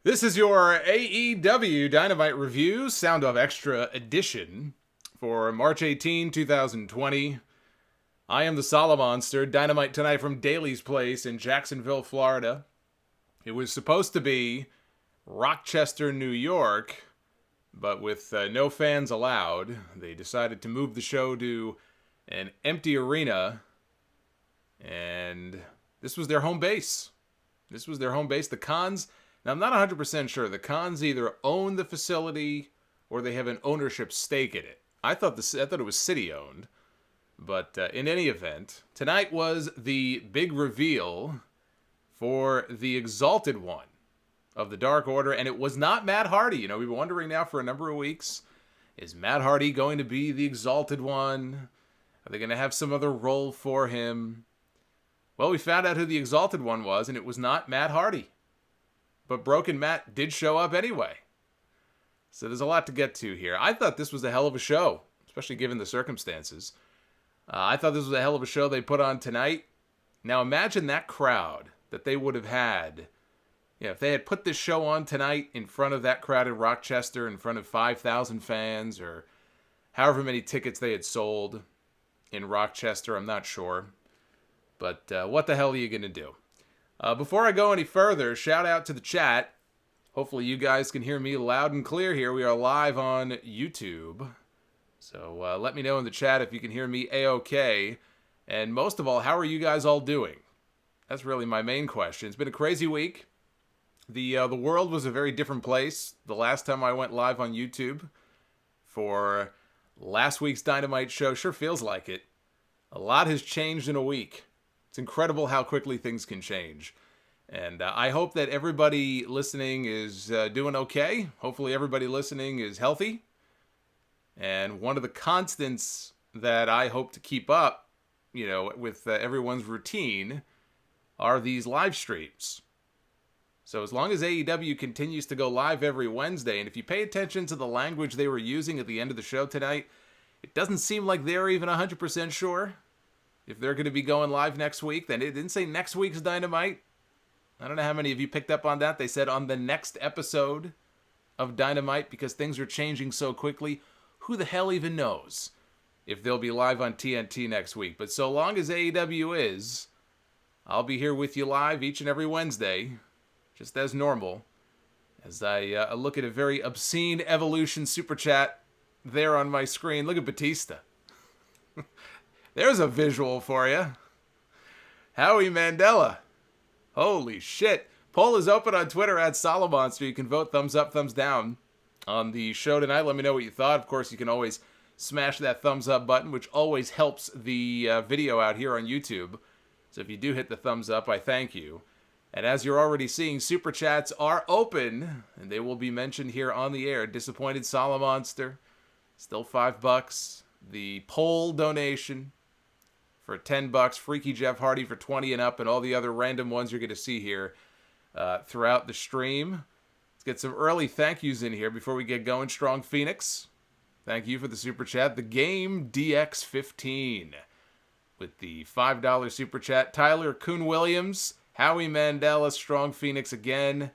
This is your AEW Dynamite Review Sound Off Extra edition for March 18, 2020. I am the Solomonster, Dynamite tonight from Daly's Place in Jacksonville, Florida. It was supposed to be Rochester, New York, but with no fans allowed, they decided to move the show to an empty arena, and this was their home base. The Cons... Now, I'm not 100% sure. The Cons either own the facility or they have an ownership stake in it. I thought it was city-owned. But in any event, tonight was the big reveal for the Exalted One of the Dark Order, and it was not Matt Hardy. You know, we've been wondering now for a number of weeks, is Matt Hardy going to be the Exalted One? Are they going to have some other role for him? Well, we found out who the Exalted One was, and it was not Matt Hardy. But Broken Matt did show up anyway. So there's a lot to get to here. I thought this was a hell of a show, especially given the circumstances. I thought this was a hell of a show they put on tonight. Now imagine that crowd that they would have had. You know, if they had put this show on tonight in front of that crowd in Rochester, in front of 5,000 fans, or however many tickets they had sold in Rochester, I'm not sure. But what the hell are you going to do? Before I go any further, shout out to the chat. Hopefully you guys can hear me loud and clear here. We are live on YouTube. So let me know in the chat if you can hear me A-OK. And most of all, how are you guys all doing? That's really my main question. It's been a crazy week. The world was a very different place the last time I went live on YouTube for last week's Dynamite show. Sure feels like it. A lot has changed in a week. It's incredible how quickly things can change. And I hope that everybody listening is doing okay. Hopefully everybody listening is healthy. And one of the constants that I hope to keep up, you know, with everyone's routine are these live streams. So as long as AEW continues to go live every Wednesday, and if you pay attention to the language they were using at the end of the show tonight, it doesn't seem like they're even 100% sure if they're going to be going live next week. Then it didn't say next week's Dynamite. I don't know how many of you picked up on that. They said on the next episode of Dynamite because things are changing so quickly. Who the hell even knows if they'll be live on TNT next week? But so long as AEW is, I'll be here with you live each and every Wednesday, just as normal, as I look at a very obscene Evolution Super Chat there on my screen. Look at Batista. There's a visual for you. Howie Mandela. Holy shit. Poll is open on Twitter at Solomonster. You can vote thumbs up, thumbs down on the show tonight. Let me know what you thought. Of course, you can always smash that thumbs up button, which always helps the video out here on YouTube. So if you do hit the thumbs up, I thank you. And as you're already seeing, Super Chats are open, and they will be mentioned here on the air. Disappointed Solomonster, still $5. The poll donation for $10, Freaky Jeff Hardy for 20 and up, and all the other random ones you're going to see here throughout the stream. Let's get some early thank yous in here before we get going. Strong Phoenix, thank you for the Super Chat. The Game DX15 with the $5 Super Chat. Tyler Kuhn Williams, Howie Mandela, Strong Phoenix again,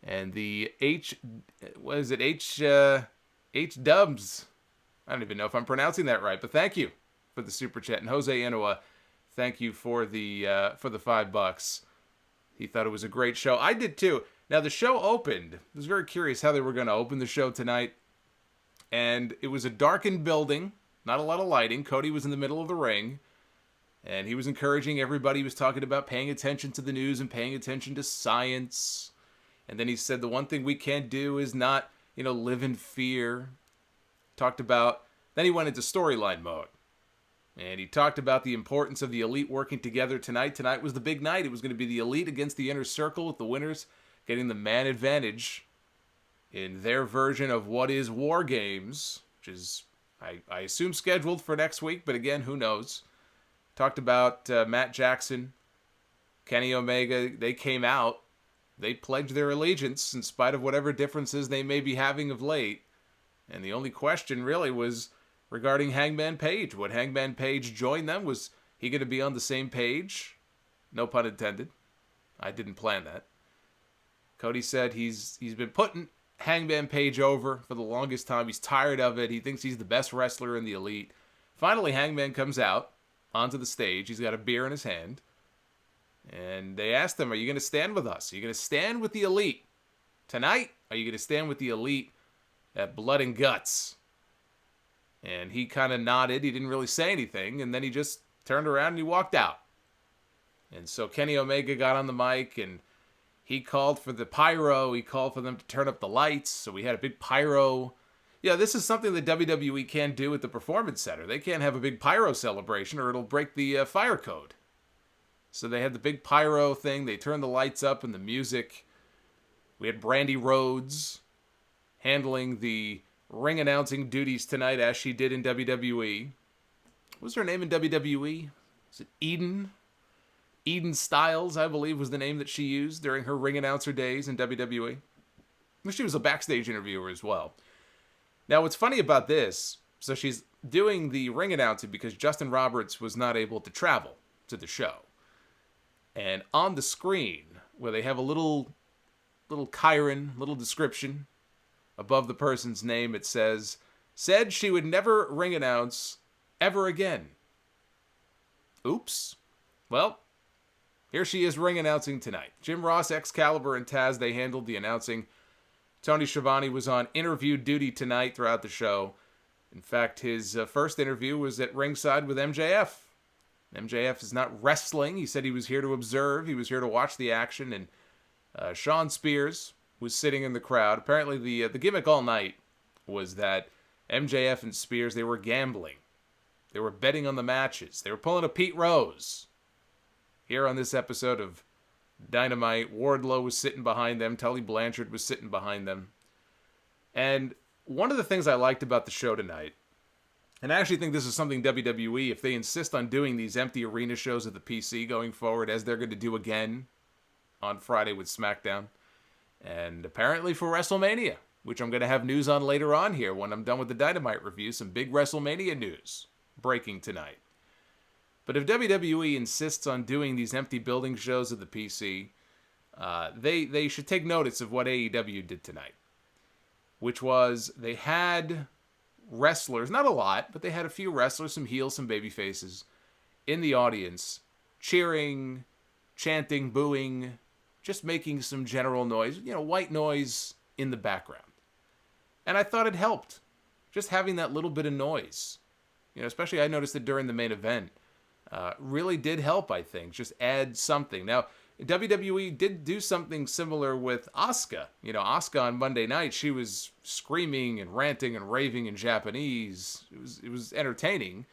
and the H Dubs. I don't even know if I'm pronouncing that right, but thank you for the Super Chat. And Jose Inoue, thank you for the $5. He thought it was a great show. I did too. Now the show opened. I was very curious how they were going to open the show tonight. And it was a darkened building, not a lot of lighting. Cody was in the middle of the ring, and he was encouraging everybody. He was talking about paying attention to the news and paying attention to science. And then he said the one thing we can't do is not, live in fear. Then he went into storyline mode. And he talked about the importance of the Elite working together tonight. Tonight was the big night. It was going to be the Elite against the Inner Circle, with the winners getting the man advantage in their version of what is War Games, which is, I assume, scheduled for next week. But again, who knows? Talked about Matt Jackson, Kenny Omega. They came out. They pledged their allegiance in spite of whatever differences they may be having of late. And the only question really was regarding Hangman Page. Would Hangman Page join them? Was he going to be on the same page? No pun intended. I didn't plan that. Cody said he's been putting Hangman Page over for the longest time. He's tired of it. He thinks he's the best wrestler in the Elite. Finally, Hangman comes out onto the stage. He's got a beer in his hand. And they asked him, are you going to stand with us? Are you going to stand with the Elite tonight? Are you going to stand with the Elite at Blood and Guts? And he kind of nodded. He didn't really say anything. And then he just turned around and he walked out. And so Kenny Omega got on the mic and he called for the pyro. He called for them to turn up the lights. So we had a big pyro. Yeah, this is something that WWE can't do at the Performance Center. They can't have a big pyro celebration or it'll break the fire code. So they had the big pyro thing. They turned the lights up and the music. We had Brandy Rhodes handling the ring announcing duties tonight as she did in WWE. What was her name in WWE? Was it Eden? Eden Styles, I believe, was the name that she used during her ring announcer days in WWE. She was a backstage interviewer as well. Now, what's funny about this, so she's doing the ring announcing because Justin Roberts was not able to travel to the show. And on the screen, where they have a little chyron, little description above the person's name, it says, said she would never ring announce ever again. Oops. Well, here she is ring announcing tonight. Jim Ross, Excalibur, and Taz, they handled the announcing. Tony Schiavone was on interview duty tonight throughout the show. In fact, his first interview was at ringside with MJF. MJF is not wrestling. He said he was here to observe. He was here to watch the action. And Sean Spears was sitting in the crowd. Apparently, the gimmick all night was that MJF and Spears, they were gambling. They were betting on the matches. They were pulling a Pete Rose. Here on this episode of Dynamite, Wardlow was sitting behind them. Tully Blanchard was sitting behind them. And one of the things I liked about the show tonight, and I actually think this is something WWE, if they insist on doing these empty arena shows at the PC going forward, as they're going to do again on Friday with SmackDown, and apparently for WrestleMania, which I'm going to have news on later on here when I'm done with the Dynamite review, some big WrestleMania news breaking tonight. But if WWE insists on doing these empty building shows at the PC, they should take notice of what AEW did tonight, which was they had wrestlers, not a lot, but they had a few wrestlers, some heels, some baby faces, in the audience, cheering, chanting, booing, just making some general noise, white noise in the background. And I thought it helped, just having that little bit of noise. Especially I noticed it during the main event. Really did help, I think, just add something. Now, WWE did do something similar with Asuka. Asuka on Monday night, she was screaming and ranting and raving in Japanese. It was entertaining.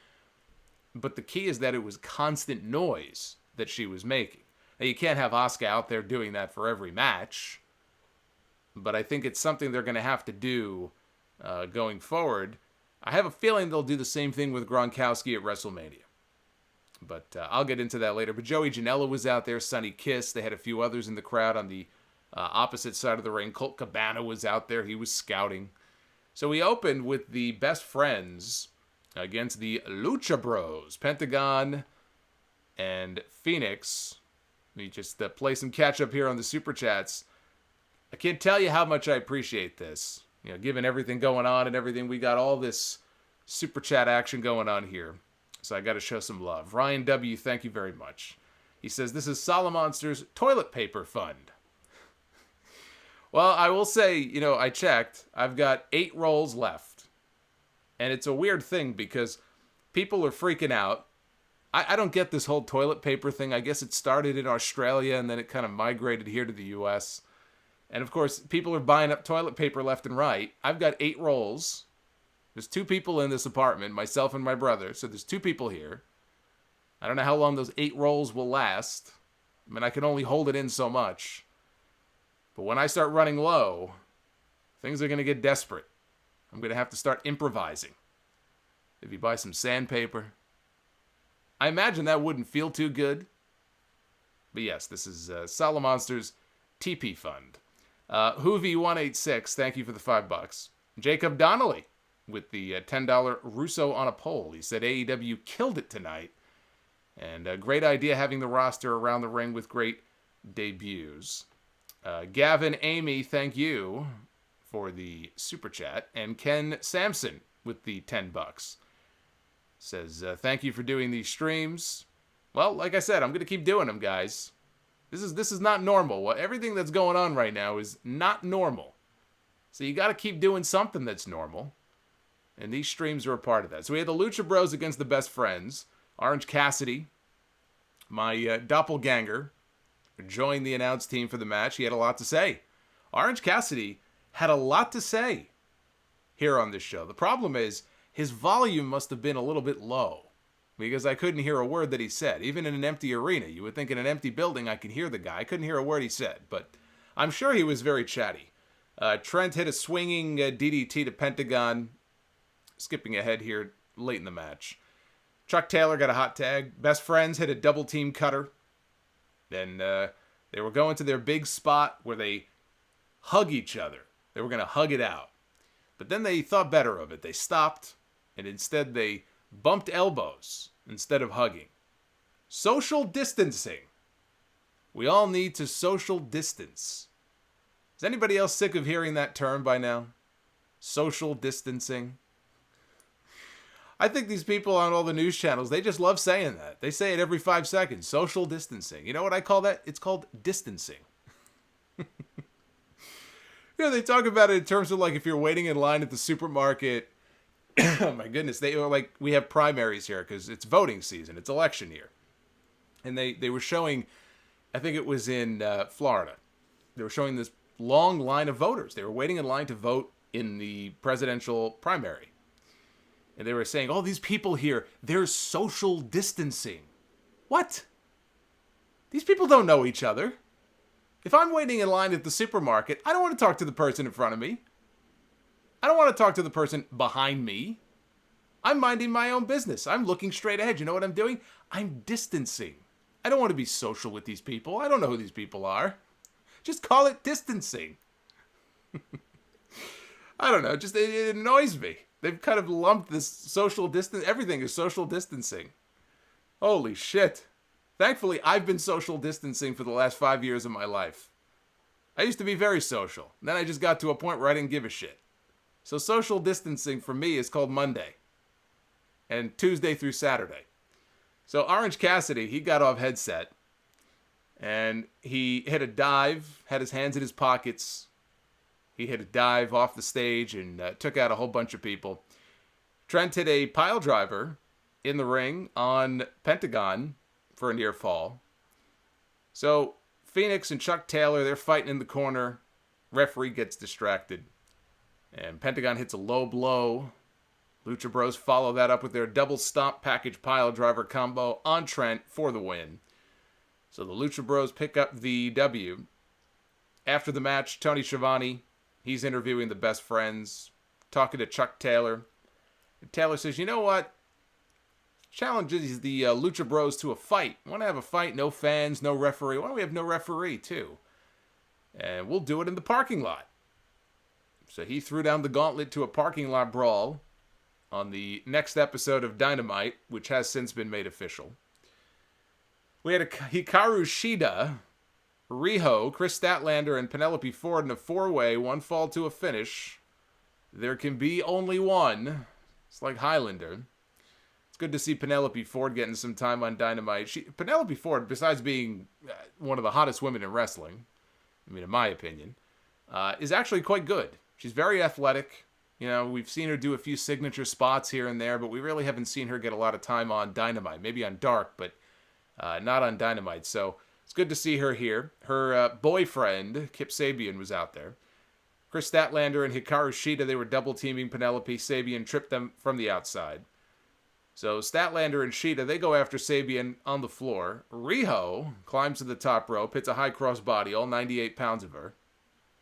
But the key is that it was constant noise that she was making. Now, you can't have Asuka out there doing that for every match. But I think it's something they're going to have to do going forward. I have a feeling they'll do the same thing with Gronkowski at WrestleMania. But I'll get into that later. But Joey Janela was out there, Sonny Kiss. They had a few others in the crowd on the opposite side of the ring. Colt Cabana was out there. He was scouting. So we opened with the Best Friends against the Lucha Bros, Pentagon and Phoenix. Let me just play some catch-up here on the Super Chats. I can't tell you how much I appreciate this. Given everything going on and everything, we got all this Super Chat action going on here. So I got to show some love. Ryan W., thank you very much. He says, this is Solomonster's toilet paper fund. Well, I will say, I checked. I've got 8 rolls left. And it's a weird thing because people are freaking out. I don't get this whole toilet paper thing. I guess it started in Australia and then it kind of migrated here to the U.S. And, of course, people are buying up toilet paper left and right. I've got 8 rolls. There's 2 people in this apartment, myself and my brother. So there's 2 people here. I don't know how long those 8 rolls will last. I mean, I can only hold it in so much. But when I start running low, things are going to get desperate. I'm going to have to start improvising. If you buy some sandpaper. I imagine that wouldn't feel too good. But yes, this is Solomonster's TP Fund. Hoovy186, thank you for the $5. Jacob Donnelly with the $10 Russo on a pole. He said AEW killed it tonight. And a great idea having the roster around the ring with great debuts. Gavin Amy, thank you for the super chat. And Ken Sampson with the $10. Says, thank you for doing these streams. Well, like I said, I'm going to keep doing them, guys. This is not normal. Everything that's going on right now is not normal. So you got to keep doing something that's normal. And these streams are a part of that. So we had the Lucha Bros against the Best Friends. Orange Cassidy, my doppelganger, joined the announce team for the match. He had a lot to say. Orange Cassidy had a lot to say here on this show. The problem is his volume must have been a little bit low because I couldn't hear a word that he said. Even in an empty arena, you would think in an empty building I could hear the guy. I couldn't hear a word he said, but I'm sure he was very chatty. Trent hit a swinging DDT to Pentagon. Skipping ahead here late in the match. Chuck Taylor got a hot tag. Best Friends hit a double team cutter. Then they were going to their big spot where they hug each other. They were going to hug it out. But then they thought better of it. They stopped, and instead they bumped elbows instead of hugging. Social distancing. We all need to social distance. Is anybody else sick of hearing that term by now? Social distancing. I think these people on all the news channels, they just love saying that. They say it every 5 seconds. Social distancing. You know what I call that? It's called distancing. They talk about it in terms of like if you're waiting in line at the supermarket. Oh my goodness. They were like, we have primaries here because it's voting season. It's election year. And they were showing, I think it was in Florida. They were showing this long line of voters. They were waiting in line to vote in the presidential primary. And they were saying, oh, these people here, they're social distancing. What? These people don't know each other. If I'm waiting in line at the supermarket, I don't want to talk to the person in front of me. I don't want to talk to the person behind me. I'm minding my own business. I'm looking straight ahead. You know what I'm doing? I'm distancing. I don't want to be social with these people. I don't know who these people are. Just call it distancing. I don't know. Just it annoys me. They've kind of lumped this social distance. Everything is social distancing. Holy shit. Thankfully, I've been social distancing for the last 5 years of my life. I used to be very social. Then I just got to a point where I didn't give a shit. So social distancing for me is called Monday. And Tuesday through Saturday. So Orange Cassidy, he got off headset. And he hit a dive, had his hands in his pockets. He hit a dive off the stage and took out a whole bunch of people. Trent hit a pile driver in the ring on Pentagon for a near fall. So Phoenix and Chuck Taylor, they're fighting in the corner. Referee gets distracted. And Pentagon hits a low blow. Lucha Bros follow that up with their double stomp package pile driver combo on Trent for the win. So the Lucha Bros pick up the W. After the match, Tony Schiavone, he's interviewing the Best Friends, talking to Chuck Taylor. And Taylor says, you know what? Challenges the Lucha Bros to a fight. Want to have a fight, no fans, no referee. Why don't we have no referee, too? And we'll do it in the parking lot. So he threw down the gauntlet to a parking lot brawl on the next episode of Dynamite, which has since been made official. We had a Hikaru Shida, Riho, Chris Statlander, and Penelope Ford in a four-way, one fall to a finish. There can be only one. It's like Highlander. It's good to see Penelope Ford getting some time on Dynamite. Penelope Ford, besides being one of the hottest women in wrestling, I mean, in my opinion, is actually quite good. She's very athletic. You know, we've seen her do a few signature spots here and there, but we really haven't seen her get a lot of time on Dynamite. Maybe on Dark, but not on Dynamite. So it's good to see her here. Her boyfriend, Kip Sabian, was out there. Chris Statlander and Hikaru Shida, they were double-teaming Penelope. Sabian tripped them from the outside. So Statlander and Shida, they go after Sabian on the floor. Riho climbs to the top rope, hits a high cross body, all 98 pounds of her.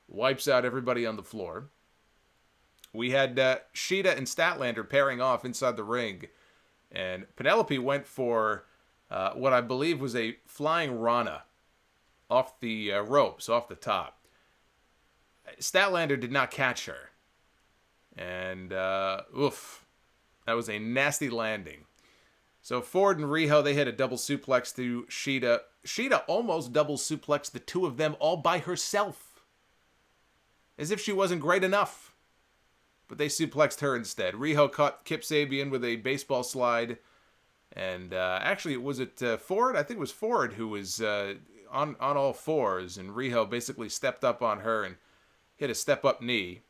Wipes out everybody on the floor. We had Shida and Statlander pairing off inside the ring. And Penelope went for what I believe was a flying Rana off the ropes, off the top. Statlander did not catch her. And, that was a nasty landing. So Ford and Riho, they hit a double suplex to Shida. Shida almost double suplexed the two of them all by herself. As if she wasn't great enough. But they suplexed her instead. Riho caught Kip Sabian with a baseball slide. And actually, was it Ford? I think it was Ford who was on all fours. And Riho basically stepped up on her and hit a step-up knee.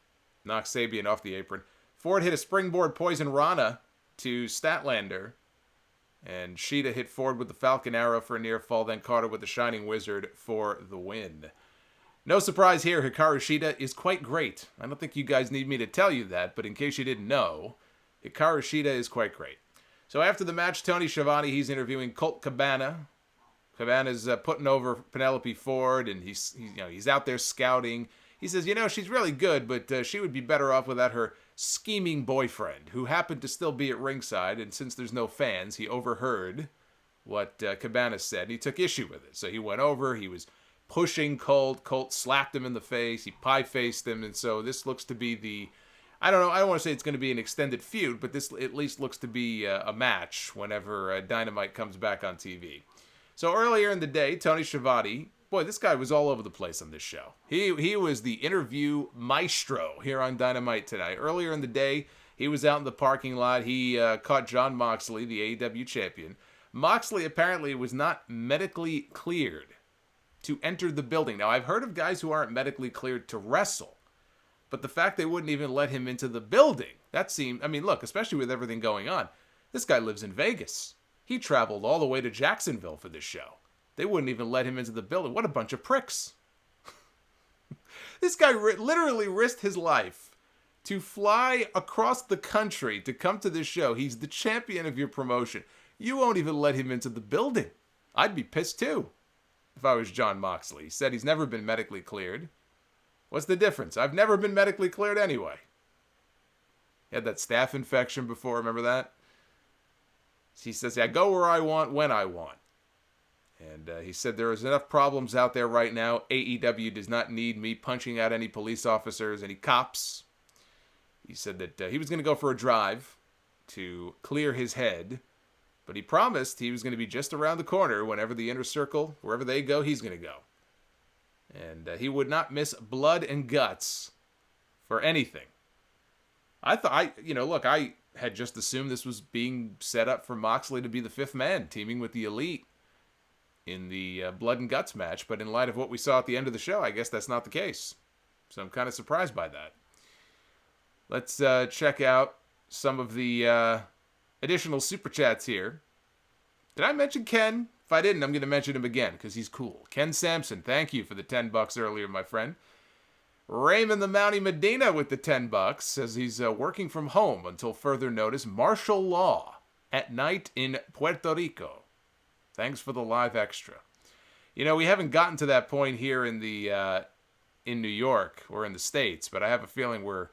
Knocked Sabian off the apron. Ford hit a springboard Poison Rana to Statlander. And Shida hit Ford with the Falcon Arrow for a near fall, then caught her with the Shining Wizard for the win. No surprise here, Hikaru Shida is quite great. I don't think you guys need me to tell you that, but in case you didn't know, Hikaru Shida is quite great. So after the match, Tony Schiavone, he's interviewing Colt Cabana. Cabana's putting over Penelope Ford, and he's out there scouting. He says, she's really good, but she would be better off without her scheming boyfriend, who happened to still be at ringside, and since there's no fans, he overheard what Cabana said. He took issue with it, so he went over, he was pushing Colt. Colt slapped him in the face, he pie-faced him, and so this looks to be I don't want to say it's going to be an extended feud, but this at least looks to be a match whenever Dynamite comes back on TV. So earlier in the day, Tony Schiavone, boy, this guy was all over the place on this show. He was the interview maestro here on Dynamite tonight. Earlier in the day, he was out in the parking lot. He caught Jon Moxley, the AEW champion. Moxley apparently was not medically cleared to enter the building. Now, I've heard of guys who aren't medically cleared to wrestle, but the fact they wouldn't even let him into the building, that seemed, look, especially with everything going on, this guy lives in Vegas. He traveled all the way to Jacksonville for this show. They wouldn't even let him into the building. What a bunch of pricks. This guy literally risked his life to fly across the country to come to this show. He's the champion of your promotion. You won't even let him into the building. I'd be pissed too if I was Jon Moxley. He said he's never been medically cleared. What's the difference? I've never been medically cleared anyway. He had that staph infection before, remember that? He says, I go where I want, when I want. And he said there is enough problems out there right now. AEW does not need me punching out any police officers, any cops. He said that he was going to go for a drive to clear his head, but he promised he was going to be just around the corner whenever the Inner Circle, wherever they go, he's going to go. And he would not miss blood and guts for anything. I had just assumed this was being set up for Moxley to be the fifth man, teaming with the Elite in the blood and guts match. But in light of what we saw at the end of the show, I guess that's not the case. So I'm kind of surprised by that. Let's check out some of the additional super chats here. Did I mention Ken? If I didn't, I'm going to mention him again because he's cool. Ken Sampson, thank you for the $10 earlier, my friend. Raymond the Mountie Medina with the $10 says he's working from home until further notice. Martial law at night in Puerto Rico. Thanks for the live extra. We haven't gotten to that point here in the in New York or in the States, but I have a feeling we're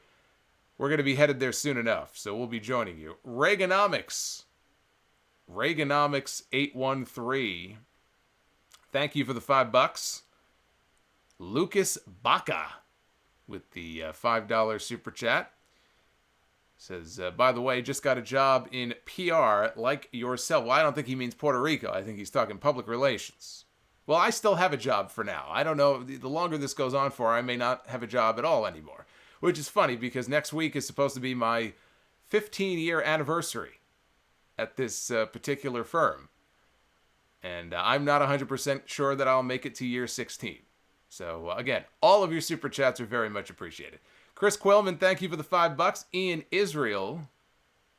going to be headed there soon enough. So we'll be joining you. Reaganomics 813. Thank you for the $5. Lucas Baca with the $5 super chat. Says, by the way, just got a job in PR like yourself. Well, I don't think he means Puerto Rico. I think he's talking public relations. Well, I still have a job for now. I don't know. The longer this goes on for, I may not have a job at all anymore. Which is funny because next week is supposed to be my 15-year anniversary at this particular firm. And I'm not 100% sure that I'll make it to year 16. So, again, all of your super chats are very much appreciated. Chris Quillman, thank you for the $5. Ian Israel,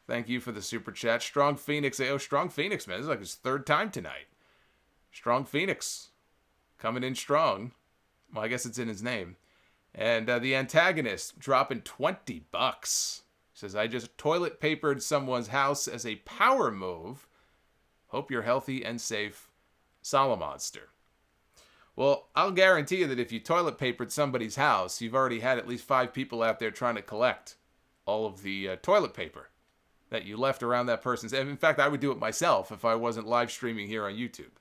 thank you for the super chat. Strong Phoenix, Strong Phoenix, man. This is like his third time tonight. Strong Phoenix, coming in strong. Well, I guess it's in his name. And the antagonist, dropping $20. Says, I just toilet papered someone's house as a power move. Hope you're healthy and safe, Solomonster. Well, I'll guarantee you that if you toilet papered somebody's house, you've already had at least 5 people out there trying to collect all of the toilet paper that you left around that person's. And in fact, I would do it myself if I wasn't live streaming here on YouTube.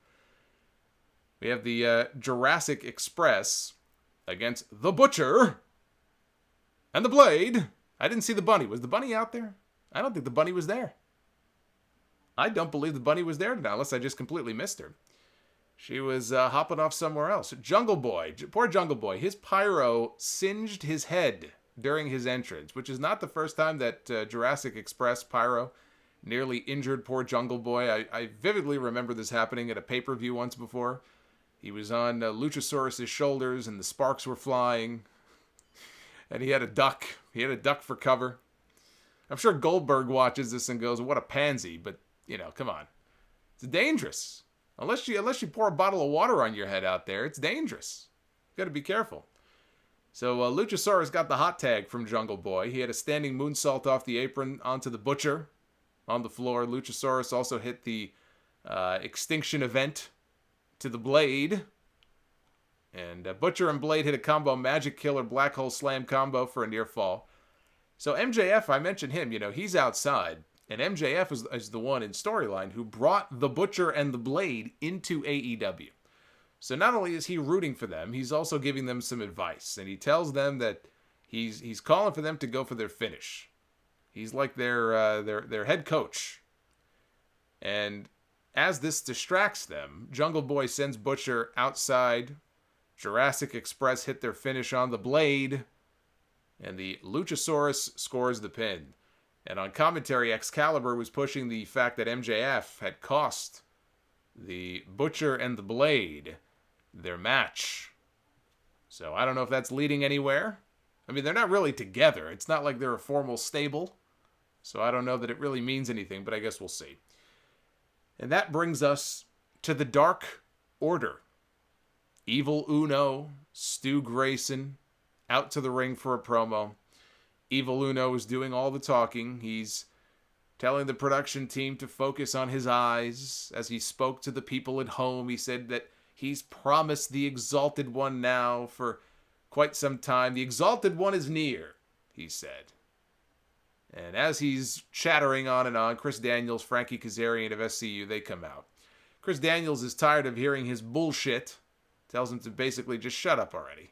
We have the Jurassic Express against the Butcher and the Blade. I didn't see the bunny. Was the bunny out there? I don't think the bunny was there. I don't believe the bunny was there tonight, unless I just completely missed her. She was hopping off somewhere else. Jungle Boy, poor Jungle Boy, his pyro singed his head during his entrance, which is not the first time that Jurassic Express pyro nearly injured poor Jungle Boy. I vividly remember this happening at a pay-per-view once before. He was on Luchasaurus' shoulders and the sparks were flying. And he had a duck. He had a duck for cover. I'm sure Goldberg watches this and goes, what a pansy. But, come on. It's dangerous. Unless you pour a bottle of water on your head out there, it's dangerous. You got to be careful. So Luchasaurus got the hot tag from Jungle Boy. He had a standing moonsault off the apron onto the Butcher on the floor. Luchasaurus also hit the Extinction Event to the Blade. And Butcher and Blade hit a combo Magic Killer Black Hole Slam combo for a near fall. So MJF, I mentioned him, he's outside. And MJF is the one in storyline who brought the Butcher and the Blade into AEW. So not only is he rooting for them, he's also giving them some advice. And he tells them that he's calling for them to go for their finish. He's like their head coach. And as this distracts them, Jungle Boy sends Butcher outside. Jurassic Express hit their finish on the Blade. And the Luchasaurus scores the pin. And on commentary, Excalibur was pushing the fact that MJF had cost the Butcher and the Blade their match. So I don't know if that's leading anywhere. I mean, they're not really together. It's not like they're a formal stable. So I don't know that it really means anything, but I guess we'll see. And that brings us to the Dark Order. Evil Uno, Stu Grayson, out to the ring for a promo. Evil Uno is doing all the talking. He's telling the production team to focus on his eyes. As he spoke to the people at home, he said that he's promised the Exalted One now for quite some time. The Exalted One is near, he said. And as he's chattering on and on, Chris Daniels, Frankie Kazarian of SCU, they come out. Chris Daniels is tired of hearing his bullshit. Tells him to basically just shut up already.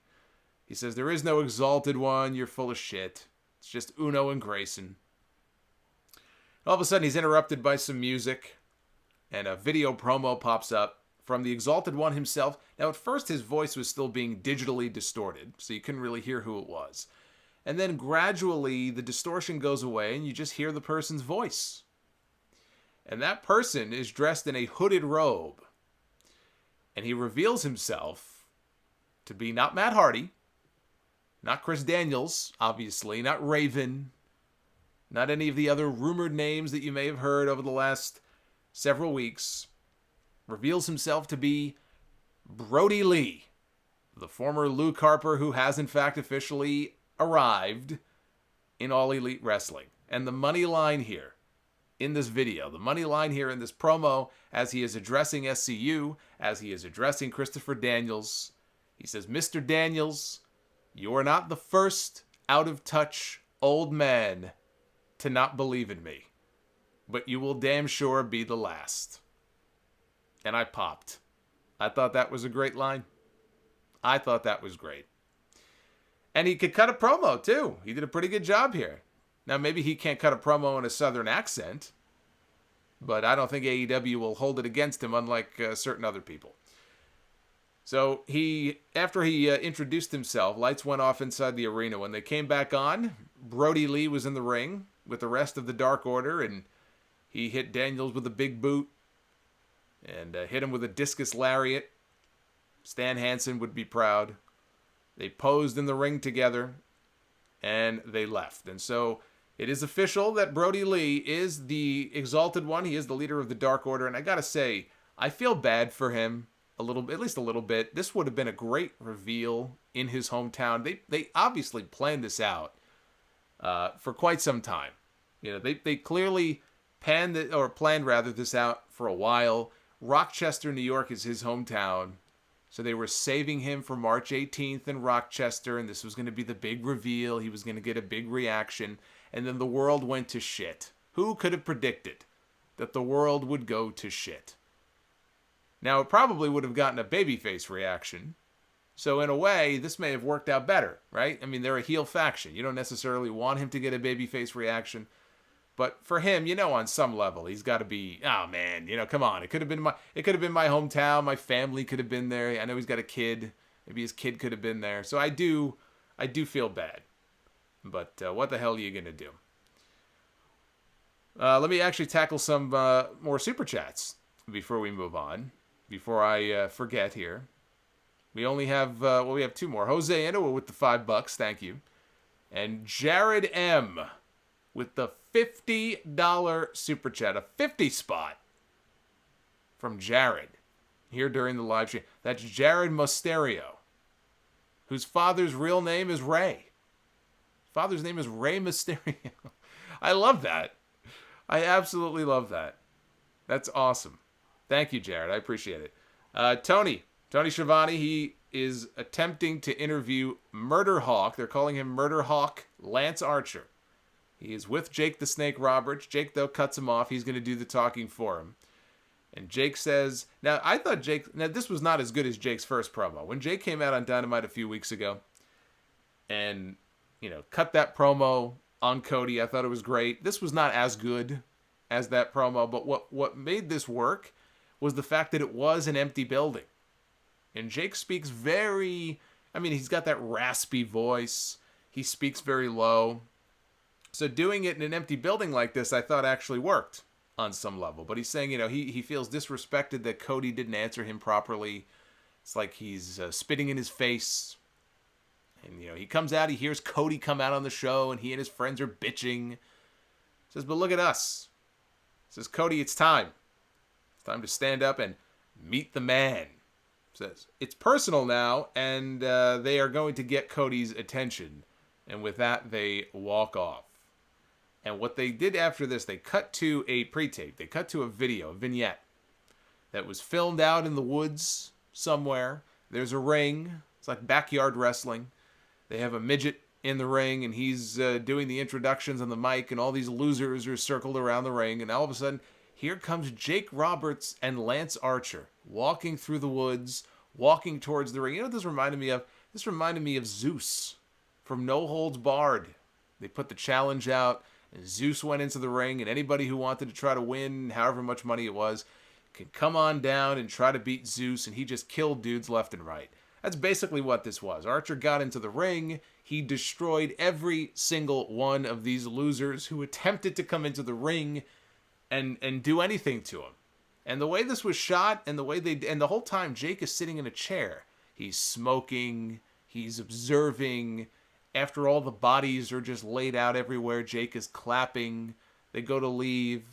He says, there is no Exalted One, you're full of shit. It's just Uno and Grayson. All of a sudden, he's interrupted by some music, and a video promo pops up from the Exalted One himself. Now, at first, his voice was still being digitally distorted, so you couldn't really hear who it was. And then gradually, the distortion goes away, and you just hear the person's voice. And that person is dressed in a hooded robe. And he reveals himself to be not Matt Hardy, not Chris Daniels, obviously, not Raven, not any of the other rumored names that you may have heard over the last several weeks. Reveals himself to be Brodie Lee, the former Luke Harper who has in fact officially arrived in All Elite Wrestling. And the money line here in this video, the money line here in this promo, as he is addressing SCU, as he is addressing Christopher Daniels, he says, Mr. Daniels, you are not the first out-of-touch old man to not believe in me, but you will damn sure be the last. And I popped. I thought that was a great line. I thought that was great. And he could cut a promo, too. He did a pretty good job here. Now, maybe he can't cut a promo in a southern accent, but I don't think AEW will hold it against him, unlike certain other people. So after he introduced himself, lights went off inside the arena. When they came back on, Brodie Lee was in the ring with the rest of the Dark Order, and he hit Daniels with a big boot and hit him with a discus lariat. Stan Hansen would be proud. They posed in the ring together, and they left. And so it is official that Brodie Lee is the Exalted One. He is the leader of the Dark Order, and I gotta say, I feel bad for him. At least a little bit. This would have been a great reveal in his hometown. They obviously planned this out for quite some time. They clearly planned this out for a while. Rochester, New York is his hometown. So they were saving him for March 18th in Rochester, and this was going to be the big reveal. He was going to get a big reaction, and then the world went to shit. Who could have predicted that the world would go to shit? Now, it probably would have gotten a babyface reaction. So in a way, this may have worked out better, right? I mean, they're a heel faction. You don't necessarily want him to get a babyface reaction. But for him, on some level, he's got to be, oh man, come on. It could have been my hometown. My family could have been there. I know he's got a kid. Maybe his kid could have been there. So I do feel bad. But what the hell are you going to do? Let me actually tackle some more Super Chats before we move on. Before I forget here. We only have, we have two more. Jose Inoue with the $5. Thank you. And Jared M. with the $50 Super Chat. A 50 spot from Jared here during the live stream. That's Jared Mosterio, whose father's real name is Ray. Father's name is Ray Mysterio. I love that. I absolutely love that. That's awesome. Thank you, Jared. I appreciate it. Tony Schiavone, he is attempting to interview Murder Hawk. They're calling him Murder Hawk Lance Archer. He is with Jake the Snake Roberts. Jake, though, cuts him off. He's going to do the talking for him. And Jake says... Now, I thought Jake... Now, this was not as good as Jake's first promo. When Jake came out on Dynamite a few weeks ago and, cut that promo on Cody, I thought it was great. This was not as good as that promo, but what made this work was the fact that it was an empty building. And Jake speaks very... he's got that raspy voice. He speaks very low. So doing it in an empty building like this, I thought actually worked on some level. But he's saying, he feels disrespected that Cody didn't answer him properly. It's like he's spitting in his face. And, he comes out, he hears Cody come out on the show, and he and his friends are bitching. He says, but look at us. He says, Cody, it's time. It's time to stand up and meet the man. Says it's personal now, and they are going to get Cody's attention. And with that, they walk off. And what they did after this, they cut to a pre-tape. They cut to a video, a vignette, that was filmed out in the woods somewhere. There's a ring. It's like backyard wrestling. They have a midget in the ring, and he's doing the introductions on the mic, and all these losers are circled around the ring. And all of a sudden, here comes Jake Roberts and Lance Archer walking through the woods, walking towards the ring. You know what this reminded me of? This reminded me of Zeus from No Holds Barred. They put the challenge out, and Zeus went into the ring, and anybody who wanted to try to win, however much money it was, could come on down and try to beat Zeus, and he just killed dudes left and right. That's basically what this was. Archer got into the ring. He destroyed every single one of these losers who attempted to come into the ring and do anything to him. And the way this was shot, and the whole time Jake is sitting in a chair. He's smoking. He's observing. After all the bodies are just laid out everywhere, Jake is clapping. They go to leave.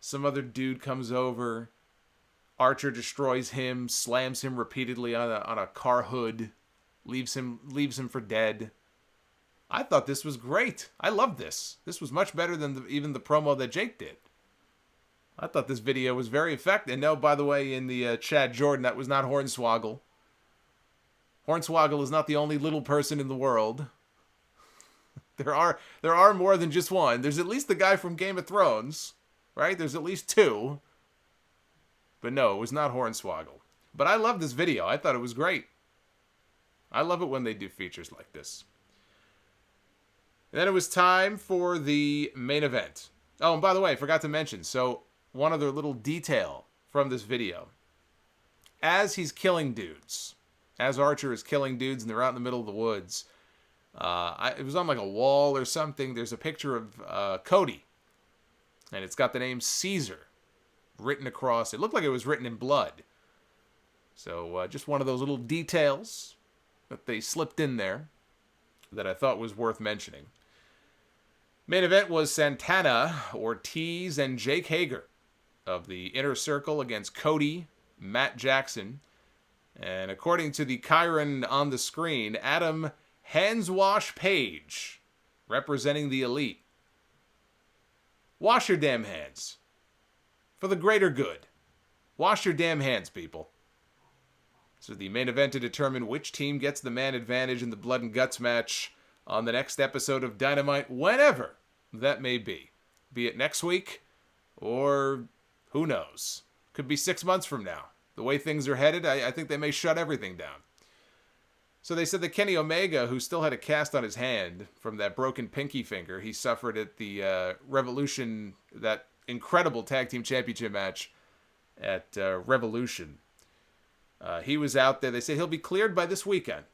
Some other dude comes over. Archer destroys him, slams him repeatedly on a car hood, leaves him for dead. I thought this was great. I loved this. This was much better than even the promo that Jake did. I thought this video was very effective. And no, by the way, in the Chad Jordan, that was not Hornswoggle. Hornswoggle is not the only little person in the world. There are more than just one. There's at least the guy from Game of Thrones, right? There's at least two. But no, it was not Hornswoggle. But I love this video. I thought it was great. I love it when they do features like this. And then it was time for the main event. Oh, and by the way, I forgot to mention. So, one other little detail from this video. As he's killing dudes, as Archer is killing dudes and they're out in the middle of the woods, it was on like a wall or something. There's a picture of Cody. And it's got the name Caesar written across. It looked like it was written in blood. So just one of those little details that they slipped in there that I thought was worth mentioning. Main event was Santana, Ortiz, and Jake Hager of the Inner Circle against Cody, Matt Jackson. And according to the Chiron on the screen, Adam Handswash Page, representing the Elite. Wash your damn hands. For the greater good. Wash your damn hands, people. So the main event to determine which team gets the man advantage in the blood and guts match on the next episode of Dynamite, whenever that may be. Be it next week, or who knows. Could be 6 months from now. The way things are headed, I think they may shut everything down. So they said that Kenny Omega, who still had a cast on his hand from that broken pinky finger he suffered at the Revolution, that incredible tag team championship match at Revolution. He was out there. They say he'll be cleared by this weekend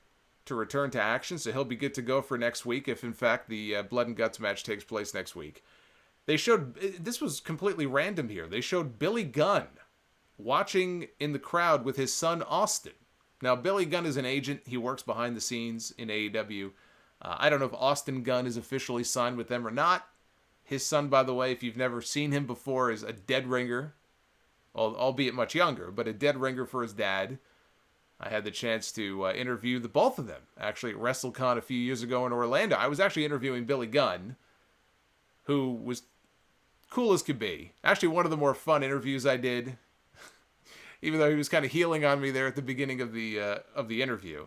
to return to action, so he'll be good to go for next week if, in fact, the Blood and Guts match takes place next week. They showed, this was completely random here, they showed Billy Gunn watching in the crowd with his son Austin. Now, Billy Gunn is an agent. He works behind the scenes in AEW. I don't know if Austin Gunn is officially signed with them or not. His son, by the way, if you've never seen him before, is a dead ringer, albeit much younger, but a dead ringer for his dad. I had the chance to interview the both of them, actually, at WrestleCon a few years ago in Orlando. I was actually interviewing Billy Gunn, who was cool as could be. Actually, one of the more fun interviews I did, even though he was kind of healing on me there at the beginning of the interview.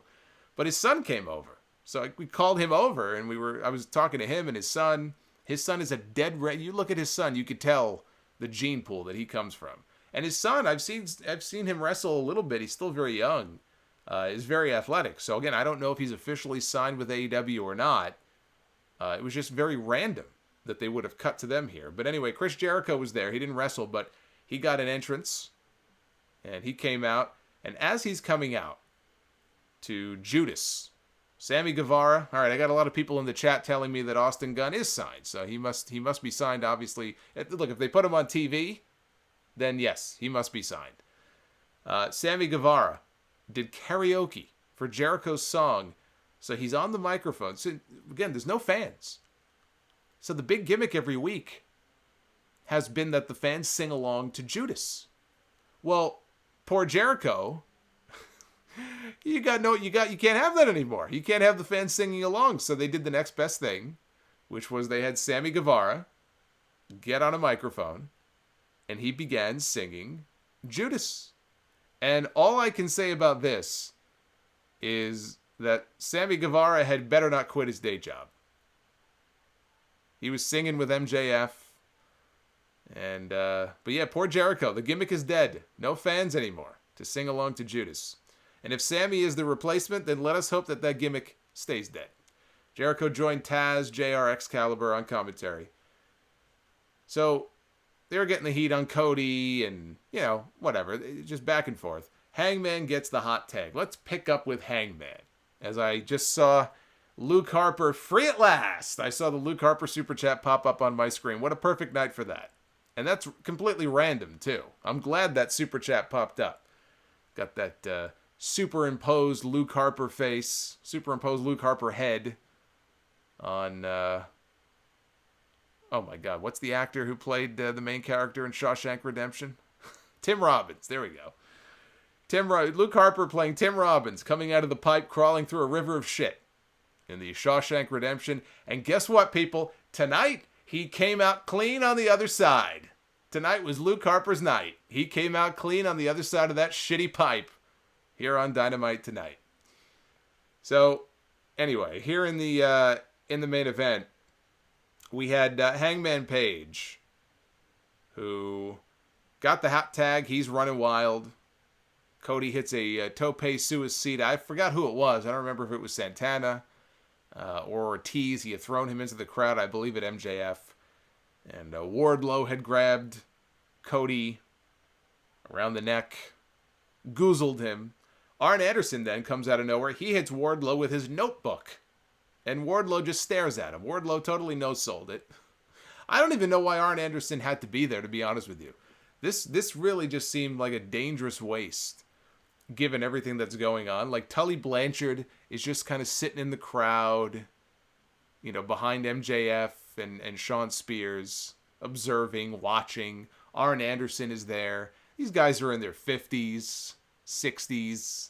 But his son came over. So we called him over, and I was talking to him and his son. His son is a dead red. You look at his son, you could tell the gene pool that he comes from. And his son, I've seen him wrestle a little bit. He's still very young. Is very athletic. So again, I don't know if he's officially signed with AEW or not. It was just very random that they would have cut to them here. But anyway, Chris Jericho was there. He didn't wrestle, but he got an entrance. And he came out. And as he's coming out to Judas, Sammy Guevara. All right, I got a lot of people in the chat telling me that Austin Gunn is signed. So he must be signed, obviously. Look, if they put him on TV, then yes, he must be signed. Sammy Guevara did karaoke for Jericho's song. So he's on the microphone. So again, there's no fans. So the big gimmick every week has been that the fans sing along to Judas. Well, poor Jericho, you can't have that anymore. You can't have the fans singing along. So they did the next best thing, which was they had Sammy Guevara get on a microphone and he began singing Judas. And all I can say about this is that Sammy Guevara had better not quit his day job. He was singing with MJF. And, but yeah, poor Jericho. The gimmick is dead. No fans anymore to sing along to Judas. And if Sammy is the replacement, then let us hope that that gimmick stays dead. Jericho joined Taz, JR, Excalibur on commentary. So they were getting the heat on Cody and, whatever. Just back and forth. Hangman gets the hot tag. Let's pick up with Hangman. As I just saw Luke Harper free at last. I saw the Luke Harper super chat pop up on my screen. What a perfect night for that. And that's completely random, too. I'm glad that super chat popped up. Got that superimposed Luke Harper face, superimposed Luke Harper head on, oh my God, what's the actor who played the main character in Shawshank Redemption? Tim Robbins, there we go. Luke Harper playing Tim Robbins, coming out of the pipe, crawling through a river of shit in the Shawshank Redemption. And guess what, people? Tonight, he came out clean on the other side. Tonight was Luke Harper's night. He came out clean on the other side of that shitty pipe here on Dynamite tonight. So, anyway, here in the main event, we had Hangman Page, who got the hot tag. He's running wild. Cody hits a tope suicida. I forgot who it was. I don't remember if it was Santana or Ortiz. He had thrown him into the crowd, I believe, at MJF. And Wardlow had grabbed Cody around the neck, goozled him. Arn Anderson then comes out of nowhere. He hits Wardlow with his notebook. And Wardlow just stares at him. Wardlow totally no-sold it. I don't even know why Arn Anderson had to be there, to be honest with you. This really just seemed like a dangerous waste, given everything that's going on. Like, Tully Blanchard is just kind of sitting in the crowd, behind MJF and Sean Spears, observing, watching. Arn Anderson is there. These guys are in their 50s, 60s.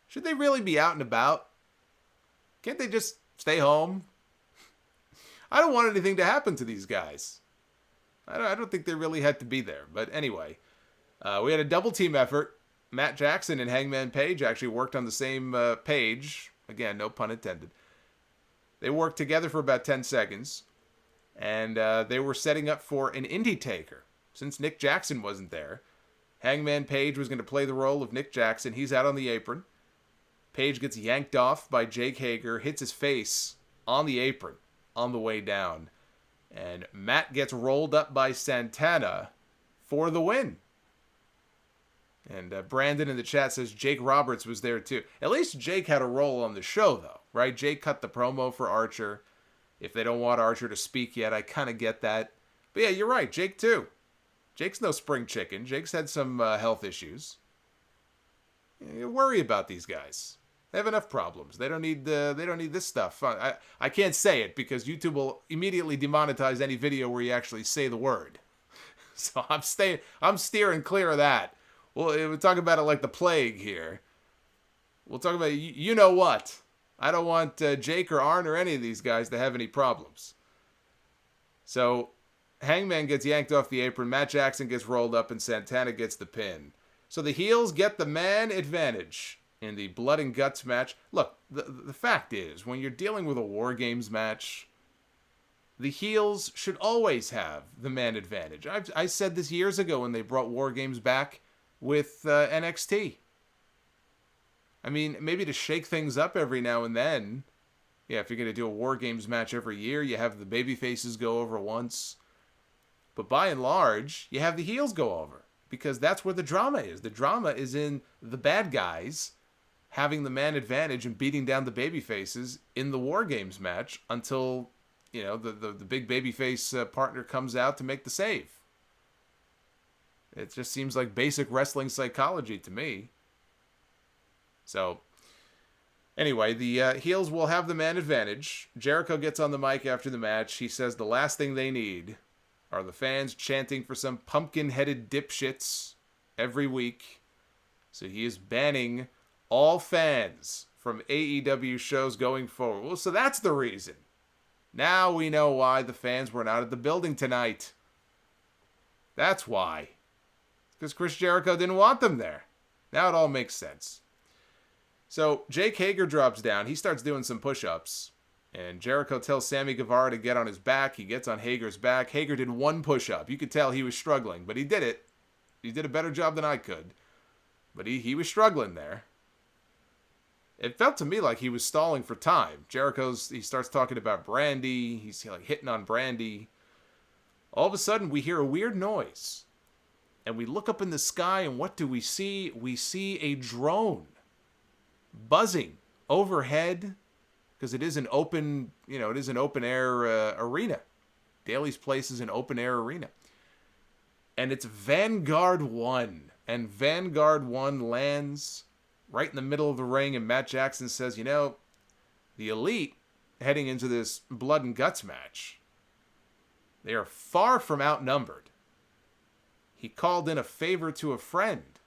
Should they really be out and about? Can't they just stay home? I don't want anything to happen to these guys. I don't think they really had to be there. But anyway, we had a double team effort. Matt Jackson and Hangman Page actually worked on the same page. Again, no pun intended. They worked together for about 10 seconds. And they were setting up for an indie taker. Since Nick Jackson wasn't there, Hangman Page was going to play the role of Nick Jackson. He's out on the apron. Page gets yanked off by Jake Hager, hits his face on the apron on the way down. And Matt gets rolled up by Santana for the win. And Brandon in the chat says Jake Roberts was there too. At least Jake had a role on the show, though, right? Jake cut the promo for Archer. If they don't want Archer to speak yet, I kind of get that. But yeah, you're right, Jake too. Jake's no spring chicken. Jake's had some health issues. You worry about these guys. They have enough problems. They don't need this stuff. I can't say it because YouTube will immediately demonetize any video where you actually say the word. So I'm steering clear of that. We'll talk about it like the plague here. We'll talk about you know what. I don't want Jake or Arn or any of these guys to have any problems. So Hangman gets yanked off the apron. Matt Jackson gets rolled up and Santana gets the pin. So the heels get the man advantage in the blood and guts match. Look, the fact is, when you're dealing with a War Games match, the heels should always have the man advantage. I said this years ago when they brought War Games back with NXT. I mean, maybe to shake things up every now and then. Yeah, if you're going to do a War Games match every year, you have the baby faces go over once. But by and large, you have the heels go over. Because that's where the drama is. The drama is in the bad guys having the man advantage and beating down the baby faces in the War Games match until, you know, the big babyface partner comes out to make the save. It just seems like basic wrestling psychology to me. So, anyway, the heels will have the man advantage. Jericho gets on the mic after the match. He says the last thing they need are the fans chanting for some pumpkin-headed dipshits every week. So he is banning all fans from AEW shows going forward. Well, so that's the reason. Now we know why the fans were not at the building tonight. That's why. Because Chris Jericho didn't want them there. Now it all makes sense. So Jake Hager drops down. He starts doing some push-ups. And Jericho tells Sammy Guevara to get on his back. He gets on Hager's back. Hager did one push-up. You could tell he was struggling, but he did it. He did a better job than I could. But he was struggling there. It felt to me like he was stalling for time. He starts talking about Brandy. He's like hitting on Brandy. All of a sudden, we hear a weird noise. And we look up in the sky, and what do we see? We see a drone buzzing overhead. Because it is an open, air arena. Daly's Place is an open air arena. And it's Vanguard 1. And Vanguard 1 lands right in the middle of the ring. And Matt Jackson says, the Elite, heading into this blood and guts match, they are far from outnumbered. He called in a favor to a friend.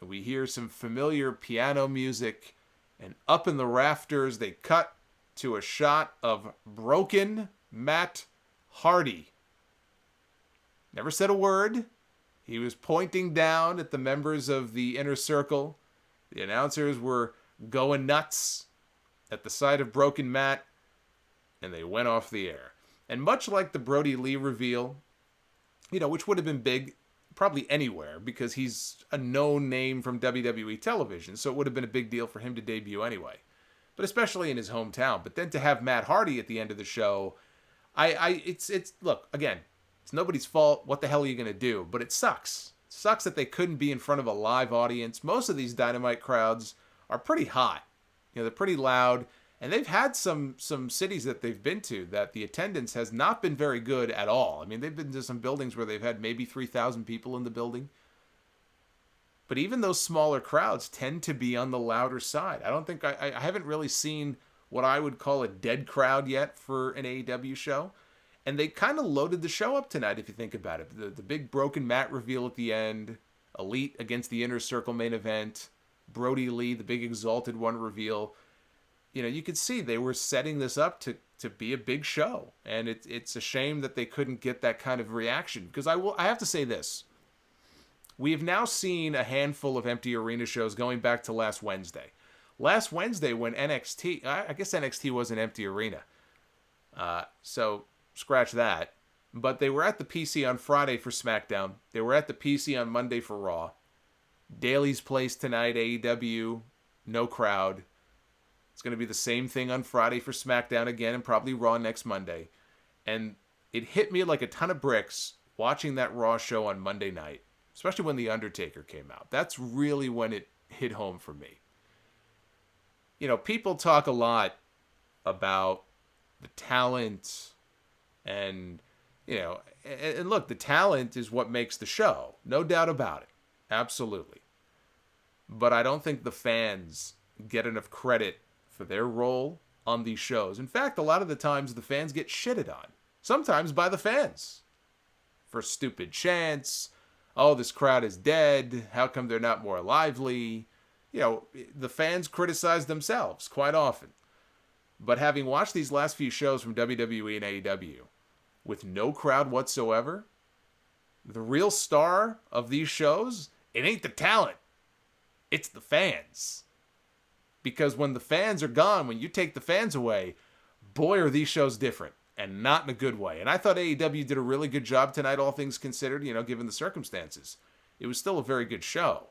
And we hear some familiar piano music. And up in the rafters, they cut to a shot of broken Matt Hardy. Never said a word. He was pointing down at the members of the Inner Circle. The announcers were going nuts at the sight of broken Matt, and they went off the air. And much like the Brodie Lee reveal, which would have been big probably anywhere because he's a known name from WWE television, so it would have been a big deal for him to debut anyway, but especially in his hometown. But then to have Matt Hardy at the end of the show, look, again, it's nobody's fault. What the hell are you going to do? But it sucks. It sucks that they couldn't be in front of a live audience. Most of these Dynamite crowds are pretty hot. They're pretty loud. And they've had some cities that they've been to that the attendance has not been very good at all. I mean, they've been to some buildings where they've had maybe 3,000 people in the building. But even those smaller crowds tend to be on the louder side. I haven't really seen what I would call a dead crowd yet for an AEW show. And they kind of loaded the show up tonight, if you think about it. The big broken Matt reveal at the end, Elite against the Inner Circle main event, Brodie Lee, the big Exalted One reveal. You could see they were setting this up to be a big show. And it's a shame that they couldn't get that kind of reaction. Because I have to say this. We have now seen a handful of empty arena shows going back to last Wednesday. Last Wednesday when NXT, I guess NXT was an empty arena. So scratch that. But they were at the PC on Friday for SmackDown. They were at the PC on Monday for Raw. Daly's Place tonight, AEW. no crowd. It's going to be the same thing on Friday for SmackDown again, and probably Raw next Monday. And it hit me like a ton of bricks watching that Raw show on Monday night, especially when The Undertaker came out. That's really when it hit home for me. You know, people talk a lot about the talent and, you know, and look, the talent is what makes the show. No doubt about it. Absolutely. But I don't think the fans get enough credit for their role on these shows. In fact, a lot of the times the fans get shitted on. Sometimes by the fans. For stupid chants. Oh, this crowd is dead. How come they're not more lively? You know, the fans criticize themselves quite often. But having watched these last few shows from WWE and AEW, with no crowd whatsoever, the real star of these shows, it ain't the talent. It's the fans. Because when the fans are gone, when you take the fans away, boy, are these shows different. And not in a good way. And I thought AEW did a really good job tonight, all things considered, you know, given the circumstances. It was still a very good show.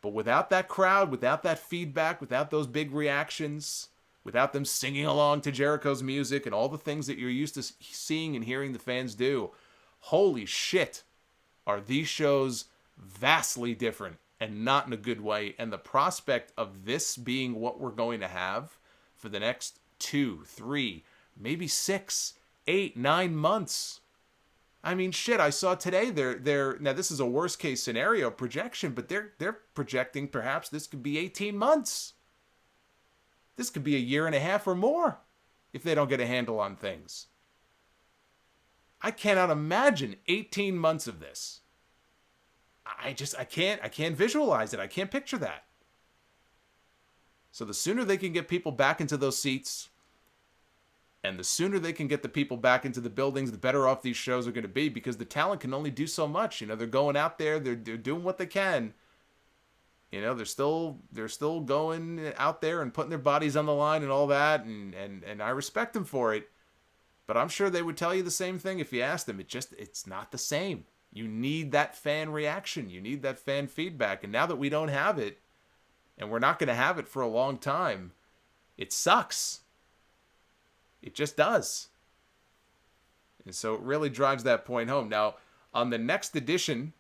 But without that crowd, without that feedback, without those big reactions, without them singing along to Jericho's music and all the things that you're used to seeing and hearing the fans do, holy shit, are these shows vastly different and not in a good way. And the prospect of this being what we're going to have for the next 2, 3, maybe 6, 8, 9 months. I mean, shit, I saw today they're now this is a worst case scenario projection, but they're projecting perhaps this could be 18 months. This could be a year and a half or more if they don't get a handle on things. I cannot imagine 18 months of this. I can't visualize it. I can't picture that. So the sooner they can get people back into those seats, and the sooner they can get the people back into the buildings, the better off these shows are going to be, because the talent can only do so much. You know, they're going out there, they're doing what they can. You know, they're still going out there and putting their bodies on the line and all that, and I respect them for it. But I'm sure they would tell you the same thing if you asked them. It's not the same. You need that fan reaction. You need that fan feedback. And now that we don't have it, and we're not going to have it for a long time, it sucks. It just does. And so it really drives that point home. Now, on the next edition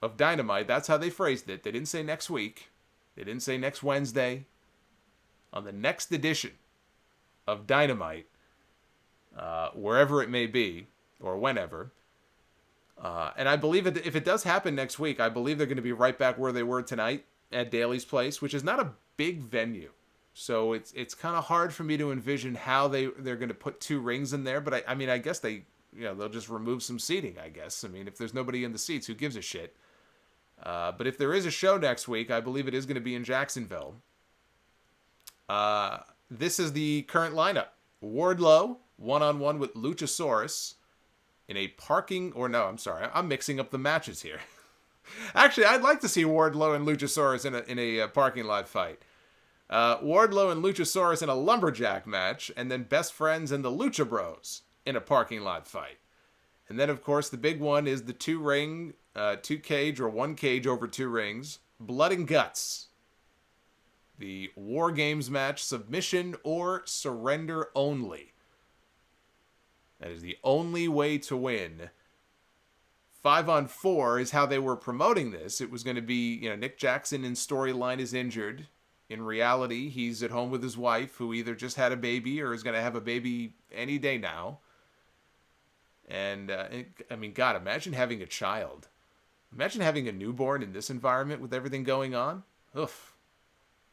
of Dynamite, that's how they phrased it. They didn't say next week. They didn't say next Wednesday. On the next edition of Dynamite, wherever it may be, or whenever, and I believe if it does happen next week, I believe they're going to be right back where they were tonight at Daly's Place, which is not a big venue. So it's kind of hard for me to envision how they're going to put 2 rings in there. But I mean, I guess they'll just remove some seating, I guess. I mean, if there's nobody in the seats, who gives a shit? But if there is a show next week, I believe it is going to be in Jacksonville. This is the current lineup. Wardlow, one-on-one with Luchasaurus in a I'm mixing up the matches here. Actually, I'd like to see Wardlow and Luchasaurus in a parking lot fight. Wardlow and Luchasaurus in a lumberjack match, and then Best Friends and the Lucha Bros in a parking lot fight. And then, of course, the big one is the 2-ring, 2-cage or 1 cage over 2 rings, Blood and Guts. The War Games match, submission or surrender only. That is the only way to win. 5-on-4 is how they were promoting this. It was going to be, Nick Jackson in storyline is injured. In reality, he's at home with his wife, who either just had a baby or is going to have a baby any day now. And, I mean, God, imagine having a child. Imagine having a newborn in this environment with everything going on. Oof.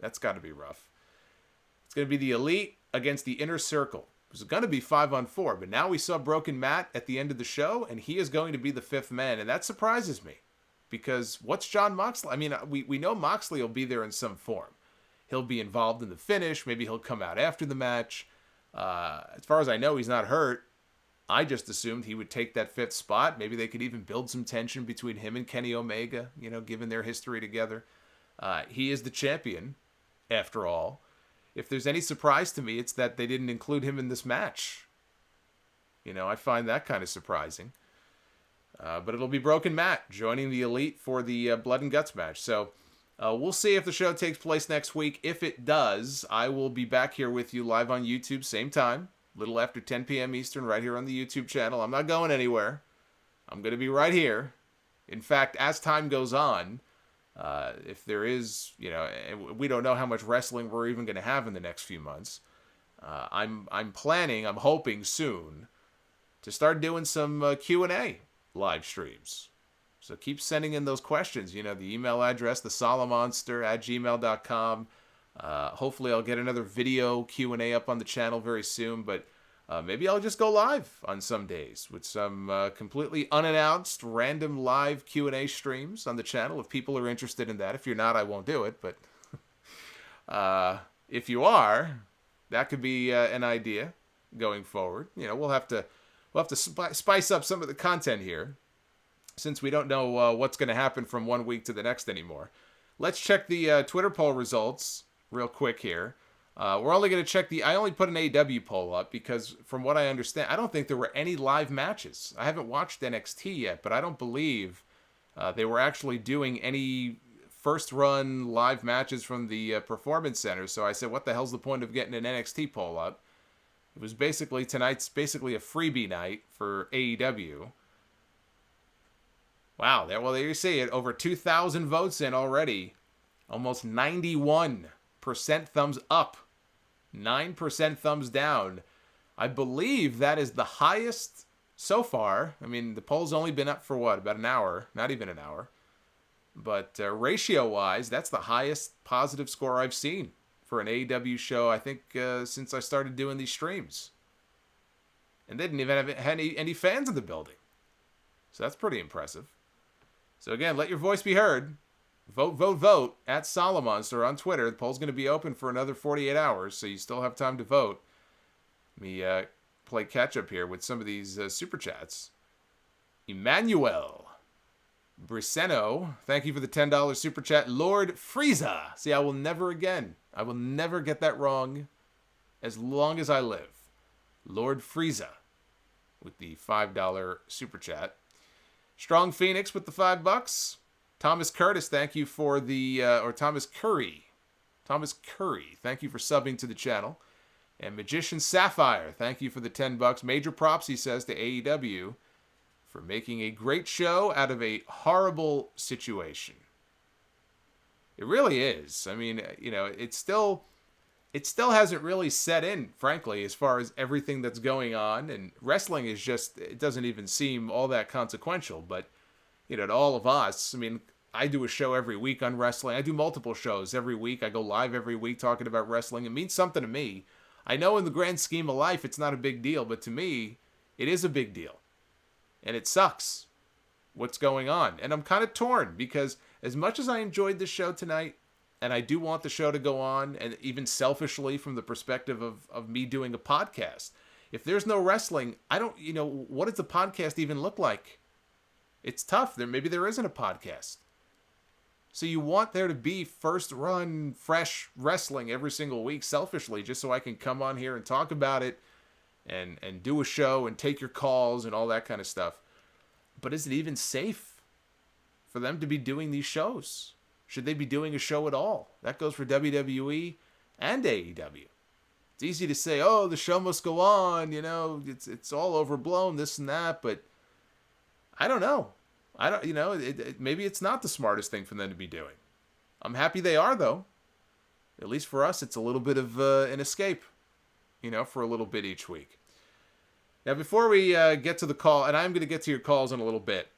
That's got to be rough. It's going to be the Elite against the Inner Circle. It was going to be 5-on-4, but now we saw Broken Matt at the end of the show, and he is going to be the 5th man, and that surprises me. Because what's Jon Moxley? I mean, we know Moxley will be there in some form. He'll be involved in the finish. Maybe he'll come out after the match. As far as I know, he's not hurt. I just assumed he would take that 5th spot. Maybe they could even build some tension between him and Kenny Omega, given their history together. He is the champion, after all. If there's any surprise to me, it's that they didn't include him in this match. I find that kind of surprising. But it'll be Broken Matt joining the Elite for the Blood and Guts match. So We'll see if the show takes place next week. If it does, I will be back here with you live on YouTube, same time, a little after 10 p.m. Eastern, right here on the YouTube channel. I'm not going anywhere. I'm going to be right here. In fact, as time goes on, if there is, we don't know how much wrestling we're even going to have in the next few months. I'm hoping soon to start doing some Q&A live streams. So keep sending in those questions. The email address, thesolomonster@gmail.com. Hopefully I'll get another video Q&A up on the channel very soon, but maybe I'll just go live on some days with some completely unannounced, random live Q&A streams on the channel if people are interested in that. If you're not, I won't do it, but if you are, that could be an idea going forward. We'll have to spice up some of the content here, since we don't know what's going to happen from one week to the next anymore. Let's check the Twitter poll results real quick here. We're only going to check I only put an AEW poll up because, from what I understand, I don't think there were any live matches. I haven't watched NXT yet, but I don't believe they were actually doing any first-run live matches from the Performance Center. So I said, what the hell's the point of getting an NXT poll up? It was tonight's basically a freebie night for AEW. Wow, there you see it. Over 2,000 votes in already. Almost 91% thumbs up. 9% thumbs down. I believe that is the highest so far. I mean, the poll's only been up for about an hour? Not even an hour. But ratio-wise, that's the highest positive score I've seen for an AEW show, I think, since I started doing these streams. And they didn't even have any fans in the building. So that's pretty impressive. So again, let your voice be heard. Vote, vote, vote at Solomonster on Twitter. The poll's going to be open for another 48 hours, so you still have time to vote. Let me play catch-up here with some of these Super Chats. Emmanuel Briseno, thank you for the $10 Super Chat. Lord Frieza. See, I will never get that wrong as long as I live. Lord Frieza with the $5 Super Chat. Strong Phoenix with the $5. Thomas Curtis, thank you for the, or Thomas Curry. Thomas Curry, thank you for subbing to the channel. And Magician Sapphire, thank you for the $10. Major props, he says, to AEW for making a great show out of a horrible situation. It really is. I mean, it still hasn't really set in, frankly, as far as everything that's going on. And wrestling is it doesn't even seem all that consequential. But, to all of us, I mean, I do a show every week on wrestling. I do multiple shows every week. I go live every week talking about wrestling. It means something to me. I know in the grand scheme of life, it's not a big deal. But to me, it is a big deal. And it sucks what's going on. And I'm kind of torn because as much as I enjoyed the show tonight, and I do want the show to go on, and even selfishly from the perspective of me doing a podcast, if there's no wrestling, I don't, what does the podcast even look like? It's tough. Maybe there isn't a podcast. So you want there to be first run, fresh wrestling every single week, selfishly, just so I can come on here and talk about it and do a show and take your calls and all that kind of stuff. But is it even safe for them to be doing these shows? Should they be doing a show at all? That goes for WWE and AEW. It's easy to say, oh, the show must go on, it's all overblown, this and that, but I don't know. Maybe it's not the smartest thing for them to be doing. I'm happy they are, though. At least for us, it's a little bit of an escape, for a little bit each week. Now, before we get to the call, and I'm going to get to your calls in a little bit,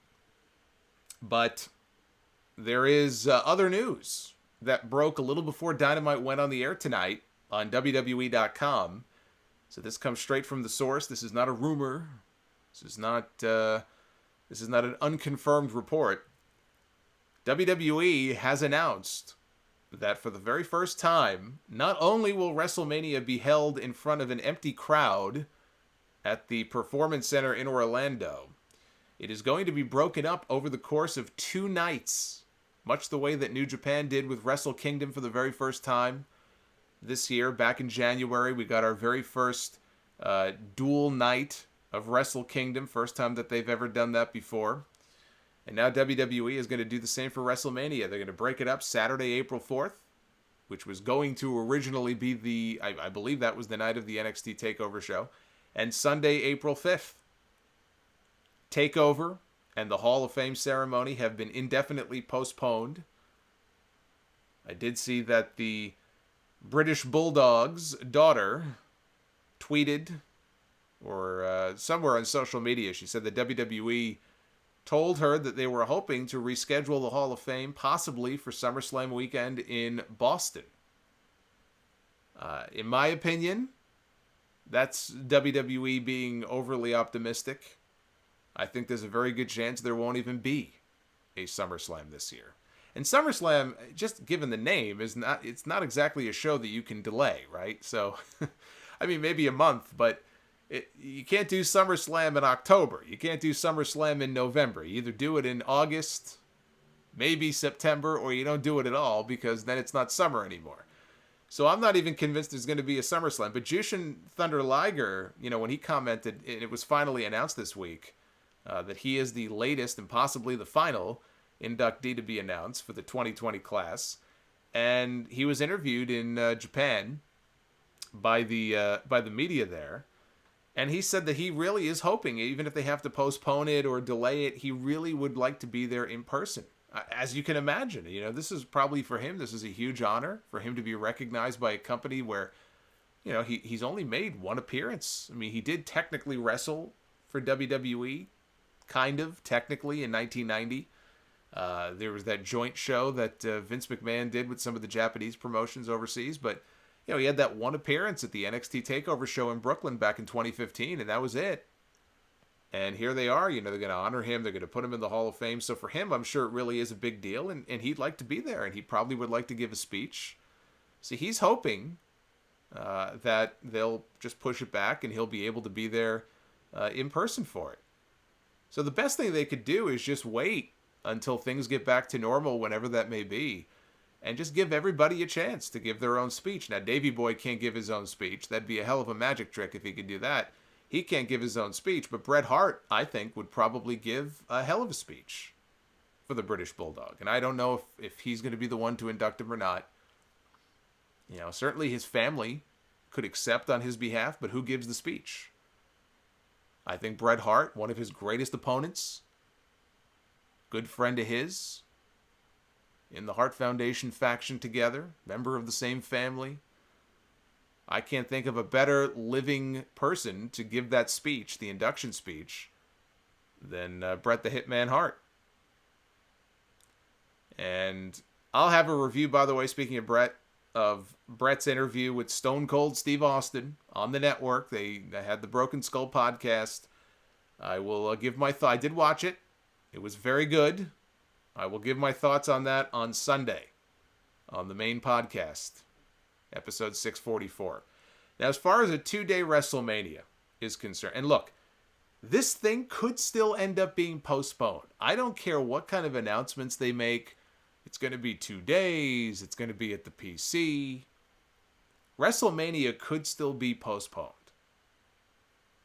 but there is other news that broke a little before Dynamite went on the air tonight on WWE.com. So this comes straight from the source. This is not a rumor. This is not an unconfirmed report. WWE has announced that for the very first time, not only will WrestleMania be held in front of an empty crowd at the Performance Center in Orlando, it is going to be broken up over the course of 2 nights, much the way that New Japan did with Wrestle Kingdom for the very first time this year. Back in January, we got our very first dual night of Wrestle Kingdom, first time that they've ever done that before. And now WWE is going to do the same for WrestleMania. They're going to break it up Saturday, April 4th, which was going to originally be I believe that was the night of the NXT TakeOver show, and Sunday, April 5th. TakeOver and the Hall of Fame ceremony have been indefinitely postponed. I did see that the British Bulldog's daughter tweeted, or somewhere on social media, she said that WWE told her that they were hoping to reschedule the Hall of Fame possibly for SummerSlam weekend in Boston. In my opinion, that's WWE being overly optimistic. I think there's a very good chance there won't even be a SummerSlam this year. And SummerSlam, just given the name, it's not exactly a show that you can delay, right? So, I mean, maybe a month, but you can't do SummerSlam in October. You can't do SummerSlam in November. You either do it in August, maybe September, or you don't do it at all, because then it's not summer anymore. So I'm not even convinced there's going to be a SummerSlam. But Jushin Thunder Liger, when he commented, and it was finally announced this week, that he is the latest and possibly the final inductee to be announced for the 2020 class. And he was interviewed in Japan by the media there. And he said that he really is hoping, even if they have to postpone it or delay it, he really would like to be there in person. As you can imagine, this is probably for him, this is a huge honor for him to be recognized by a company where, he's only made one appearance. I mean, he did technically wrestle for WWE, kind of, technically, in 1990. There was that joint show that Vince McMahon did with some of the Japanese promotions overseas, but he had that one appearance at the NXT TakeOver show in Brooklyn back in 2015, and that was it. And here they are, they're going to honor him, they're going to put him in the Hall of Fame. So for him, I'm sure it really is a big deal, and he'd like to be there, and he probably would like to give a speech. So he's hoping that they'll just push it back, and he'll be able to be there in person for it. So the best thing they could do is just wait until things get back to normal, whenever that may be, and just give everybody a chance to give their own speech. Now, Davey Boy can't give his own speech. That'd be a hell of a magic trick if he could do that. He can't give his own speech, but Bret Hart, I think, would probably give a hell of a speech for the British Bulldog. And I don't know if he's going to be the one to induct him or not. Certainly his family could accept on his behalf, but who gives the speech? I think Bret Hart, one of his greatest opponents, good friend of his, in the Hart Foundation faction together, member of the same family. I can't think of a better living person to give that speech, the induction speech, than Bret the Hitman Hart. And I'll have a review, by the way, speaking of Bret, of Bret's interview with Stone Cold Steve Austin on the network. They had the Broken Skull podcast. I will give my thought. I did watch it. It was very good. I will give my thoughts on that on Sunday on the main podcast, episode 644. Now, as far as a 2-day WrestleMania is concerned, and look, this thing could still end up being postponed. I don't care what kind of announcements they make. It's going to be 2 days. It's going to be at the PC. WrestleMania could still be postponed.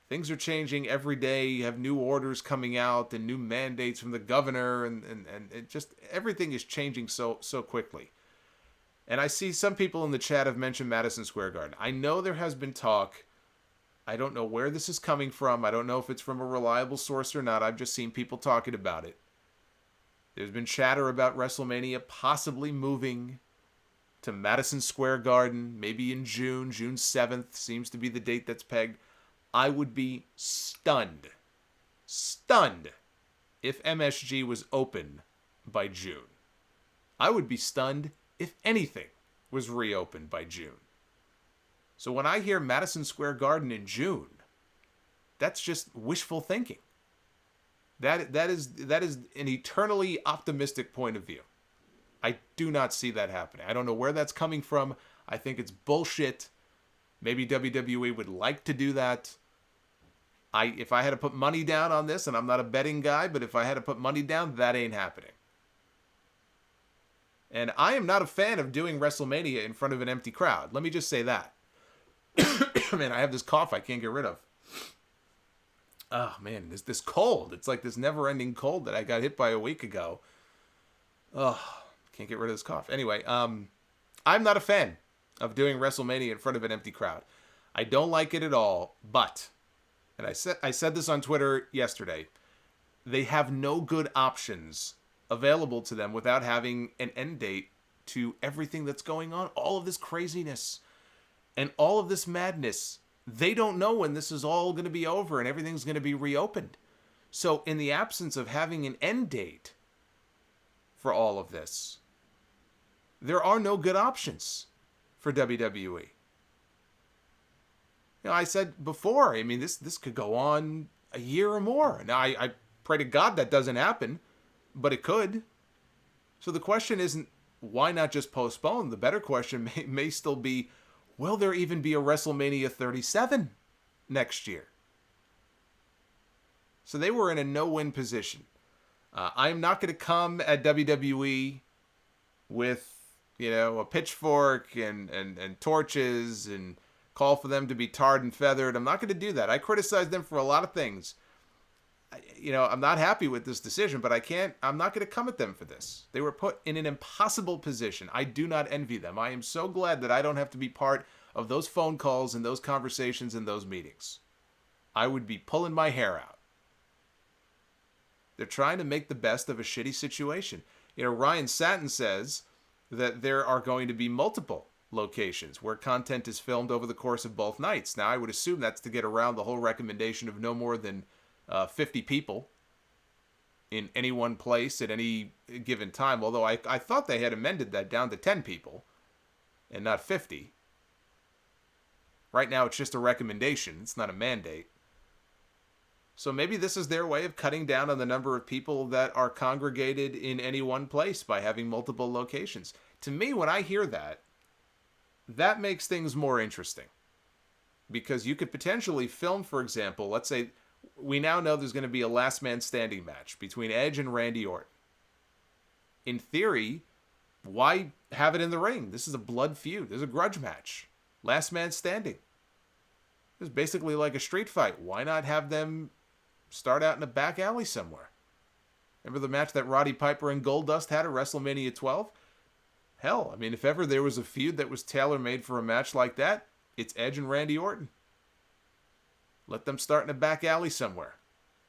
Things are changing every day. You have new orders coming out and new mandates from the governor, and it just, everything is changing so quickly. And I see some people in the chat have mentioned Madison Square Garden. I know there has been talk. I don't know where this is coming from. I don't know if it's from a reliable source or not. I've just seen people talking about it. There's been chatter about WrestleMania possibly moving to Madison Square Garden, maybe in June 7th seems to be the date that's pegged. I would be stunned if MSG was open by June. I would be stunned if anything was reopened by June. So when I hear Madison Square Garden in June, that's just wishful thinking. That is an eternally optimistic point of view. I do not see that happening. I don't know where that's coming from. I think it's bullshit. Maybe WWE would like to do that. If I had to put money down on this, and I'm not a betting guy, but if I had to put money down, that ain't happening. And I am not a fan of doing WrestleMania in front of an empty crowd. Let me just say that. Man, I have this cough I can't get rid of. Oh man, this cold. It's like this never-ending cold that I got hit by a week ago. Oh, can't get rid of this cough. Anyway, I'm not a fan of doing WrestleMania in front of an empty crowd. I don't like it at all, but, and I said this on Twitter yesterday, they have no good options available to them without having an end date to everything that's going on. All of this craziness and all of this madness. They don't know when this is all going to be over and everything's going to be reopened. So in the absence of having an end date for all of this, there are no good options for WWE. I said before, I mean, this could go on a year or more. Now, I pray to God that doesn't happen, but it could. So the question isn't, why not just postpone? The better question may still be, will there even be a WrestleMania 37 next year? So they were in a no-win position. I'm not going to come at WWE with, a pitchfork and torches and call for them to be tarred and feathered. I'm not going to do that. I criticize them for a lot of things. I'm not happy with this decision, but I'm not going to come at them for this. They were put in an impossible position. I do not envy them. I am so glad that I don't have to be part of those phone calls and those conversations and those meetings. I would be pulling my hair out. They're trying to make the best of a shitty situation. Ryan Satin says that there are going to be multiple locations where content is filmed over the course of both nights. Now, I would assume that's to get around the whole recommendation of no more than 50 people in any one place at any given time. Although I thought they had amended that down to 10 people and not 50. Right now, it's just a recommendation. It's not a mandate. So maybe this is their way of cutting down on the number of people that are congregated in any one place by having multiple locations. To me, when I hear that, that makes things more interesting. Because you could potentially film, for example, let's say we now know there's going to be a last man standing match between Edge and Randy Orton. In theory, why have it in the ring? This is a blood feud. There's a grudge match. Last man standing. It's basically like a street fight. Why not have them start out in a back alley somewhere? Remember the match that Roddy Piper and Goldust had at WrestleMania 12? Hell, I mean, if ever there was a feud that was tailor-made for a match like that, it's Edge and Randy Orton. Let them start in a back alley somewhere.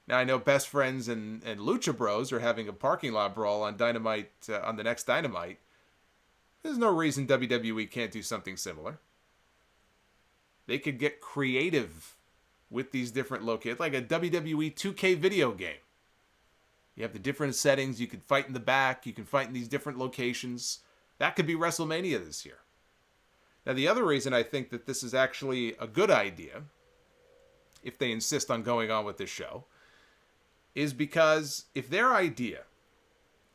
Now, I know Best Friends and Lucha Bros are having a parking lot brawl on Dynamite, on the next Dynamite. There's no reason WWE can't do something similar. They could get creative with these different locations, like a WWE 2K video game. You have the different settings. You can fight in the back. You can fight in these different locations. That could be WrestleMania this year. Now, the other reason I think that this is actually a good idea, if they insist on going on with this show, is because if their idea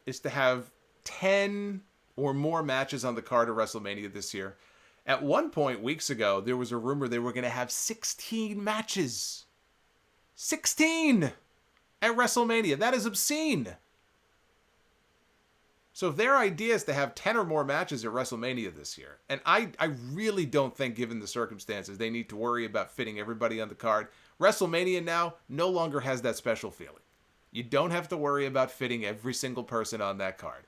is to have 10 or more matches on the card of WrestleMania this year, at one point weeks ago, there was a rumor they were going to have 16 matches. 16 at WrestleMania. That is obscene. So if their idea is to have 10 or more matches at WrestleMania this year, and I really don't think, given the circumstances, they need to worry about fitting everybody on the card. WrestleMania now no longer has that special feeling. You don't have to worry about fitting every single person on that card.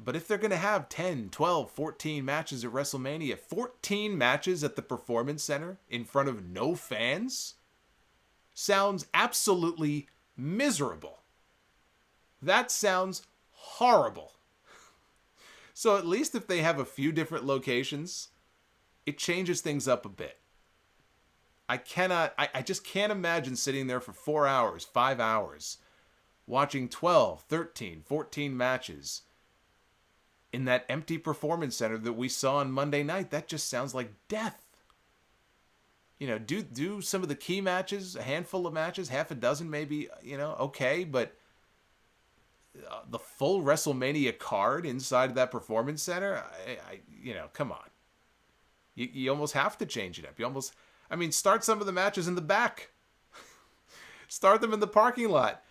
But if they're going to have 10, 12, 14 matches at WrestleMania, 14 matches at the Performance Center in front of no fans, sounds absolutely miserable. That sounds horrible. So at least if they have a few different locations, it changes things up a bit. I just can't imagine sitting there for 4 hours, 5 hours, watching 12, 13, 14 matches in that empty Performance Center that we saw on Monday night. That just sounds like death. Do some of the key matches, a handful of matches, half a dozen maybe, okay, but the full WrestleMania card inside of that Performance Center, come on. You almost have to change it up. Start some of the matches in the back. Start them in the parking lot.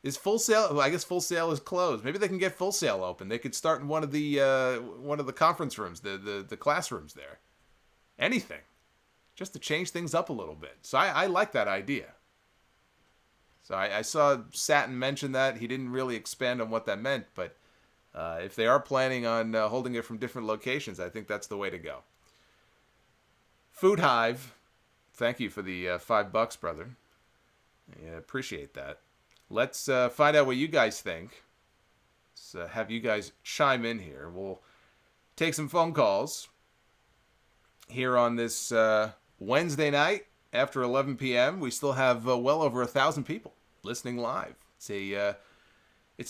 Is Full Sail? Well, I guess Full Sail is closed. Maybe they can get Full Sail open. They could start in one of the conference rooms, the classrooms there. Anything, just to change things up a little bit. So I like that idea. So I saw Satin mention that. He didn't really expand on what that meant, but if they are planning on holding it from different locations, I think that's the way to go. Food Hive, thank you for the $5, brother. Yeah, appreciate that. Let's find out what you guys think. Let's have you guys chime in here. We'll take some phone calls here on this Wednesday night after 11 p.m. We still have well over 1,000 people listening live. It's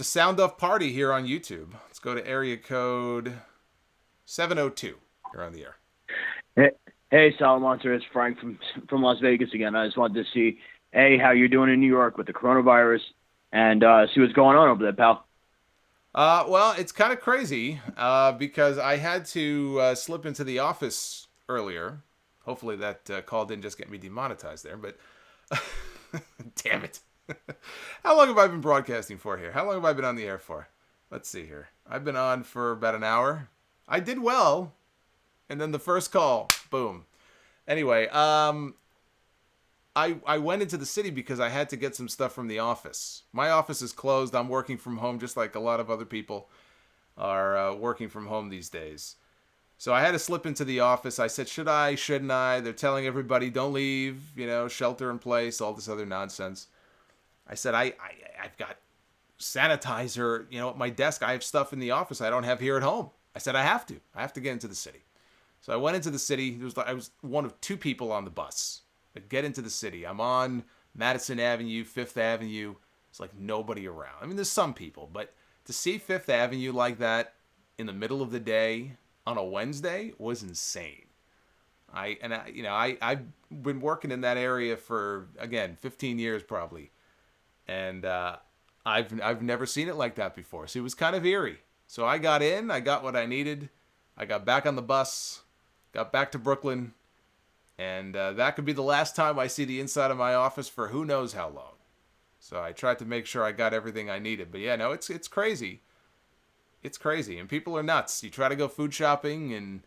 a Sound Off party here on YouTube. Let's go to area code 702. You're on the air. Hey, Solomonster, it's Frank from Las Vegas again. I just wanted to see, how you're doing in New York with the coronavirus and see what's going on over there, pal. Well, it's kind of crazy because I had to slip into the office earlier. Hopefully that call didn't just get me demonetized there, but damn it. How long have I been broadcasting for here? How long have I been on the air for? Let's see here. I've been on for about an hour. I did well. And then the first call, boom. Anyway, I went into the city because I had to get some stuff from the office. My office is closed. I'm working from home just like a lot of other people are working from home these days. So I had to slip into the office. I said, should I, shouldn't I? They're telling everybody, don't leave, shelter in place, all this other nonsense. I said, I've got sanitizer, at my desk. I have stuff in the office I don't have here at home. I said, I have to get into the city. So I went into the city. I was one of two people on the bus. I get into the city. I'm on Madison Avenue, Fifth Avenue. It's like nobody around. I mean, there's some people, but to see Fifth Avenue like that in the middle of the day on a Wednesday was insane. I've been working in that area for, again, 15 years probably. And I've never seen it like that before. So it was kind of eerie. So I got in. I got what I needed. I got back on the bus. Got back to Brooklyn. And that could be the last time I see the inside of my office for who knows how long. So I tried to make sure I got everything I needed. But yeah, no, it's crazy. It's crazy. And people are nuts. You try to go food shopping and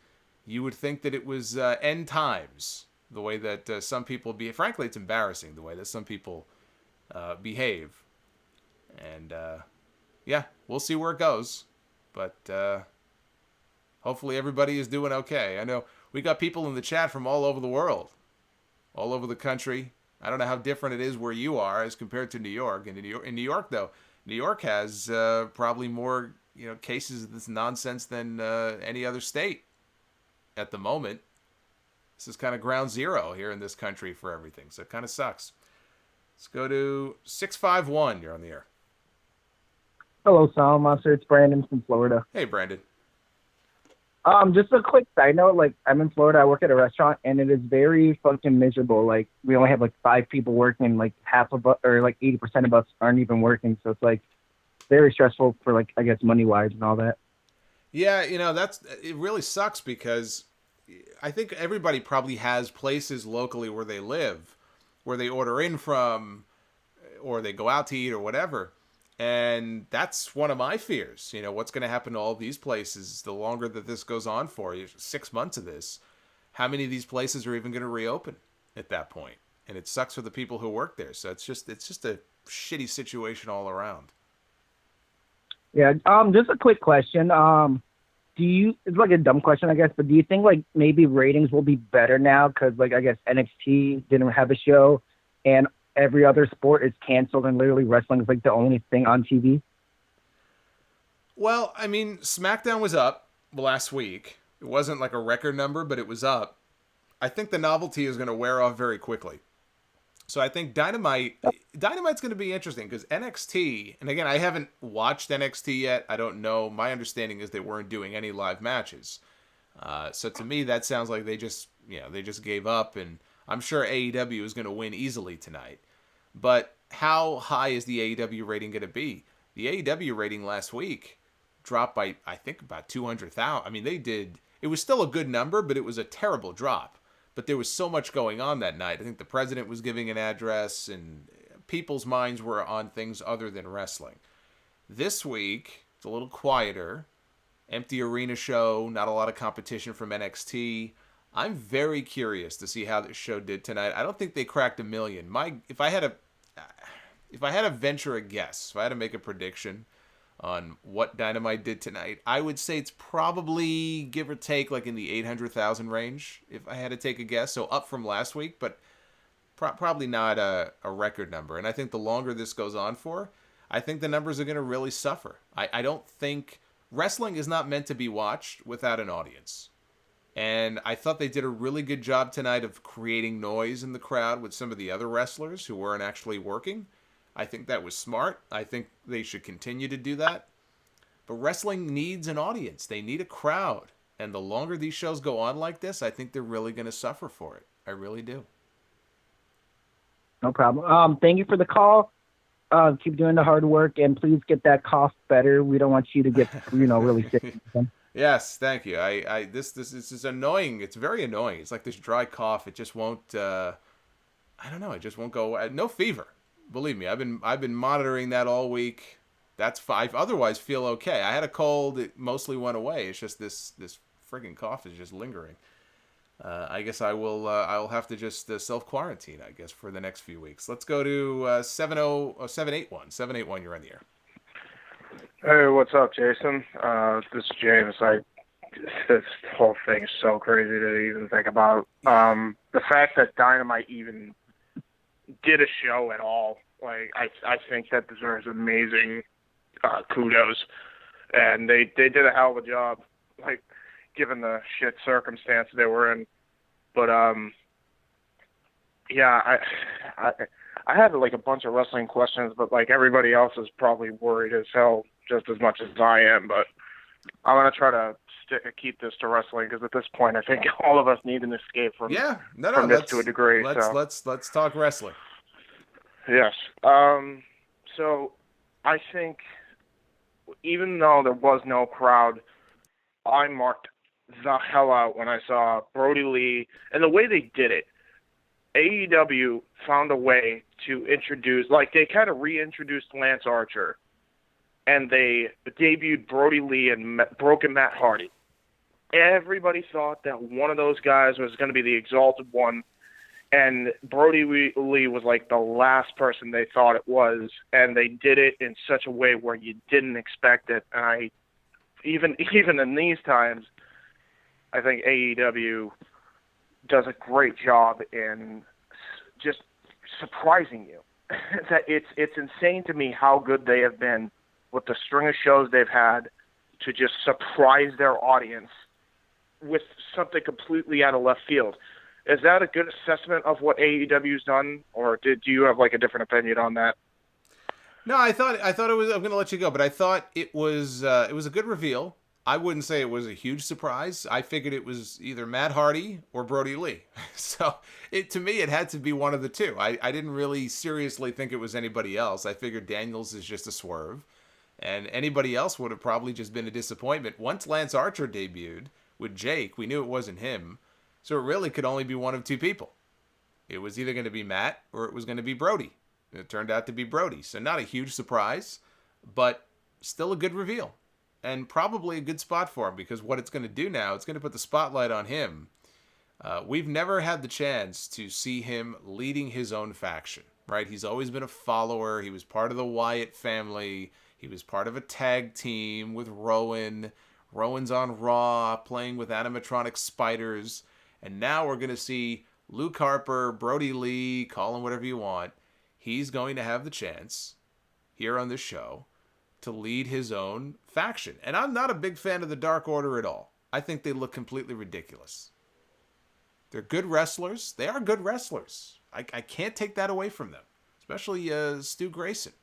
you would think that it was end times. The way that some people behave. Frankly, it's embarrassing the way that some people behave. And yeah, we'll see where it goes. But hopefully everybody is doing okay. I know we got people in the chat from all over the world, all over the country. I don't know how different it is where you are as compared to New York. And in New York, though, New York has probably more cases of this nonsense than any other state at the moment. This is kind of ground zero here in this country for everything, so it kind of sucks. Let's go to 651. You're on the air. Hello, Solomonster. It's Brandon from Florida. Hey, Brandon. Just a quick side note. Like, I'm in Florida. I work at a restaurant, and it is very fucking miserable. Like, we only have like 5 people working. Like, half of us, or like 80% of us, aren't even working. So it's like very stressful for, like, I guess money wise and all that. Yeah, it really sucks because I think everybody probably has places locally where they live, where they order in from, or they go out to eat or whatever. And that's one of my fears. What's going to happen to all these places the longer that this goes on for? 6 months of this. How many of these places are even going to reopen at that point? And it sucks for the people who work there. So it's just a shitty situation all around. Yeah. Just a quick question. It's like a dumb question, I guess, but do you think like maybe ratings will be better now? Cause like, I guess NXT didn't have a show and every other sport is canceled and literally wrestling is like the only thing on TV. Well, I mean, SmackDown was up last week. It wasn't like a record number, but it was up. I think the novelty is going to wear off very quickly. So I think Dynamite's going to be interesting because NXT, and again, I haven't watched NXT yet. I don't know. My understanding is they weren't doing any live matches. So to me, that sounds like they just gave up, and I'm sure AEW is going to win easily tonight. But how high is the AEW rating going to be? The AEW rating last week dropped by, I think, about 200,000. I mean, it was still a good number, but it was a terrible drop. But there was so much going on that night. I think the president was giving an address, and people's minds were on things other than wrestling. This week, it's a little quieter. Empty arena show, not a lot of competition from NXT. I'm very curious to see how this show did tonight. I don't think they cracked 1 million. If I had if I had to venture a guess, if I had to make a prediction on what Dynamite did tonight, I would say it's probably, give or take, like in the 800,000 range, if I had to take a guess. So up from last week, but probably not a record number. And I think the longer this goes on for, I think the numbers are going to really suffer. I don't think... Wrestling is not meant to be watched without an audience. And I thought they did a really good job tonight of creating noise in the crowd with some of the other wrestlers who weren't actually working. I think that was smart. I think they should continue to do that. But wrestling needs an audience. They need a crowd. And the longer these shows go on like this, I think they're really going to suffer for it. I really do. No problem. Thank you for the call. Keep doing the hard work, and please get that cough better. We don't want you to get, really sick. Yes, thank you. This is annoying. It's very annoying. It's like this dry cough. It just won't. I don't know. It just won't go away. No fever. Believe me, I've been monitoring that all week. That's fine. I otherwise feel okay. I had a cold. It mostly went away. It's just this friggin' cough is just lingering. I guess I'll have to just self-quarantine, I guess, for the next few weeks. Let's go to 781. 781, you're on the air. Hey, what's up, Jason? This is James. This whole thing is so crazy to even think about. The fact that Dynamite even did a show at all, like, I think that deserves amazing kudos. And they did a hell of a job, like, given the shit circumstances they were in. But, yeah, I had, like, a bunch of wrestling questions, but, like, everybody else is probably worried as hell just as much as I am. But I'm going to try to keep this to wrestling, because at this point I think all of us need an escape from this to a degree. Let's talk wrestling. Yes. So I think even though there was no crowd, I marked the hell out when I saw Brodie Lee, and the way they did it, AEW found a way to introduce, like, they kind of reintroduced Lance Archer, and they debuted Brodie Lee and Broken Matt Hardy. Everybody thought that one of those guys was going to be the Exalted One, and Brodie Lee was like the last person they thought it was, and they did it in such a way where you didn't expect it. And even in these times, I think AEW does a great job in just surprising you. That it's insane to me how good they have been with the string of shows they've had to just surprise their audience with something completely out of left field. Is that a good assessment of what AEW's done, or do you have, like, a different opinion on that? No, I thought it was. I'm going to let you go, but I thought it was a good reveal. I wouldn't say it was a huge surprise. I figured it was either Matt Hardy or Brodie Lee. So to me, it had to be one of the two. I didn't really seriously think it was anybody else. I figured Daniels is just a swerve, and anybody else would have probably just been a disappointment. Once Lance Archer debuted with Jake, we knew it wasn't him. So it really could only be one of two people. It was either going to be Matt or it was going to be Brodie. It turned out to be Brodie. So not a huge surprise, but still a good reveal. And probably a good spot for him, because what it's going to do now, it's going to put the spotlight on him. We've never had the chance to see him leading his own faction, right? He's always been a follower. He was part of the Wyatt family. He was part of a tag team with Rowan. Rowan's on Raw, playing with animatronic spiders. And now we're going to see Luke Harper, Brodie Lee, call him whatever you want. He's going to have the chance here on this show to lead his own faction. And I'm not a big fan of the Dark Order at all. I think they look completely ridiculous. They're good wrestlers. They are good wrestlers. I can't take that away from them, especially Stu Grayson.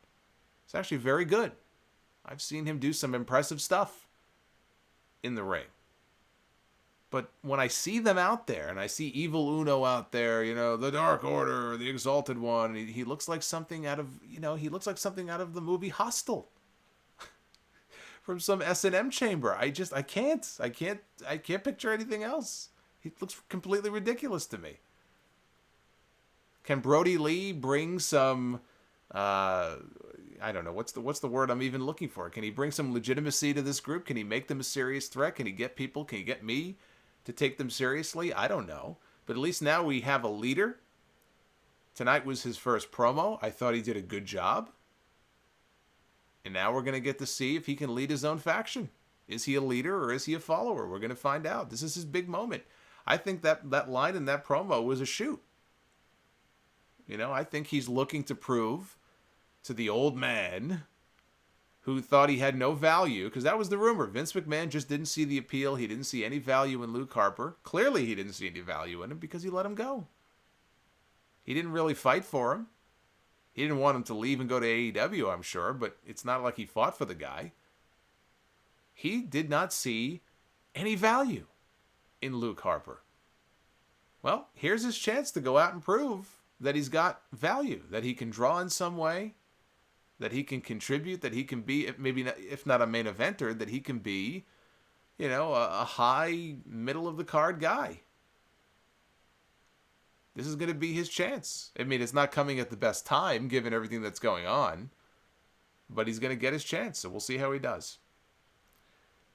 It's actually very good. I've seen him do some impressive stuff in the ring. But when I see them out there, and I see Evil Uno out there, the Dark Order, the Exalted One, he looks like something out of, the movie Hostel. From some S&M chamber. I can't picture anything else. He looks completely ridiculous to me. Can Brodie Lee bring some, I don't know, what's the word I'm even looking for? Can he bring some legitimacy to this group? Can he make them a serious threat? Can he get me to take them seriously? I don't know. But at least now we have a leader Tonight was his first promo. I thought he did a good job. And now we're going to get to see if he can lead his own faction. Is he a leader or is he a follower? We're going to find out. This is his big moment. I think that line in that promo was a shoot. I think he's looking to prove to the old man who thought he had no value, because that was the rumor. Vince McMahon just didn't see the appeal. He didn't see any value in Luke Harper. Clearly he didn't see any value in him because he let him go. He didn't really fight for him. He didn't want him to leave and go to AEW, I'm sure, but it's not like he fought for the guy. He did not see any value in Luke Harper. Well, here's his chance to go out and prove that he's got value, that he can draw in some way, that he can contribute, that he can be, maybe not, if not a main eventer, that he can be, a high middle of the card guy. This is going to be his chance. I mean, it's not coming at the best time given everything that's going on, but he's going to get his chance, so we'll see how he does.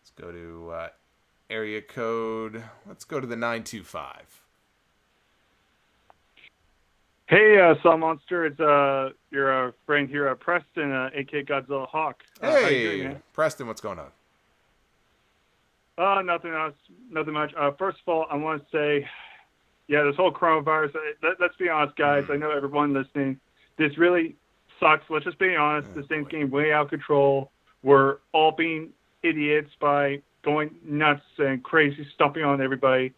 Let's go to area code. Let's go to the 925. Hey, Solomonster, it's your friend here, Preston, a.k.a. Godzilla Hawk. Hey, how you doing, man? Preston, what's going on? Nothing else, nothing much. First of all, I want to say, this whole coronavirus, let's be honest, guys. I know everyone listening, this really sucks. Let's just be honest. This thing's getting way out of control. We're all being idiots by going nuts and crazy, stomping on everybody.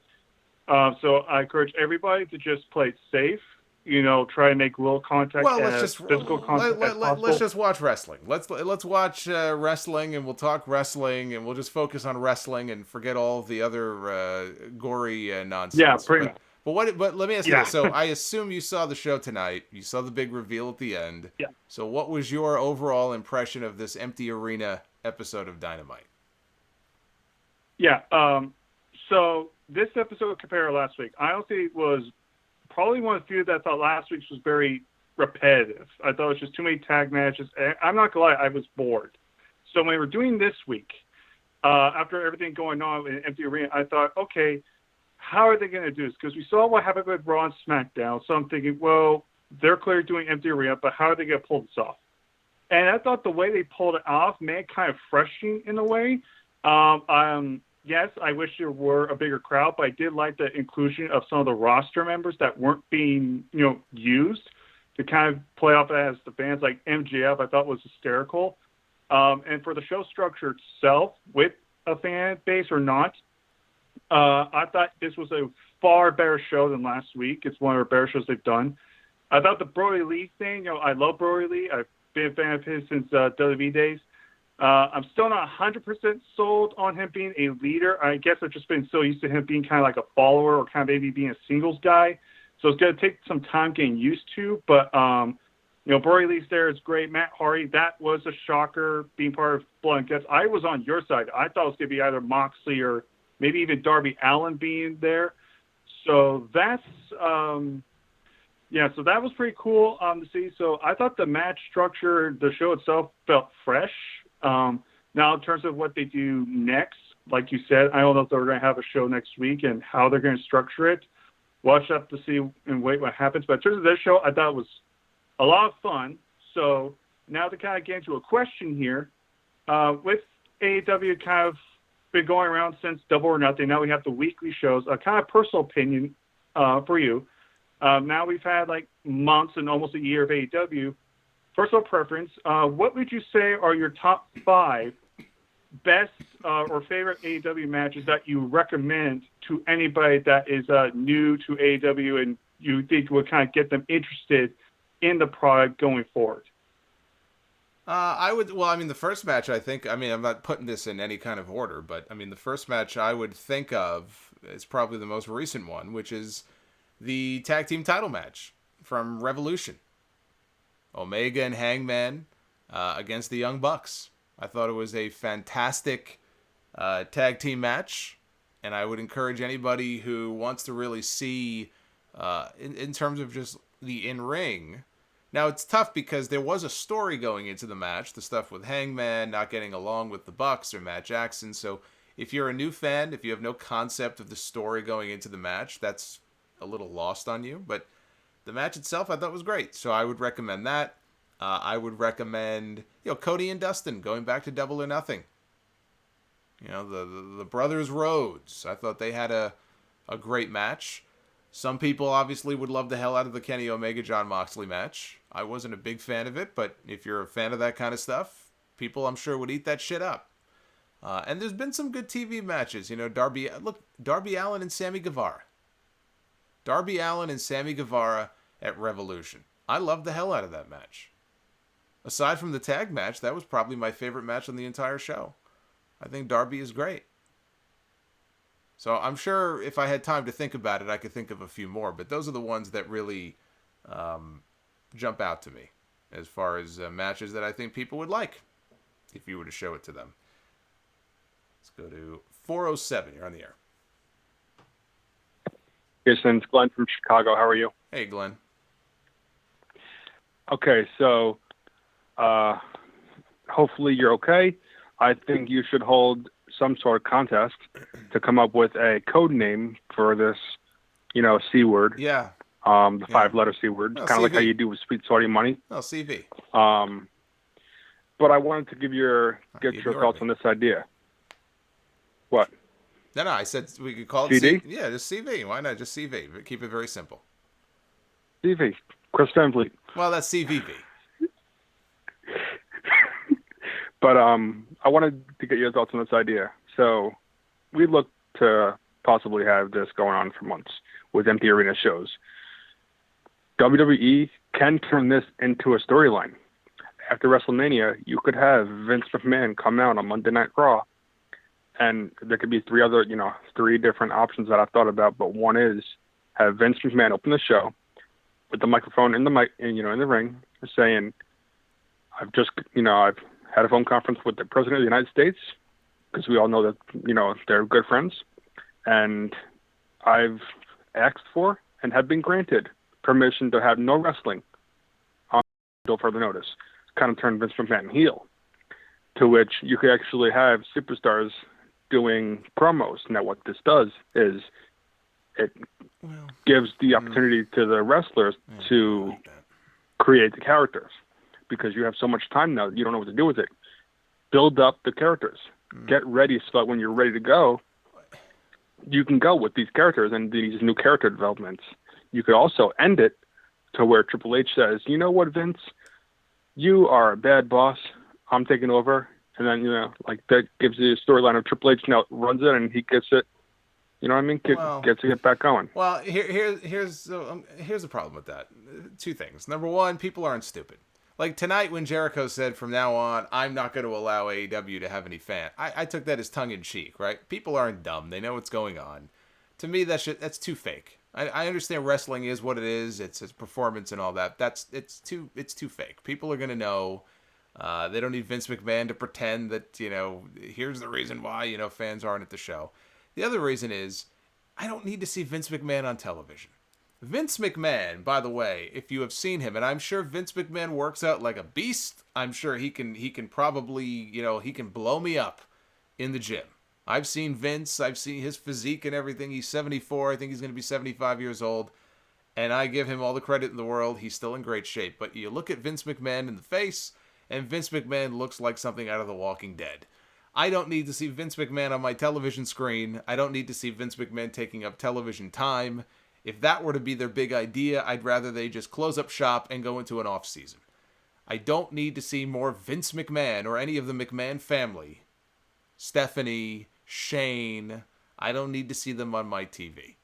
So I encourage everybody to just play it safe. Try and make little contact physical contact as possible. Let's just watch wrestling. Let's watch wrestling, and we'll talk wrestling, and we'll just focus on wrestling and forget all the other gory nonsense. Yeah, pretty much. But let me ask you this. So I assume you saw the show tonight. You saw the big reveal at the end. Yeah. So what was your overall impression of this empty arena episode of Dynamite? Yeah. So this episode compared to last week, I honestly was probably one of the few that thought last week's was very repetitive. I thought it was just too many tag matches. I'm not going to lie, I was bored. So when we were doing this week, after everything going on in Empty Arena, I thought, okay, how are they going to do this? Because we saw what happened with Raw and SmackDown. So I'm thinking, well, they're clearly doing Empty Arena, but how are they going to pull this off? And I thought the way they pulled it off made it kind of refreshing in a way. Yes, I wish there were a bigger crowd, but I did like the inclusion of some of the roster members that weren't being, used to kind of play off as the fans, like MJF, I thought was hysterical. And for the show structure itself, with a fan base or not, I thought this was a far better show than last week. It's one of the better shows they've done. I thought the Brodie Lee thing, I love Brodie Lee. I've been a fan of his since WWE days. I'm still not 100% sold on him being a leader. I guess I've just been so used to him being kind of like a follower or kind of maybe being a singles guy. So it's going to take some time getting used to. But, Brodie Lee's there is great. Matt Hardy, that was a shocker being part of Blood and Guts. I was on your side. I thought it was going to be either Moxley or maybe even Darby Allin being there. So that's, so that was pretty cool to see. So I thought the match structure, the show itself felt fresh. Now, in terms of what they do next, like you said, I don't know if they're going to have a show next week and how they're going to structure it. Watch up to see and wait what happens. But in terms of this show, I thought it was a lot of fun. So now to kind of get into a question here, with AEW kind of been going around since Double or Nothing. Now we have the weekly shows. A kind of personal opinion for you. Now we've had like months and almost a year of AEW. Personal preference, what would you say are your top 5 best or favorite AEW matches that you recommend to anybody that is new to AEW and you think would kind of get them interested in the product going forward? The first match, I'm not putting this in any kind of order, but the first match I would think of is probably the most recent one, which is the tag team title match from Revolution. Omega and Hangman against the Young Bucks. I thought it was a fantastic tag team match, and I would encourage anybody who wants to really see, in terms of just the in-ring. Now, it's tough because there was a story going into the match, the stuff with Hangman not getting along with the Bucks or Matt Jackson. So if you're a new fan, if you have no concept of the story going into the match, that's a little lost on you. But the match itself I thought was great. So I would recommend that. I would recommend, Cody and Dustin going back to Double or Nothing. The Brothers Rhodes. I thought they had a great match. Some people obviously would love the hell out of the Kenny Omega Jon Moxley match. I wasn't a big fan of it, but if you're a fan of that kind of stuff, people I'm sure would eat that shit up. And there's been some good TV matches. Darby Allin and Sammy Guevara. Darby Allin and Sammy Guevara at Revolution. I loved the hell out of that match. Aside from the tag match, that was probably my favorite match on the entire show. I think Darby is great. So I'm sure if I had time to think about it, I could think of a few more. But those are the ones that really jump out to me as far as matches that I think people would like if you were to show it to them. Let's go to 407. You're on the air. Jason, it's Glenn from Chicago. How are you? Hey, Glenn. Okay, so hopefully you're okay. I think you should hold some sort of contest to come up with a code name for this, C word. Yeah. The 5-letter C word, kind of like how you do with Sweet Saudi Money. Oh, CV. But I wanted to get your thoughts on this idea. What? No, I said we could call it CD? Yeah, just CV. Why not just CV? But keep it very simple. CV. Chris Van Vliet. Well, that's CVV. But I wanted to get your thoughts on this idea. So we look to possibly have this going on for months with empty arena shows. WWE can turn this into a storyline. After WrestleMania, you could have Vince McMahon come out on Monday Night Raw, and there could be three different options that I've thought about. But one is have Vince McMahon open the show with the microphone in the ring, saying, I've had a phone conference with the President of the United States, because we all know that, they're good friends. And I've asked for and have been granted permission to have no wrestling until further notice. Kind of turned Vince McMahon heel, to which you could actually have superstars doing promos. Now, what this does is it gives the opportunity to the wrestlers to create the characters, because you have so much time now, you don't know what to do with it. Build up the characters. Get ready so that when you're ready to go, you can go with these characters and these new character developments. You could also end it to where Triple H says, you know what, Vince? You are a bad boss. I'm taking over. And then, that gives you a storyline of Triple H now runs it and he gets it. You know what I mean? Gets to get back going. Well, here's the problem with that. Two things. Number one, people aren't stupid. Like tonight when Jericho said from now on, I'm not going to allow AEW to have any fan. I took that as tongue-in-cheek, right? People aren't dumb. They know what's going on. To me, that's too fake. I understand wrestling is what it is. It's performance and all that. It's too fake. People are going to know. They don't need Vince McMahon to pretend that, here's the reason why, fans aren't at the show. The other reason is I don't need to see Vince McMahon on television. Vince McMahon, by the way, if you have seen him, and I'm sure Vince McMahon works out like a beast, I'm sure he can probably, he can blow me up in the gym. I've seen Vince, I've seen his physique and everything. He's 74, I think he's going to be 75 years old, and I give him all the credit in the world. He's still in great shape. But you look at Vince McMahon in the face, and Vince McMahon looks like something out of The Walking Dead. I don't need to see Vince McMahon on my television screen. I don't need to see Vince McMahon taking up television time. If that were to be their big idea, I'd rather they just close up shop and go into an off season. I don't need to see more Vince McMahon or any of the McMahon family. Stephanie, Shane, I don't need to see them on my TV.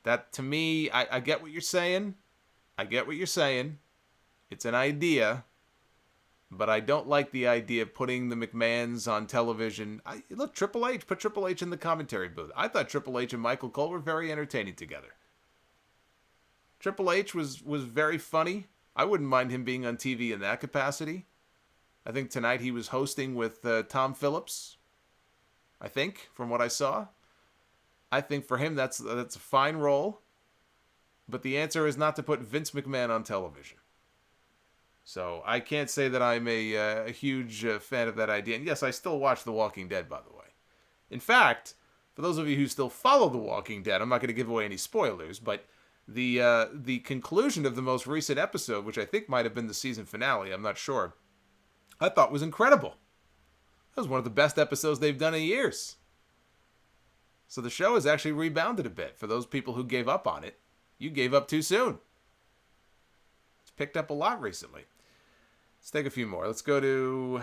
That, to me, I get what you're saying. It's an idea. But I don't like the idea of putting the McMahons on television. Look, Triple H. Put Triple H in the commentary booth. I thought Triple H and Michael Cole were very entertaining together. Triple H was very funny. I wouldn't mind him being on TV in that capacity. I think tonight he was hosting with Tom Phillips. I think, from what I saw. I think for him that's a fine role. But the answer is not to put Vince McMahon on television. So I can't say that I'm a huge fan of that idea. And yes, I still watch The Walking Dead, by the way. In fact, for those of you who still follow The Walking Dead, I'm not going to give away any spoilers, but The conclusion of the most recent episode, which I think might have been the season finale, I'm not sure, I thought was incredible. That was one of the best episodes they've done in years. So the show has actually rebounded a bit. For those people who gave up on it, you gave up too soon. It's picked up a lot recently. Let's take a few more. Let's go to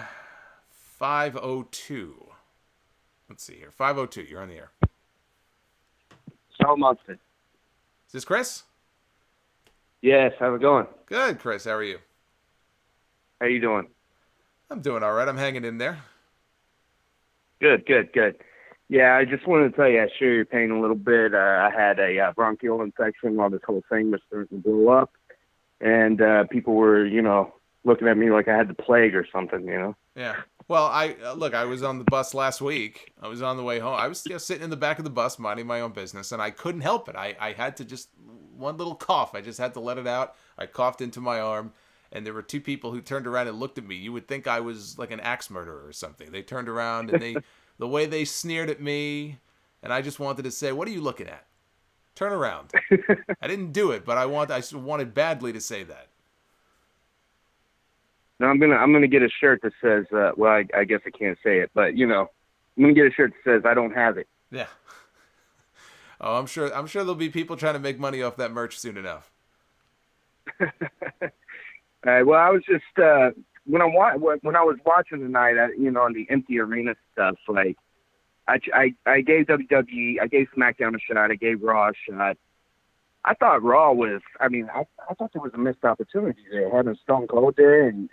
502. Let's see here. 502, you're on the air. Solomonster. Is this Chris? Yes, how's it going? Good, Chris. How are you? How you doing? I'm doing all right. I'm hanging in there. Good. Yeah, I just wanted to tell you, I share your pain a little bit. I had a bronchial infection while this whole thing was starting to blow up. And people were, looking at me like I had the plague or something, Yeah. Well, I was on the bus last week. I was on the way home. I was sitting in the back of the bus minding my own business, and I couldn't help it. I had to just, one little cough. I just had to let it out. I coughed into my arm, and there were two people who turned around and looked at me. You would think I was like an axe murderer or something. They turned around, and the way they sneered at me, and I just wanted to say, "What are you looking at? Turn around." I didn't do it, but I wanted badly to say that. No, I'm gonna get a shirt that says, I guess I can't say it, but I'm gonna get a shirt that says I don't have it. Yeah. Oh, I'm sure there'll be people trying to make money off that merch soon enough. All right. Well, I was just when I was watching tonight, on the empty arena stuff, like I gave WWE, I gave SmackDown a shot, I gave Raw a shot. I thought Raw was, I thought there was a missed opportunity there, having Stone Cold there, and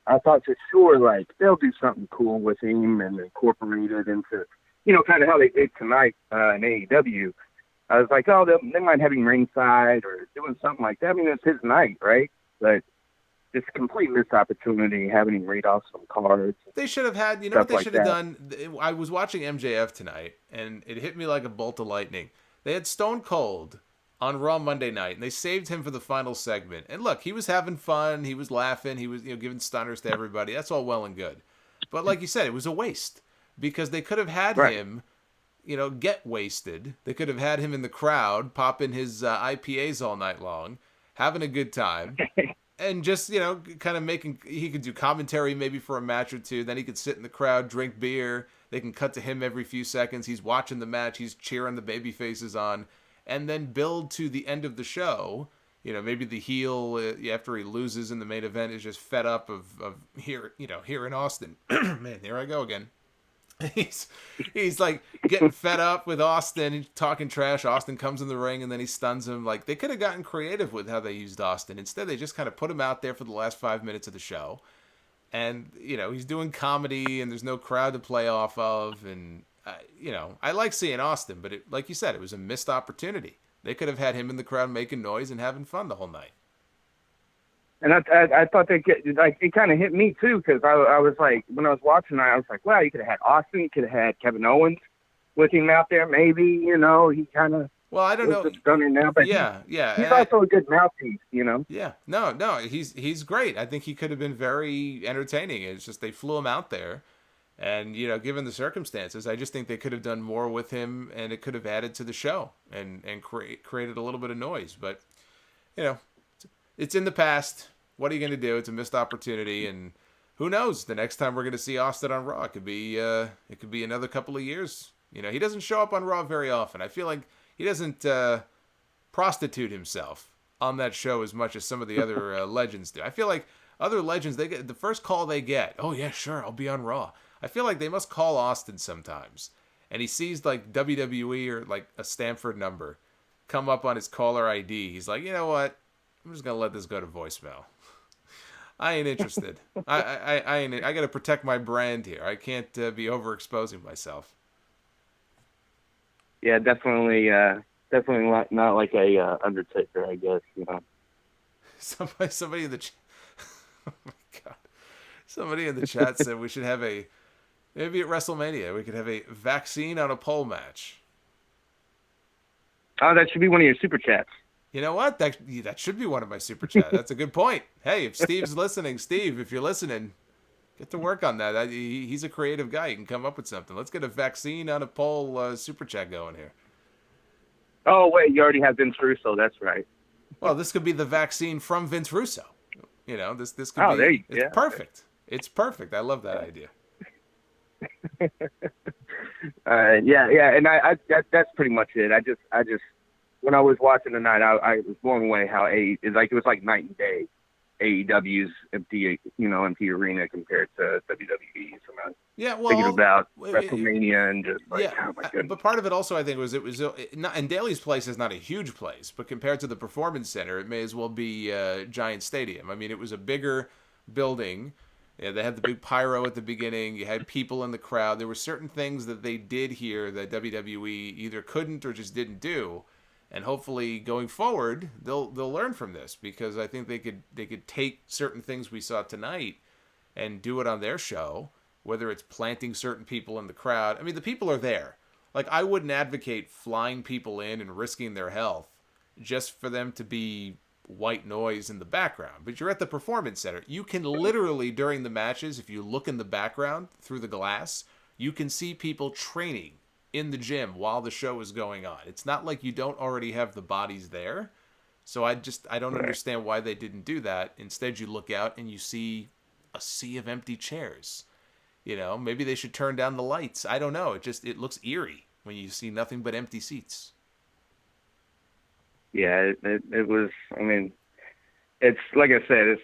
I thought for sure, like, they'll do something cool with him and incorporate it into, kind of how they did tonight in AEW. I was like, oh, they might have him ringside or doing something like that. I mean, it's his night, right? But it's a complete missed opportunity having him read off some cards. They should have had, what they should have done? I was watching MJF tonight, and it hit me like a bolt of lightning. They had Stone Cold on Raw Monday night, and they saved him for the final segment. And look, he was having fun, he was laughing, he was giving stunners to everybody. That's all well and good. But like you said, it was a waste because they could have had him, get wasted. They could have had him in the crowd, popping his IPAs all night long, having a good time, and just, kind of he could do commentary maybe for a match or two. Then he could sit in the crowd, drink beer. They can cut to him every few seconds. He's watching the match. He's cheering the baby faces on. And then build to the end of the show. Maybe the heel, after he loses in the main event, is just fed up of here in Austin. Man, here I go again. He's like getting fed up with Austin, he's talking trash. Austin comes in the ring and then he stuns him. Like, they could have gotten creative with how they used Austin. Instead, they just kind of put him out there for the last 5 minutes of the show. And, he's doing comedy and there's no crowd to play off of. And, I like seeing Austin, but like you said, it was a missed opportunity. They could have had him in the crowd making noise and having fun the whole night. And I thought it kind of hit me too, because I was like, when I was watching, I was like, wow, you could have had Austin, you could have had Kevin Owens with him out there, maybe. He kind of. Well, I don't know. A stunner now, but yeah. He's also a good mouthpiece, Yeah, no, he's great. I think he could have been very entertaining. It's just they flew him out there. And, given the circumstances, I just think they could have done more with him, and it could have added to the show and created a little bit of noise. But, it's in the past. What are you going to do? It's a missed opportunity, and who knows? The next time we're going to see Austin on Raw, it could be another couple of years. He doesn't show up on Raw very often. I feel like he doesn't prostitute himself on that show as much as some of the other legends do. I feel like other legends, they get the first call they get. Oh yeah, sure, I'll be on Raw. I feel like they must call Austin sometimes, and he sees like WWE or like a Stanford number come up on his caller ID. He's like, you know what? I'm just gonna let this go to voicemail. I ain't interested. I got to protect my brand here. I can't be overexposing myself. Yeah, definitely not like a Undertaker, I guess. Somebody in the oh my God. Somebody in the chat said we should have maybe at WrestleMania, we could have a vaccine on a pole match. Oh, that should be one of your super chats. You know what? That should be one of my super chats. That's a good point. Hey, if Steve's listening, Steve, if you're listening, get to work on that. He's a creative guy. He can come up with something. Let's get a vaccine on a pole super chat going here. Oh wait, you already have Vince Russo. That's right. Well, this could be the vaccine from Vince Russo. You know, this could be. Oh, there you It's perfect. It's perfect. I love that idea. Yeah, and that's pretty much it. I just when I was watching tonight, I was blown away how it was like night and day. AEW's empty arena compared to WWE. So I'm thinking about WrestleMania and just like, oh my goodness. But part of it also, I think, was and Daly's place is not a huge place, but compared to the Performance Center, it may as well be Giant Stadium. I mean, it was a bigger building. Yeah, they had the big pyro at the beginning. You had people in the crowd. There were certain things that they did here that WWE either couldn't or just didn't do. And hopefully, going forward, they'll learn from this, because I think they could take certain things we saw tonight and do it on their show. Whether it's planting certain people in the crowd, I mean, the people are there. Like, I wouldn't advocate flying people in and risking their health just for them to be white noise in the background. But you're at the Performance Center. You can literally, during the matches, if you look in the background through the glass, you can see people training in the gym while the show is going on. It's not like you don't already have the bodies there. So I don't understand why they didn't do that. Instead, you look out and you see a sea of empty chairs. You know, maybe they should turn down the lights. I don't know. It looks eerie when you see nothing but empty seats. Yeah, it was. I mean, it's like I said,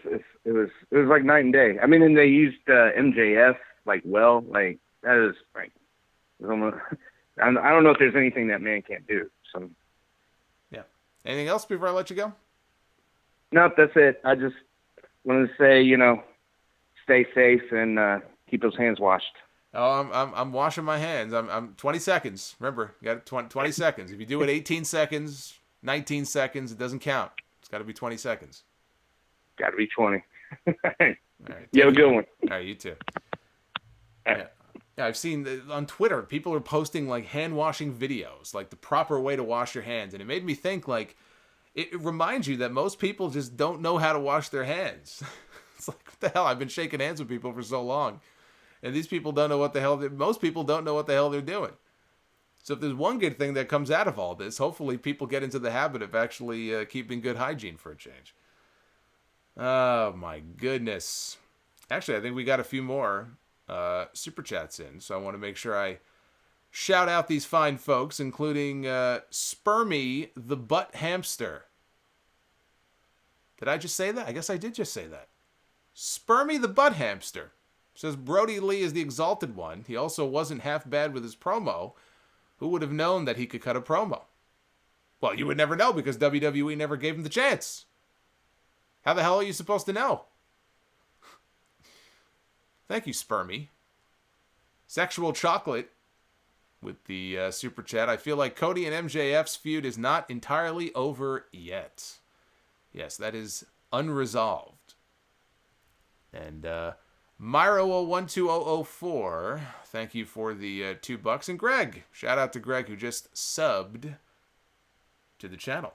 it was like night and day. I mean, and they used MJF like that is like almost. I don't know if there's anything that man can't do. So, yeah. Anything else before I let you go? No, that's it. I just wanted to say, stay safe and keep those hands washed. Oh, I'm washing my hands. I'm 20 seconds. Remember, you got 20 seconds. If you do it 18 seconds, 19 seconds, it doesn't count. It's got to be 20 seconds. Got to be 20. All right. You have a good one. All right, you too. Yeah. Yeah, I've seen on Twitter, people are posting like hand washing videos, like the proper way to wash your hands. And it made me think, like, it reminds you that most people just don't know how to wash their hands. It's like, what the hell? I've been shaking hands with people for so long. And these people don't know what the hell, most people don't know what the hell they're doing. So if there's one good thing that comes out of all this, hopefully people get into the habit of actually keeping good hygiene for a change. Oh my goodness. Actually, I think we got a few more super chats in, so I want to make sure I shout out these fine folks, including Spermy the Butt Hamster. Did I just say that? I guess I did just say that. Spermy the Butt Hamster says Brodie Lee is the Exalted One. He also wasn't half bad with his promo. Who would have known that he could cut a promo? Well, you would never know because WWE never gave him the chance. How the hell are you supposed to know? Thank you, Spermy. Sexual Chocolate with the super chat. I feel like Cody and MJF's feud is not entirely over yet. Yes, that is unresolved. And Myro012004, thank you for the $2. And Greg, shout out to Greg who just subbed to the channel.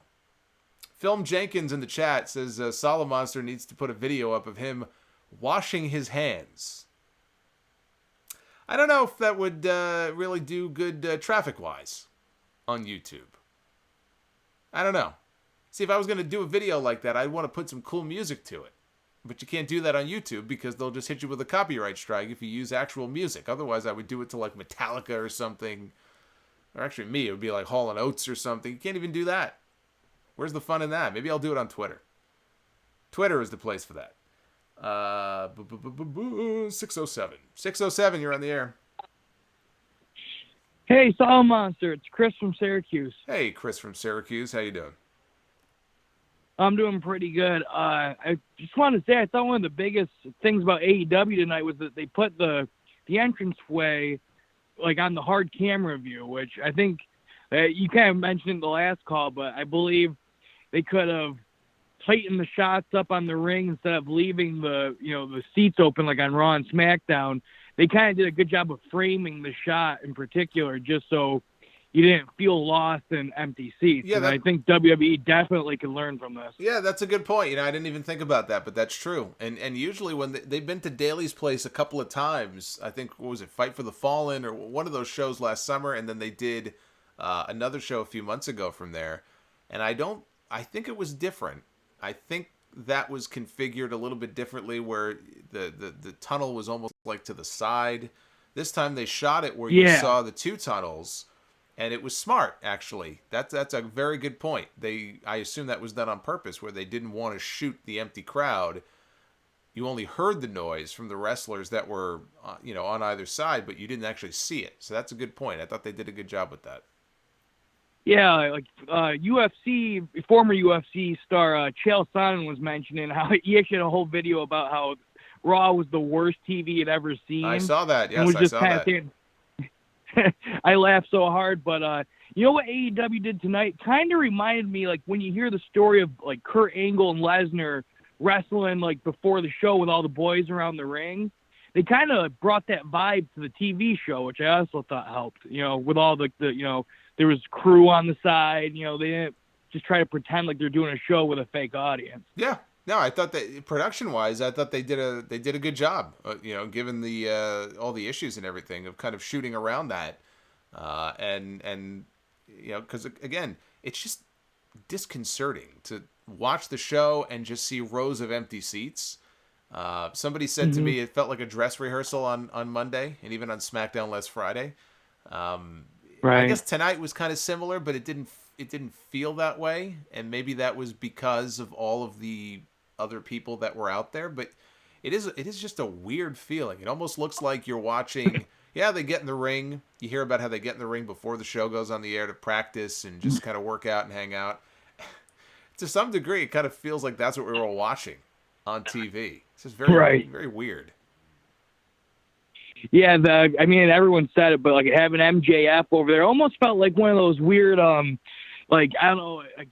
Film Jenkins in the chat says Solomonster needs to put a video up of him washing his hands. I don't know if that would really do good traffic-wise on YouTube. I don't know. See, if I was going to do a video like that, I'd want to put some cool music to it. But you can't do that on YouTube because they'll just hit you with a copyright strike if you use actual music. Otherwise, I would do it to like Metallica or something. Or actually me, it would be like Hall & Oates or something. You can't even do that. Where's the fun in that? Maybe I'll do it on Twitter. Twitter is the place for that. 607. 607, you're on the air. Hey, Solomonster, it's Chris from Syracuse. Hey, Chris from Syracuse. How you doing? I'm doing pretty good. I just want to say I thought one of the biggest things about AEW tonight was that they put the entranceway like on the hard camera view, which I think you kind of mentioned in the last call, but I believe they could have tightened the shots up on the ring instead of leaving the seats open like on Raw and SmackDown. They kind of did a good job of framing the shot in particular just so you didn't feel lost in empty seats. Yeah, and I think WWE definitely can learn from this. Yeah, that's a good point. I didn't even think about that, but that's true. And usually when they've been to Daly's place a couple of times, I think, what was it, Fight for the Fallen or one of those shows last summer, and then they did another show a few months ago from there, and I think it was different. I think that was configured a little bit differently, where the tunnel was almost like to the side. This time they shot it where you saw the two tunnels, and it was smart, actually. That's a very good point. I assume that was done on purpose, where they didn't want to shoot the empty crowd. You only heard the noise from the wrestlers that were, on either side, but you didn't actually see it. So that's a good point. I thought they did a good job with that. Yeah, like former UFC star Chael Sonnen was mentioning how he actually had a whole video about how Raw was the worst TV he'd ever seen. I saw that. Yes, I saw that. I laughed so hard, but you know what AEW did tonight? Kind of reminded me, like, when you hear the story of, like, Kurt Angle and Lesnar wrestling, like, before the show with all the boys around the ring. They kind of brought that vibe to the TV show, which I also thought helped, with all the there was crew on the side, they didn't just try to pretend like they're doing a show with a fake audience. Yeah. No, I thought that production-wise, I thought they did a good job, given the all the issues and everything of kind of shooting around that, and because again, it's just disconcerting to watch the show and just see rows of empty seats. Somebody said to me it felt like a dress rehearsal on Monday and even on SmackDown last Friday. Right. I guess tonight was kind of similar, but it didn't feel that way, and maybe that was because of all of the other people that were out there. But it is just a weird feeling. It almost looks like you're watching. Yeah, they get in the ring. You hear about how they get in the ring before the show goes on the air to practice and just kind of work out and hang out. To some degree, it kind of feels like that's what we were watching on TV. It's just very weird. Yeah, everyone said it, but like having MJF over there almost felt like one of those weird, like, I don't know, like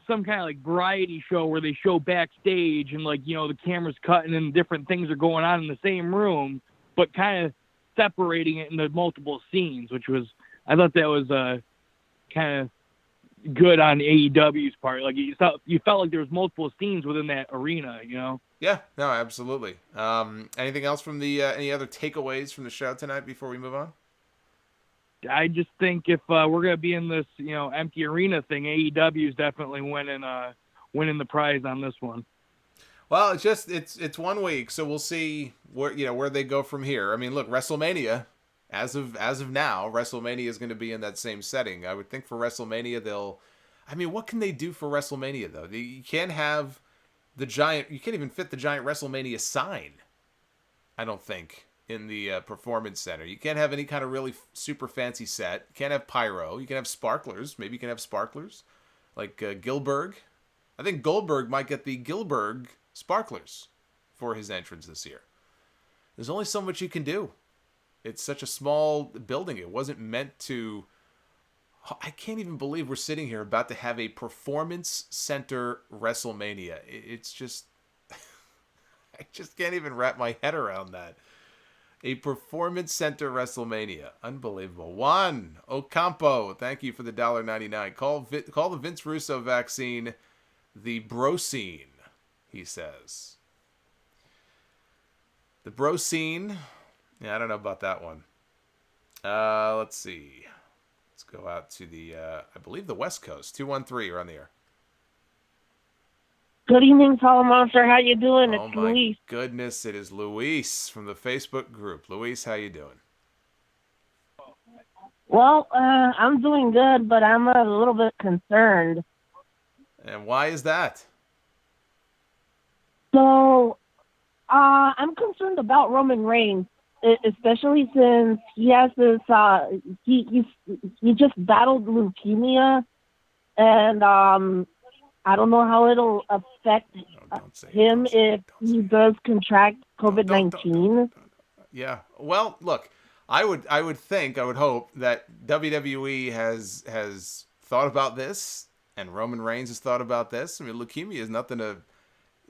some kind of like variety show where they show backstage and like, the camera's cutting and different things are going on in the same room, but kind of separating it into multiple scenes, which was, I thought that was kind of good on AEW's part. Like you felt like there was multiple scenes within that arena, Yeah, no, absolutely. Anything else from any other takeaways from the show tonight before we move on? I just think if we're going to be in this, empty arena thing, AEW is definitely winning the prize on this one. Well, it's 1 week, so we'll see where they go from here. I mean, look, WrestleMania, as of now, WrestleMania is going to be in that same setting. I would think for WrestleMania what can they do for WrestleMania though? You can't have you can't even fit the giant WrestleMania sign, I don't think, in the Performance Center. You can't have any kind of really super fancy set. You can't have pyro. You can have sparklers. Maybe you can have sparklers, like Gilbert. I think Goldberg might get the Gilbert sparklers for his entrance this year. There's only so much you can do. It's such a small building. It wasn't meant to... I can't even believe we're sitting here about to have a Performance Center WrestleMania. It's just... I just can't even wrap my head around that. A Performance Center WrestleMania. Unbelievable. Juan Ocampo, thank you for the $1.99. Call the Vince Russo vaccine the Brosine, he says. The Brosine. Yeah, I don't know about that one. Let's see. Let's go out to the, I believe the West Coast. 213, you're on the air. Good evening, Solomonster. How you doing? It's my Luis. Goodness, it is Luis from the Facebook group. Luis, how you doing? Well, I'm doing good, but I'm a little bit concerned. And why is that? So, I'm concerned about Roman Reigns, especially since he has this, he just battled leukemia, and I don't know how it'll affect him if he does contract COVID-19. Yeah. Well, look, I would hope that WWE has thought about this, and Roman Reigns has thought about this. I mean, leukemia is nothing to,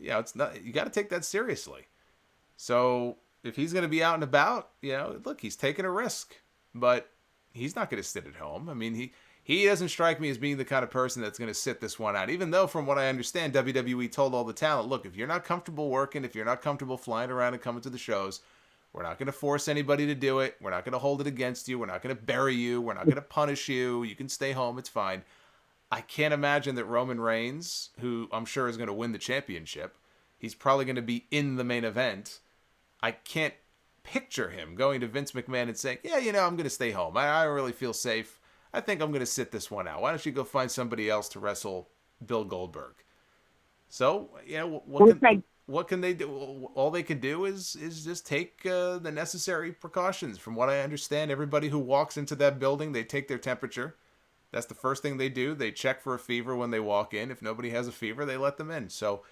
it's not. You got to take that seriously. So if he's going to be out and about, look, he's taking a risk, but he's not going to sit at home. I mean, he doesn't strike me as being the kind of person that's going to sit this one out, even though from what I understand, WWE told all the talent, look, if you're not comfortable working, if you're not comfortable flying around and coming to the shows, We're not going to force anybody to do it. We're not going to hold it against you. We're not going to bury you. We're not going to punish you. You can stay home. It's fine. I can't imagine that Roman Reigns, who I'm sure is going to win the championship, he's probably going to be in the main event. I can't picture him going to Vince McMahon and saying, yeah, I'm going to stay home. I don't really feel safe. I think I'm going to sit this one out. Why don't you go find somebody else to wrestle Bill Goldberg? So, what can they do? All they can do is just take the necessary precautions. From what I understand, everybody who walks into that building, they take their temperature. That's the first thing they do. They check for a fever when they walk in. If nobody has a fever, they let them in. So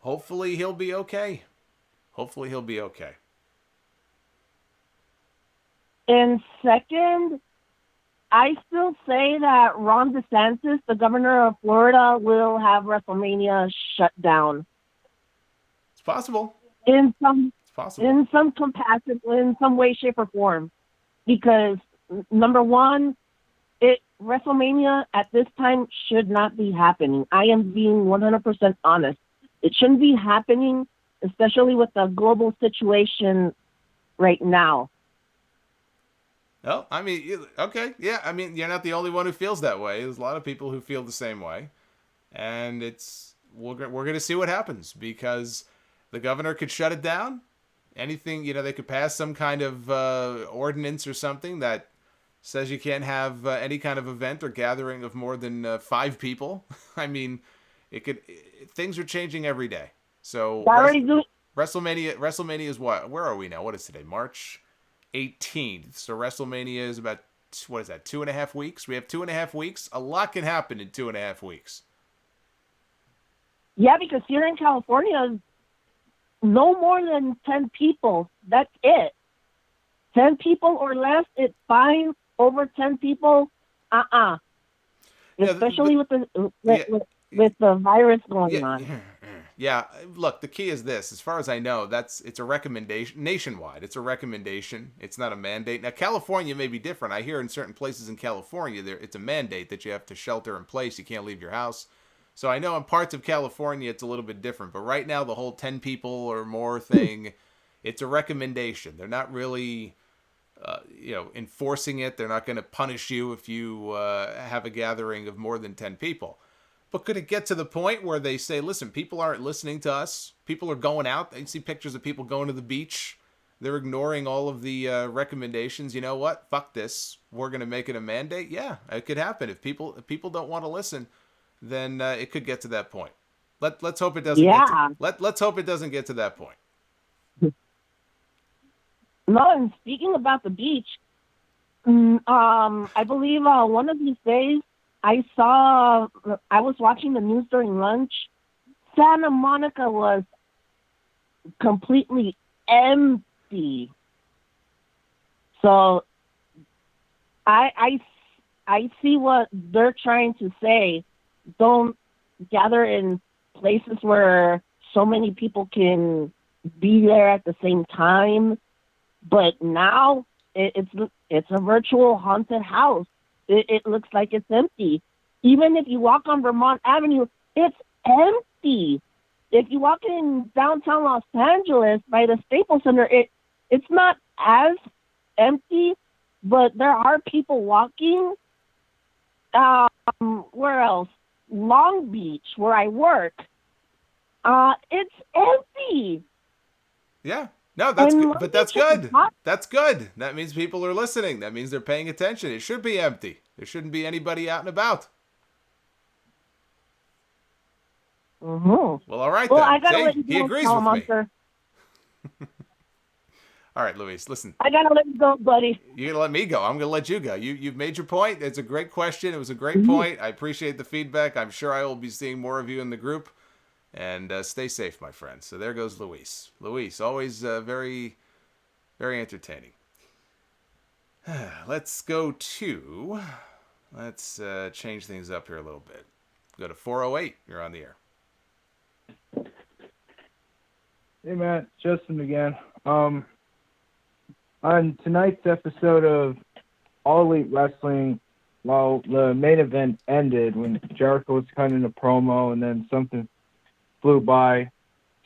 hopefully he'll be okay. And second, I still say that Ron DeSantis, the governor of Florida, will have WrestleMania shut down. It's possible. In some capacity, in some way, shape, or form. Because, number one, WrestleMania at this time should not be happening. I am being 100% honest. It shouldn't be happening, especially with the global situation right now. Oh, I mean, okay. Yeah, I mean, you're not the only one who feels that way. There's a lot of people who feel the same way. And we're going to see what happens, because the governor could shut it down. Anything, they could pass some kind of ordinance or something that says you can't have any kind of event or gathering of more than 5 people. I mean, things are changing every day. So WrestleMania is what? Where are we now? What is today? March 18th. So WrestleMania is about, 2.5 weeks? We have 2.5 weeks. A lot can happen in 2.5 weeks. Yeah, because here in California, no more than 10 people. That's it. 10 people or less, it's fine. Over 10 people, Especially with the virus going on. Yeah, look, the key is this. As far as I know, it's a recommendation nationwide. It's a recommendation. It's not a mandate. Now, California may be different. I hear in certain places in California, it's a mandate that you have to shelter in place. You can't leave your house. So I know in parts of California, it's a little bit different. But right now, the whole 10 people or more thing, it's a recommendation. They're not really enforcing it. They're not going to punish you if you have a gathering of more than 10 people. But could it get to the point where they say, listen, people aren't listening to us. People are going out. They see pictures of people going to the beach. They're ignoring all of the recommendations. You know what? Fuck this. We're going to make it a mandate. Yeah, it could happen. If people don't want to listen, then it could get to that point. Let's hope it doesn't. Yeah. Let's hope it doesn't get to that point. No, and speaking about the beach, I believe one of these days I was watching the news during lunch. Santa Monica was completely empty. So I see what they're trying to say. Don't gather in places where so many people can be there at the same time. But now it's a virtual haunted house. It looks like it's empty. Even if you walk on Vermont Avenue, it's empty. If you walk in downtown Los Angeles by the Staples Center, it's not as empty, but there are people walking. Where else? Long Beach, where I work. It's empty. Yeah. No, that's good. But that's good. That's good. That means people are listening. That means they're paying attention. It should be empty. There shouldn't be anybody out and about. Mm-hmm. Well, all right well, then. I gotta See, let you he go, agrees with Solomonster. me. All right, Luis, listen. I gotta let you go, buddy. You're gonna let me go. I'm gonna let you go. You've made your point. It's a great question. It was a great point. I appreciate the feedback. I'm sure I will be seeing more of you in the group. And stay safe, my friends. So there goes Luis. Luis, always very, very entertaining. Let's change things up here a little bit. Go to 408. You're on the air. Hey, Matt. Justin again. On tonight's episode of All Elite Wrestling, while the main event ended, when Jericho was cutting a promo and then something flew by,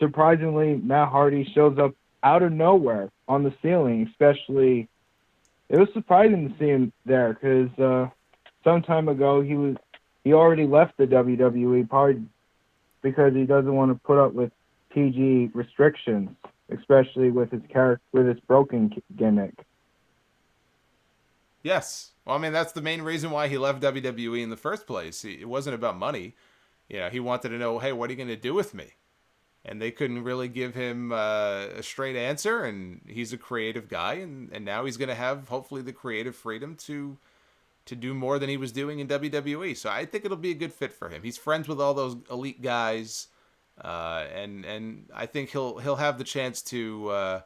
surprisingly, Matt Hardy shows up out of nowhere on the ceiling, especially. It was surprising to see him there because some time ago he already left the WWE probably because he doesn't want to put up with PG restrictions, especially with his broken gimmick. Yes. Well, I mean, that's the main reason why he left WWE in the first place. It wasn't about money. He wanted to know, hey, what are you going to do with me? And they couldn't really give him a straight answer, and he's a creative guy, and now he's going to have, hopefully, the creative freedom to do more than he was doing in WWE. So I think it'll be a good fit for him. He's friends with all those elite guys, and I think he'll have the chance to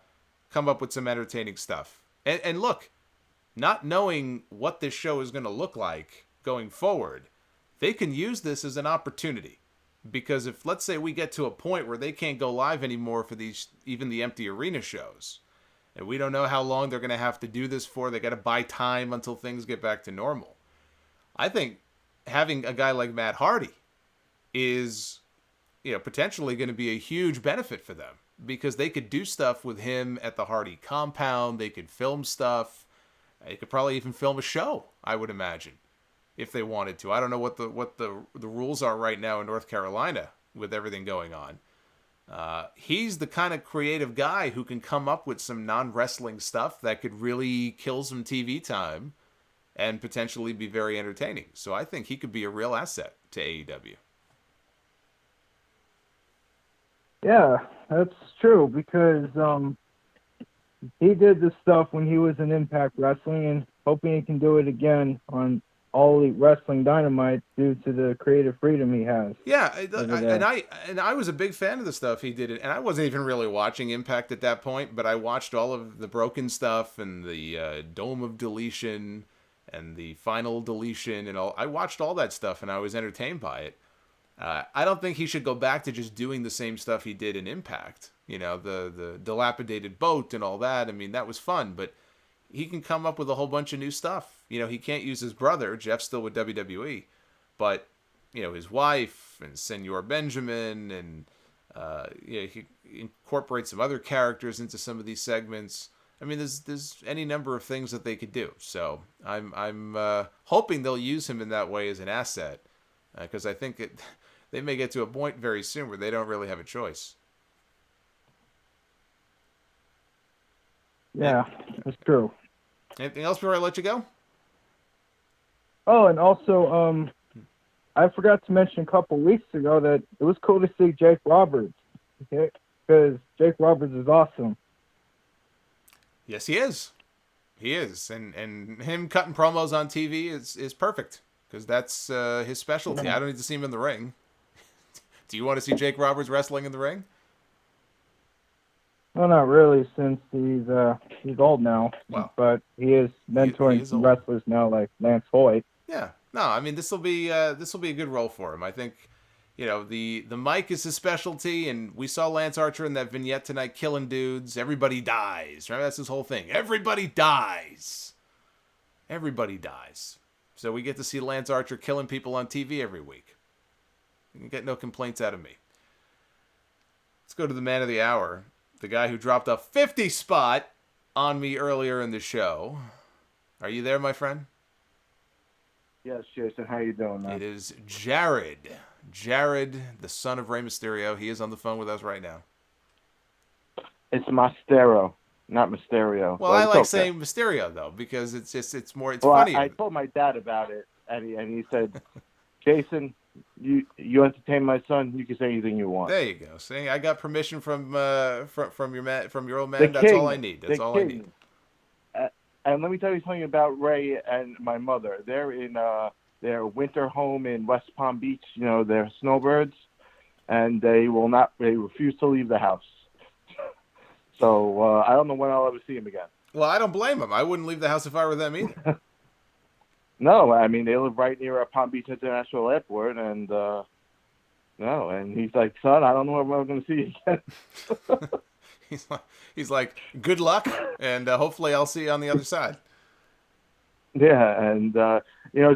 come up with some entertaining stuff. And look, not knowing what this show is going to look like going forward, they can use this as an opportunity. Because if, let's say, we get to a point where they can't go live anymore for even the empty arena shows, and we don't know how long they're going to have to do this for, they got to buy time until things get back to normal. I think having a guy like Matt Hardy is, potentially going to be a huge benefit for them, because they could do stuff with him at the Hardy compound. They could film stuff. They could probably even film a show, I would imagine, if they wanted to. I don't know what the rules are right now in North Carolina with everything going on. He's the kind of creative guy who can come up with some non-wrestling stuff that could really kill some TV time and potentially be very entertaining. So I think he could be a real asset to AEW. Yeah, that's true, because he did this stuff when he was in Impact Wrestling, and hoping he can do it again on All Elite Wrestling Dynamite due to the creative freedom he has. Yeah, and I was a big fan of the stuff he did, and I wasn't even really watching Impact at that point, but I watched all of the Broken stuff and the Dome of Deletion and the Final Deletion and all. I watched all that stuff, and I was entertained by it. I don't think he should go back to just doing the same stuff he did in Impact. The dilapidated boat and all that. I mean, that was fun, but he can come up with a whole bunch of new stuff. He can't use his brother. Jeff's still with WWE, but his wife and Senor Benjamin, and he incorporates some other characters into some of these segments. I mean, there's any number of things that they could do. So I'm hoping they'll use him in that way as an asset, because I think they may get to a point very soon where they don't really have a choice. Yeah, that's true. Anything else before I let you go? Oh, and also, I forgot to mention a couple weeks ago that it was cool to see Jake Roberts, because Jake Roberts is awesome. Yes, he is. He is, and him cutting promos on TV is perfect, because that's his specialty. I don't need to see him in the ring. Do you want to see Jake Roberts wrestling in the ring? Well, not really, since he's old now. Well, but he is mentoring some wrestlers now, like Lance Hoyt. Yeah, no, I mean this will be a good role for him. I think, the mic is his specialty, and we saw Lance Archer in that vignette tonight killing dudes. Everybody dies, right? That's his whole thing. Everybody dies. Everybody dies. So we get to see Lance Archer killing people on TV every week. You can get no complaints out of me. Let's go to the man of the hour. The guy who dropped a 50 spot on me earlier in the show. Are you there, my friend? Yes, Jason. How you doing, man? It is Jared. Jared, the son of Rey Mysterio. He is on the phone with us right now. It's Mysterio, not Mysterio. Well, I like saying Mysterio, though, because it's well, funnier. I told my dad about it, and he said, Jason, you entertain my son. You can say anything you want. There you go. See, I got permission from your old man. That's all I need. That's all I need. And let me tell you something about Ray and my mother. They're in their winter home in West Palm Beach. They're snowbirds, and they refuse to leave the house. So I don't know when I'll ever see them again. Well, I don't blame them. I wouldn't leave the house if I were them either. No, I mean, they live right near Palm Beach International Airport, and and he's like, son, I don't know when we're going to see you again. he's like, good luck, and hopefully I'll see you on the other side. Yeah, and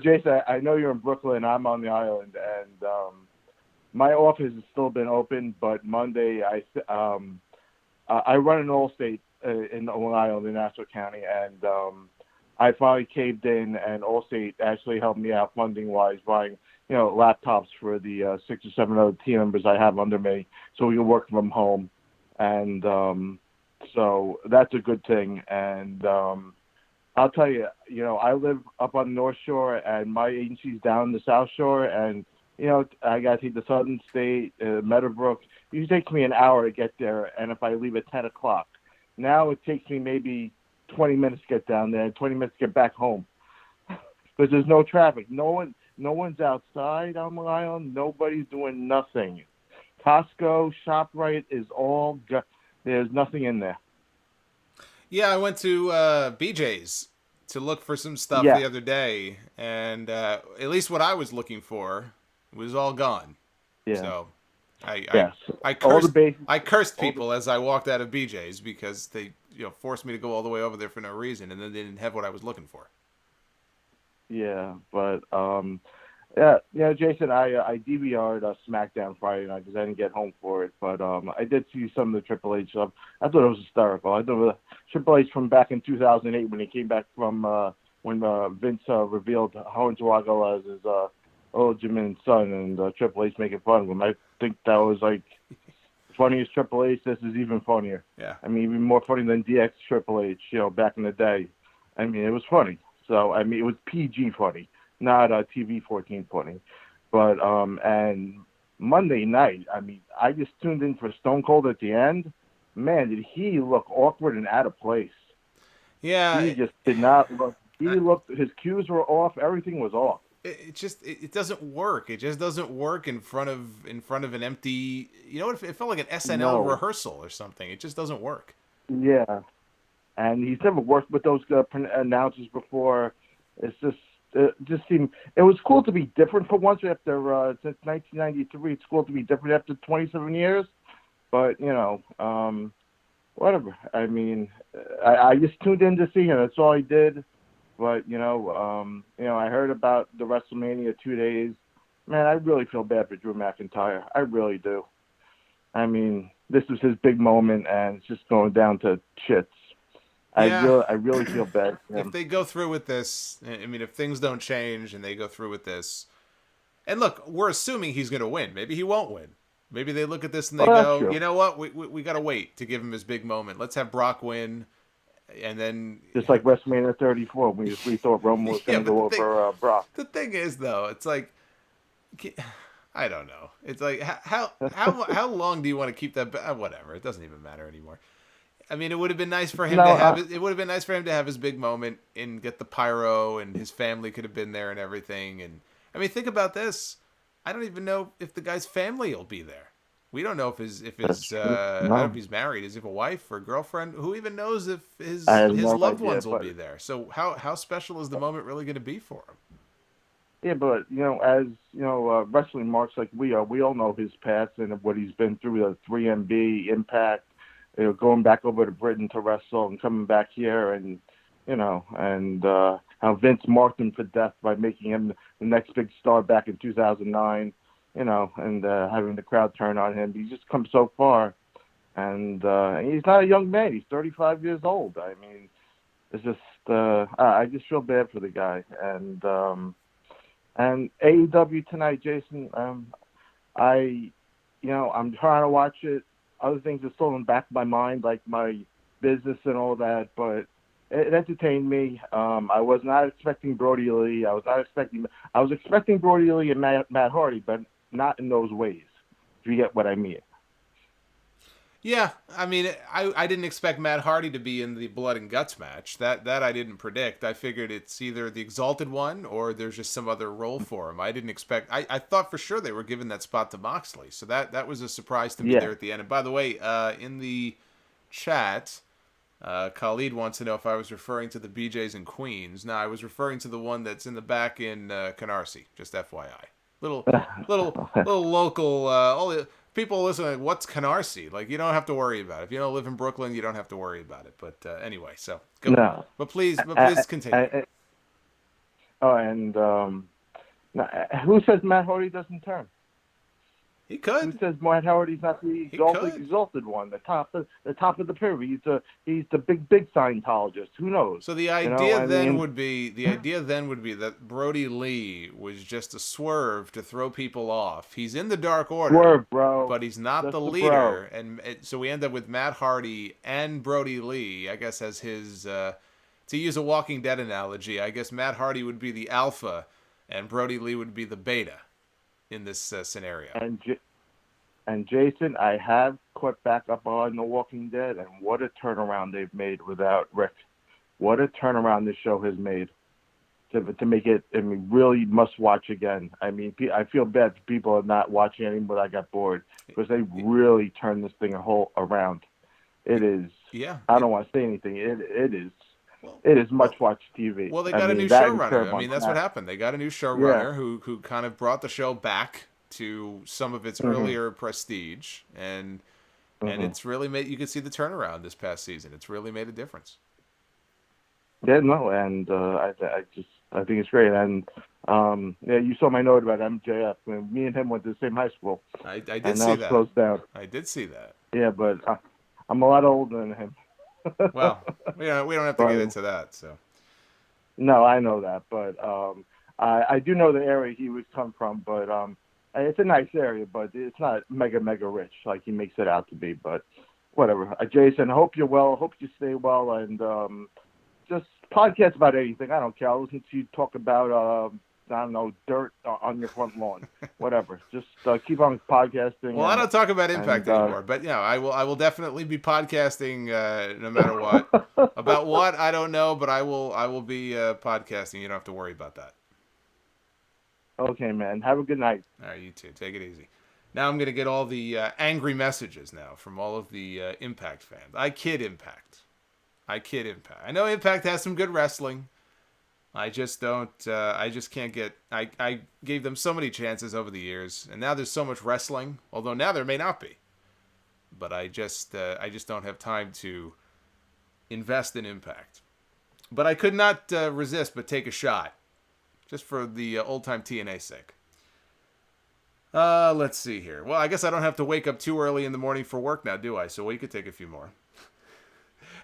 Jason, I know you're in Brooklyn. I'm on the island, and my office has still been open, but Monday I I run an Allstate in Long Island in Nassau County, and I finally caved in, and Allstate actually helped me out funding-wise, buying laptops for the 6 or 7 other team members I have under me, so we can work from home, and so that's a good thing. And I'll tell you, I live up on the North Shore, and my agency's down the South Shore, and I got to take the Southern State, Meadowbrook. It usually takes me an hour to get there, and if I leave at 10 o'clock. Now it takes me maybe 20 minutes to get down there and 20 minutes to get back home because there's no traffic. No one's outside on Long Island. Nobody's doing nothing. Costco, ShopRite is all there's nothing in there. Yeah, I went to BJ's to look for some stuff the other day, and at least what I was looking for was all gone. Yeah. So I cursed people as I walked out of BJ's because they forced me to go all the way over there for no reason, and then they didn't have what I was looking for. Yeah, but Jason, I DVR'd SmackDown Friday night because I didn't get home for it, but I did see some of the Triple H stuff. I thought it was hysterical. I thought Triple H from back in 2008 when he came back from when Vince revealed Hornswoggle as his illegitimate son, and Triple H making fun of him. I think that was like funniest Triple H. This is even funnier. Yeah. I mean, even more funny than DX Triple H, back in the day. I mean, it was funny. So, I mean, it was PG funny, not TV 14 funny. But, and Monday night, I mean, I just tuned in for Stone Cold at the end. Man, did he look awkward and out of place. Yeah. He just did not look. His cues were off. Everything was off. It doesn't work. It just doesn't work in front of an empty. It felt like an SNL rehearsal or something. It just doesn't work. Yeah, and he's never worked with those announcers before. It just seemed it was cool to be different for once after since 1993. It's cool to be different after 27 years, but whatever. I mean, I just tuned in to see him. That's all I did. But, I heard about the WrestleMania 2 days. Man, I really feel bad for Drew McIntyre. I really do. I mean, this was his big moment, and it's just going down to shits. Yeah. I really feel bad for him. If they go through with this, I mean, if things don't change and they go through with this, and look, we're assuming he's going to win. Maybe he won't win. Maybe they look at this and they go, true. You know what? We got to wait to give him his big moment. Let's have Brock win. And then just like WrestleMania 34, we thought Roman was going to go over Brock. The thing is, though, it's like I don't know. It's like how long do you want to keep that? Whatever. It doesn't even matter anymore. I mean, it would have been nice for him to have. It would have been nice for him to have his big moment and get the pyro, and his family could have been there and everything. And I mean, think about this. I don't even know if the guy's family will be there. We don't know if I don't know if he's married. Is he have a wife or a girlfriend? Who even knows if his loved ones will be there? So how special is the moment really going to be for him? Yeah, but as wrestling marks like we are, we all know his past and what he's been through. The 3MB Impact, going back over to Britain to wrestle and coming back here, and how Vince marked him for death by making him the next big star back in 2009. And having the crowd turn on him. He's just come so far. And he's not a young man. He's 35 years old. I mean, it's just, I just feel bad for the guy. And AEW tonight, Jason, I'm trying to watch it. Other things are still in the back of my mind, like my business and all that, but it entertained me. I was not expecting Brodie Lee. I was expecting Brodie Lee and Matt Hardy, but not in those ways, if you get what I mean. Yeah, I mean, I didn't expect Matt Hardy to be in the Blood and Guts match. That I didn't predict. I figured it's either the Exalted One or there's just some other role for him. I didn't expect. I thought for sure they were giving that spot to Moxley, so that was a surprise to me there at the end. And by the way, in the chat, Khalid wants to know if I was referring to the BJ's in Queens. No, I was referring to the one that's in the back in Canarsie. Just FYI. Little local. All the people listening, what's Canarsie? Like, you don't have to worry about it. If you don't live in Brooklyn, you don't have to worry about it. But anyway, so go. No. But please continue. Who says Matt Hardy doesn't turn? He could. Who says Matt Hardy's not the exalted one, the top of the pyramid? He's the big Scientologist. Who knows? So the idea would be that Brodie Lee was just a swerve to throw people off. He's in the Dark Order, swerve, bro, but he's not the leader, and so we end up with Matt Hardy and Brodie Lee, I guess, as his. To use a Walking Dead analogy, I guess Matt Hardy would be the alpha, and Brodie Lee would be the beta in this scenario. And Jason, I have caught back up on The Walking Dead, and what a turnaround they've made without Rick. What a turnaround this show has made to make it, I mean, really must watch again. I mean, I feel bad for people are not watching anymore. I got bored because they really turned this thing around. It is. Yeah. I don't want to say anything. It is. It is much-watched TV. Well, they got a new showrunner. I mean, that's what happened. They got a new showrunner who kind of brought the show back to some of its earlier prestige, and it's really made. You can see the turnaround this past season. It's really made a difference. Yeah, no, and I think it's great. And you saw my note about MJF. Me and him went to the same high school. I did see that. Closed down. I did see that. Yeah, but I'm a lot older than him. Well, we don't have to get into that. So. No, I know that, but I do know the area he would come from. But it's a nice area, but it's not mega rich like he makes it out to be. But whatever, Jason. I hope you're well. I hope you stay well, and just podcast about anything. I don't care. I'll listen to you talk about I don't know, dirt on your front lawn, whatever. Just keep on podcasting. Well, I don't talk about Impact anymore, but I will definitely be podcasting no matter what. About what, I don't know, but I will be podcasting. You don't have to worry about that. Okay, man. Have a good night. All right, you too. Take it easy. Now I'm going to get all the angry messages now from all of the Impact fans. I kid Impact. I know Impact has some good wrestling. I just don't. I just can't get. I gave them so many chances over the years, and now there's so much wrestling. Although now there may not be, but I just don't have time to invest in Impact. But I could not resist but take a shot, just for the old time TNA sake. Let's see here. Well, I guess I don't have to wake up too early in the morning for work now, do I? So we could take a few more.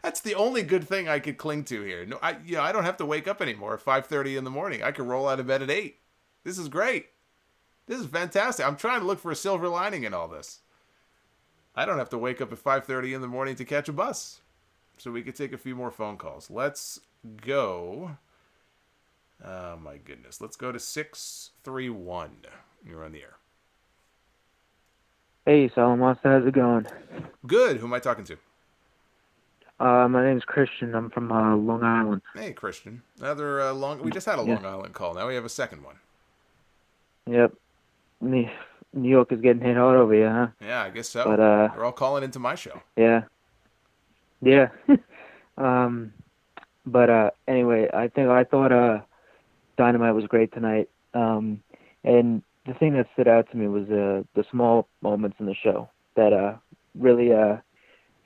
That's the only good thing I could cling to here. No, I don't have to wake up anymore at 5:30 in the morning. I could roll out of bed at 8. This is great. This is fantastic. I'm trying to look for a silver lining in all this. I don't have to wake up at 5:30 in the morning to catch a bus. So we could take a few more phone calls. Let's go. Oh my goodness. Let's go to 631. You're on the air. Hey, Solomonster, how's it going? Good. Who am I talking to? My name's Christian. I'm from Long Island. Hey, Christian. Another we just had a Long Island call. Now we have a second one. Yep. New York is getting hit hard over here, huh? Yeah, I guess so. But, they're all calling into my show. Yeah. Yeah. Anyway, I thought Dynamite was great tonight. And the thing that stood out to me was the small moments in the show that really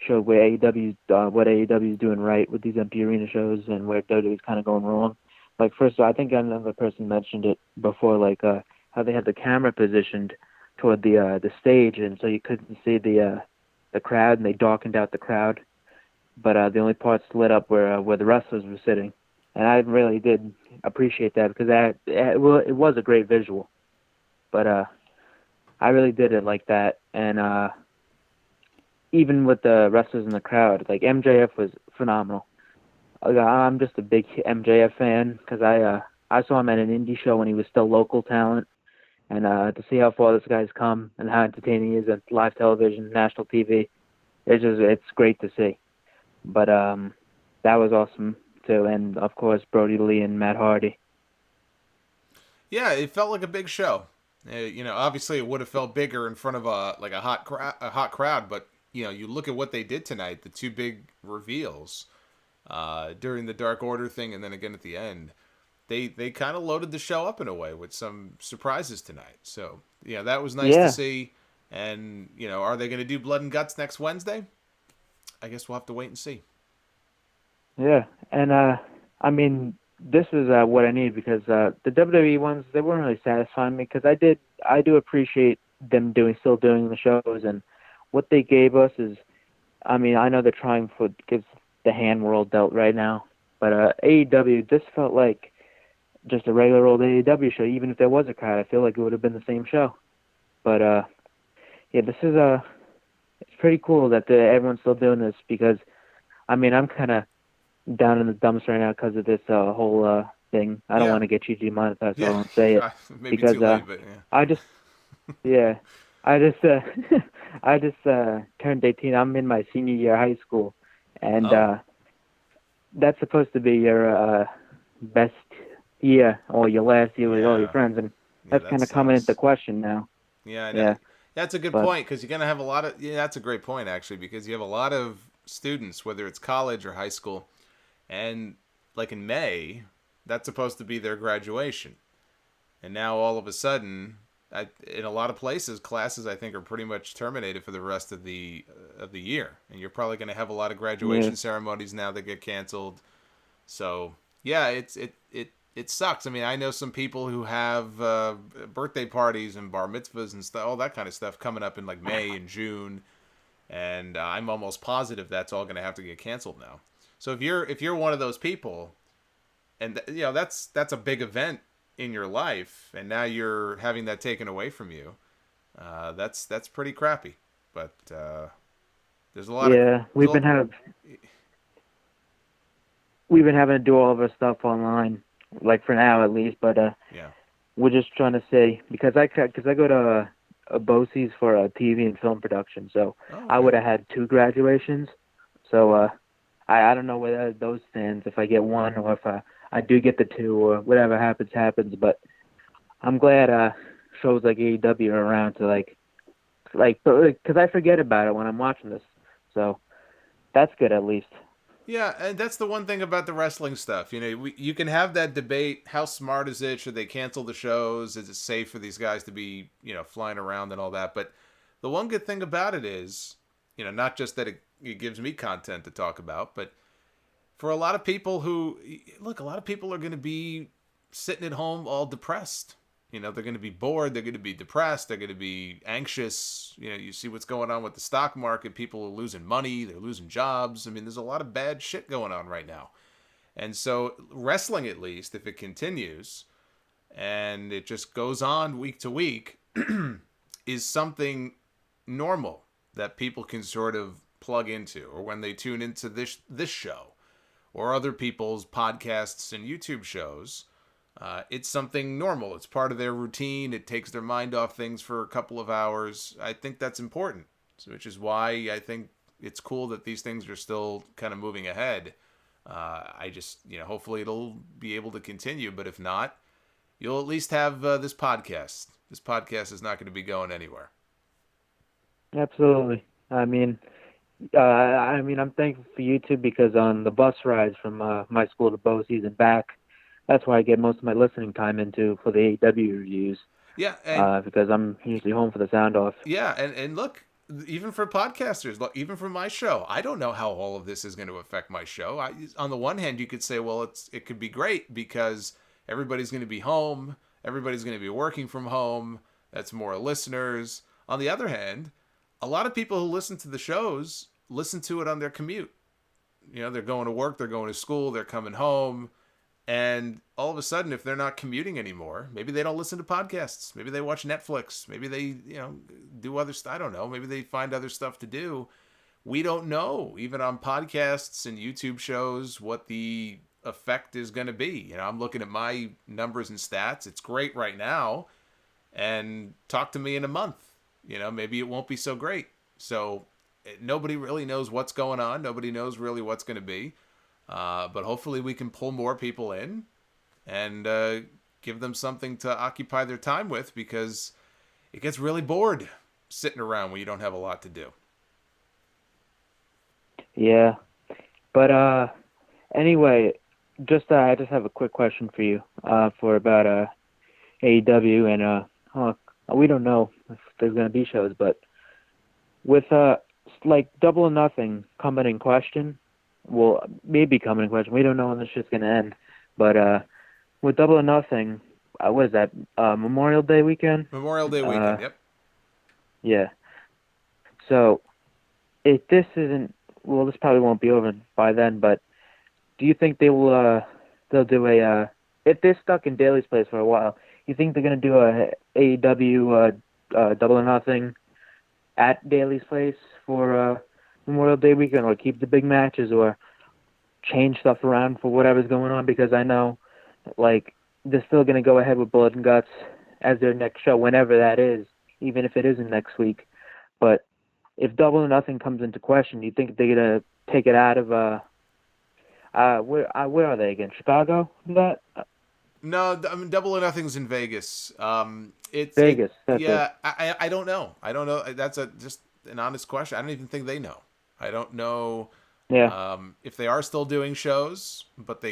showed where what AEW is doing right with these empty arena shows and where WWE is kind of going wrong. Like, first of all, I think another person mentioned it before, like how they had the camera positioned toward the stage, and so you couldn't see the crowd, and they darkened out the crowd. But the only parts lit up were the wrestlers were sitting, and I really did appreciate that because it was a great visual. But I really did it like that, and even with the wrestlers in the crowd, like MJF was phenomenal. I'm just a big MJF fan because I saw him at an indie show when he was still local talent, and to see how far this guy's come and how entertaining he is at live television, national TV, it's great to see. But that was awesome too, and of course Brodie Lee and Matt Hardy. Yeah, it felt like a big show. Obviously it would have felt bigger in front of a hot crowd, but you look at what they did tonight, the two big reveals during the Dark Order thing and then again at the end. They kind of loaded the show up in a way with some surprises tonight. So, that was nice to see. And, are they going to do Blood and Guts next Wednesday? I guess we'll have to wait and see. Yeah, and I mean, this is what I need because the WWE ones, they weren't really satisfying me because I do appreciate them still doing the shows, and what they gave us is, I mean, I know they're trying for gives the hand we're all dealt right now, but AEW, this felt like just a regular old AEW show. Even if there was a crowd, I feel like it would have been the same show. But yeah, this is it's pretty cool that everyone's still doing this, because I mean, I'm kind of down in the dumps right now because of this whole thing. I don't want to get you demonetized, so I won't say it. Maybe because too late, but I just I just turned 18. I'm in my senior year of high school, and that's supposed to be your best year or your last year with all your friends, and that's kind of coming into question now. Yeah, I know. Yeah. That's a good point, because you're going to have a lot of... Yeah, that's a great point, actually, because you have a lot of students, whether it's college or high school, and like in May, that's supposed to be their graduation. And now all of a sudden, in a lot of places, classes, I think, are pretty much terminated for the rest of the year. And you're probably going to have a lot of graduation ceremonies now that get canceled. So, yeah, it sucks. I mean, I know some people who have birthday parties and bar mitzvahs and stuff, all that kind of stuff coming up in like May and June, and I'm almost positive that's all going to have to get canceled now. So if you're one of those people, and you know that's a big event in your life, and now you're having that taken away from you, that's pretty crappy. But there's a lot. We've been having to do all of our stuff online. Like for now, at least, but we're just trying to say, because I go to a BOCES for a TV and film production, so I would have had 2 graduations. So I don't know where those stands, if I get 1 or if I do get the 2 or whatever happens. But I'm glad shows like AEW are around to like because I forget about it when I'm watching this, so that's good at least. Yeah, and that's the one thing about the wrestling stuff. You know, you can have that debate. How smart is it? Should they cancel the shows? Is it safe for these guys to be, you know, flying around and all that? But the one good thing about it is, you know, not just that it gives me content to talk about, but for a lot of people a lot of people are going to be sitting at home all depressed. You know, they're going to be bored. They're going to be depressed. They're going to be anxious. You know, you see what's going on with the stock market. People are losing money. They're losing jobs. I mean, there's a lot of bad shit going on right now. And so wrestling, at least, if it continues and it just goes on week to week, is something normal that people can sort of plug into, or when they tune into this show or other people's podcasts and YouTube shows. It's something normal. It's part of their routine. It takes their mind off things for a couple of hours. I think that's important, which is why I think it's cool that these things are still kind of moving ahead. I just, you know, hopefully it'll be able to continue, but if not, you'll at least have this podcast. This podcast is not going to be going anywhere. Absolutely. I mean, I'm thankful for YouTube, because on the bus rides from my school to BOCES and back, that's why I get most of my listening time into for the AEW reviews. Yeah, because I'm usually home for the sound off. Yeah, and look, even for podcasters, look, even for my show, I don't know how all of this is going to affect my show. On the one hand, you could say, well, it could be great because everybody's going to be home, everybody's going to be working from home. That's more listeners. On the other hand, a lot of people who listen to the shows listen to it on their commute. You know, they're going to work, they're going to school, they're coming home. And all of a sudden, if they're not commuting anymore, maybe they don't listen to podcasts. Maybe they watch Netflix. Maybe they, you know, do other stuff. I don't know. Maybe they find other stuff to do. We don't know, even on podcasts and YouTube shows, what the effect is going to be. You know, I'm looking at my numbers and stats. It's great right now. And talk to me in a month. You know, maybe it won't be so great. So nobody really knows what's going on. Nobody knows really what's going to be. But hopefully we can pull more people in and give them something to occupy their time with, because it gets really bored sitting around when you don't have a lot to do. Yeah. But anyway, I just have a quick question for you for about AEW, and we don't know if there's going to be shows, but with like Double or Nothing coming in question, well, maybe coming in question. We don't know when this shit's going to end. But with Double or Nothing, what is that, Memorial Day weekend? Memorial Day weekend, yep. Yeah. So, if this isn't, well, this probably won't be over by then, but do you think they'll do a, if they're stuck in Daly's place for a while, you think they're going to do a AEW Double or Nothing at Daly's place for Memorial Day weekend, or keep the big matches, or change stuff around for whatever's going on? Because I know, like, they're still going to go ahead with Blood and Guts as their next show, whenever that is, even if it isn't next week. But if Double or Nothing comes into question, do you think they're going to take it out of, where are they again? Chicago? That? No, I mean, Double or Nothing's in Vegas. It's Vegas. I don't know. I don't know. That's just an honest question. I don't even think they know. I don't know. Yeah. If they are still doing shows, but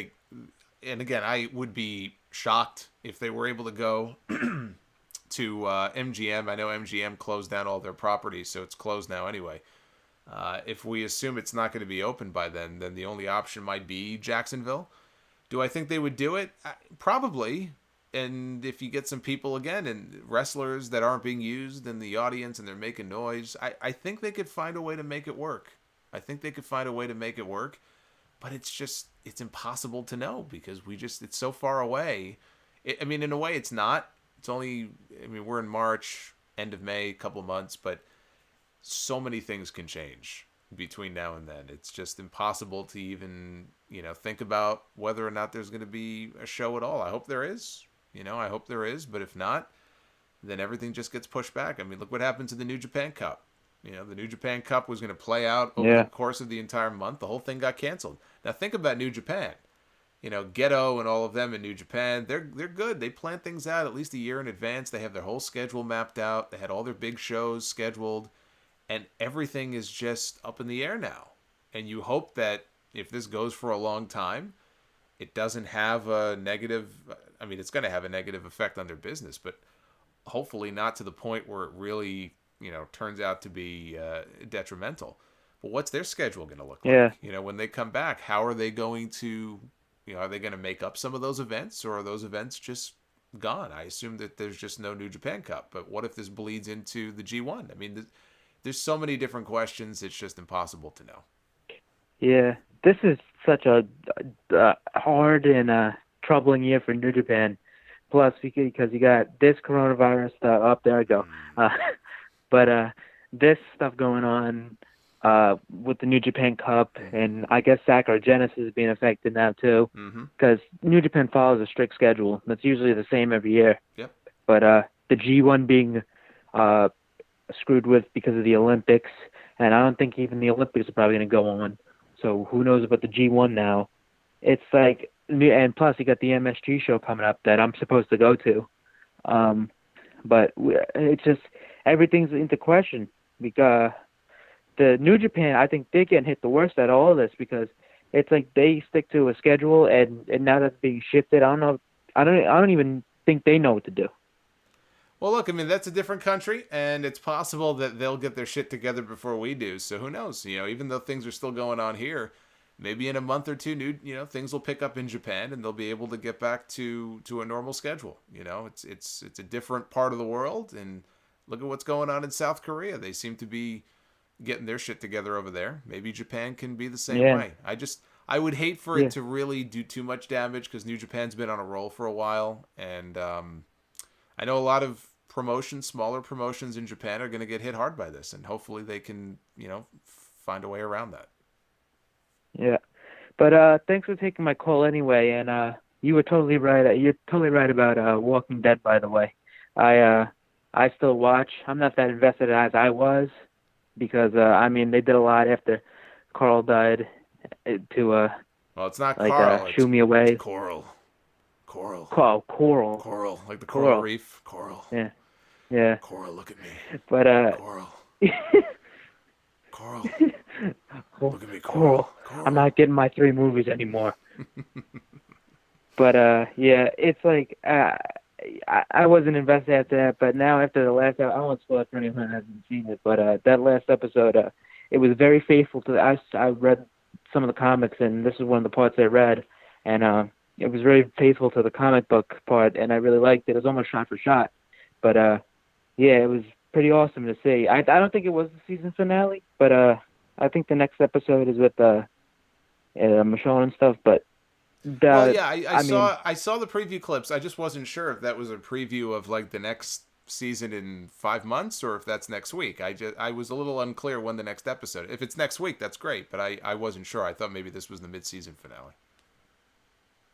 and again, I would be shocked if they were able to go to MGM. I know MGM closed down all their properties, so it's closed now anyway. If we assume it's not going to be open by then the only option might be Jacksonville. Do I think they would do it? Probably. And if you get some people again and wrestlers that aren't being used in the audience and they're making noise, I think they could find a way to make it work. But it's impossible to know because it's so far away. I mean, in a way it's not. It's only, we're in March, end of May, a couple of months, but so many things can change between now and then. It's just impossible to even, think about whether or not there's going to be a show at all. I hope there is. I hope there is. But if not, then everything just gets pushed back. Look what happened to the New Japan Cup. The New Japan Cup was going to play out over the course of the entire month. The whole thing got canceled. Now think about New Japan. Geto and all of them in New Japan, they're good. They plan things out at least a year in advance. They have their whole schedule mapped out. They had all their big shows scheduled. And everything is just up in the air now. And you hope that if this goes for a long time, it doesn't have a negative... it's going to have a negative effect on their business, but hopefully not to the point where it really, turns out to be detrimental. But what's their schedule going to look like? When they come back, how are they going to... are they going to make up some of those events, or are those events just gone? I assume that there's just no New Japan Cup. But what if this bleeds into the G1? There's so many different questions. It's just impossible to know. Yeah, this is such a hard and troubling year for New Japan. Plus, because you got this coronavirus stuff. Up there I go. But this stuff going on with the New Japan Cup, and I guess Sakura Genesis is being affected now too. Because New Japan follows a strict schedule. That's usually the same every year. Yep. But the G1 being screwed with because of the Olympics, and I don't think even the Olympics are probably going to go on. So who knows about the G1 now? It's like, and plus you got the MSG show coming up that I'm supposed to go to. But it's just, everything's into question because the New Japan, I think they're getting hit the worst at all of this because it's like they stick to a schedule and now that's being shifted. I don't even think they know what to do. Well, look, that's a different country, and it's possible that they'll get their shit together before we do. So who knows? Even though things are still going on here, maybe in a month or two, things will pick up in Japan, and they'll be able to get back to a normal schedule. It's a different part of the world, and look at what's going on in South Korea. They seem to be getting their shit together over there. Maybe Japan can be the same way. I would hate for it to really do too much damage because New Japan's been on a roll for a while, and I know a lot of smaller promotions in Japan are going to get hit hard by this, and hopefully they can, find a way around that. Yeah. But thanks for taking my call anyway, and you were totally right. You're totally right about Walking Dead, by the way. I still watch. I'm not that invested as I was because, they did a lot after Carl died to, well, it's not like, Carl. shoo me away. It's Coral. Coral. Like the coral reef. Coral. Yeah. Coral, look at me. But Coral. Coral. Look at me, Coral. I'm not getting my 3 movies anymore. But it's like I wasn't invested after that, but now after the last episode, I won't spoil it for anyone who hasn't seen it, but that last episode, it was very faithful to. I read some of the comics, and this is one of the parts I read, and it was very faithful to the comic book part, and I really liked it. It was almost shot for shot, but it was pretty awesome to see. I don't think it was the season finale, but I think the next episode is with Michonne and stuff. But well, yeah, I saw the preview clips. I just wasn't sure if that was a preview of like the next season in 5 months or if that's next week. I was a little unclear when the next episode. If it's next week, that's great, but I wasn't sure. I thought maybe this was the mid-season finale.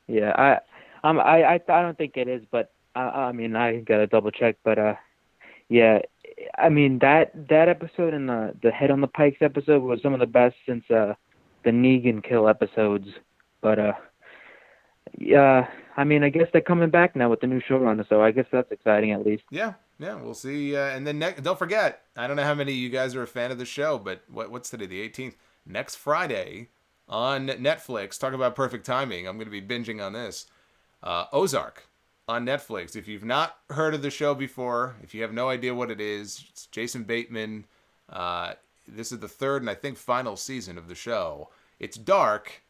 Yeah, I don't think it is, but I mean, I gotta double check. But yeah, I mean that episode and the Head on the Pikes episode was some of the best since the Negan kill episodes. But yeah, I mean, I guess they're coming back now with the new showrunner, so I guess that's exciting at least. Yeah, we'll see. And then don't forget, I don't know how many of you guys are a fan of the show, but what's today, the 18th? Next Friday on Netflix, talk about perfect timing. I'm going to be binging on this. Ozark on Netflix. If you've not heard of the show before, if you have no idea what it is, it's Jason Bateman. This is the third and I think final season of the show. It's dark,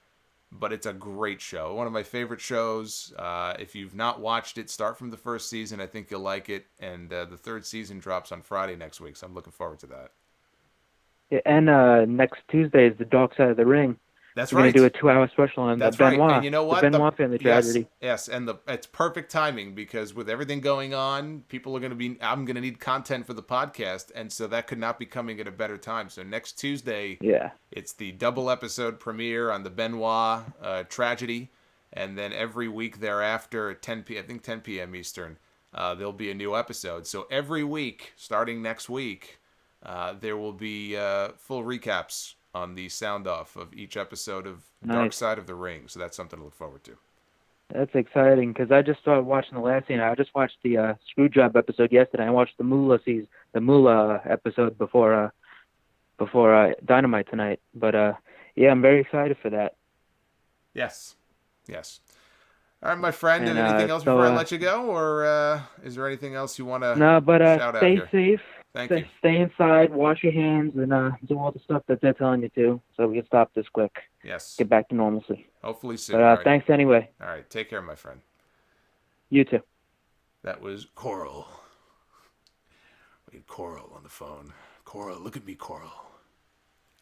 but it's a great show. One of my favorite shows. If you've not watched it, start from the first season. I think you'll like it. And the third season drops on Friday next week, so I'm looking forward to that. Yeah, and next Tuesday is the Dark Side of the Ring. That's We're right. going to do a 2-hour special on the Benoit. Right. And you know what? The Benoit family tragedy. Yes, and it's perfect timing because with everything going on, I'm going to need content for the podcast, and so that could not be coming at a better time. So next Tuesday, it's the double episode premiere on the Benoit tragedy, and then every week thereafter at 10 p.m. Eastern, there'll be a new episode. So every week, starting next week, there will be full recaps on the sound off of each episode of Dark Side of the Ring. So that's something to look forward to. That's exciting because I just started watching the last scene. I just watched the Screwjob episode yesterday. I watched the Moolah episode before Dynamite tonight. But yeah, I'm very excited for that. Yes. All right, my friend. And, anything else before I let you go, or is there anything else you want to shout out stay here? safe. Thank you. Stay inside, wash your hands, and do all the stuff that they're telling you to, so we can stop this quick. Yes. Get back to normalcy. Hopefully soon. But right. Thanks anyway. All right. Take care, my friend. You too. That was Coral. We had Coral on the phone. Coral, look at me, Coral.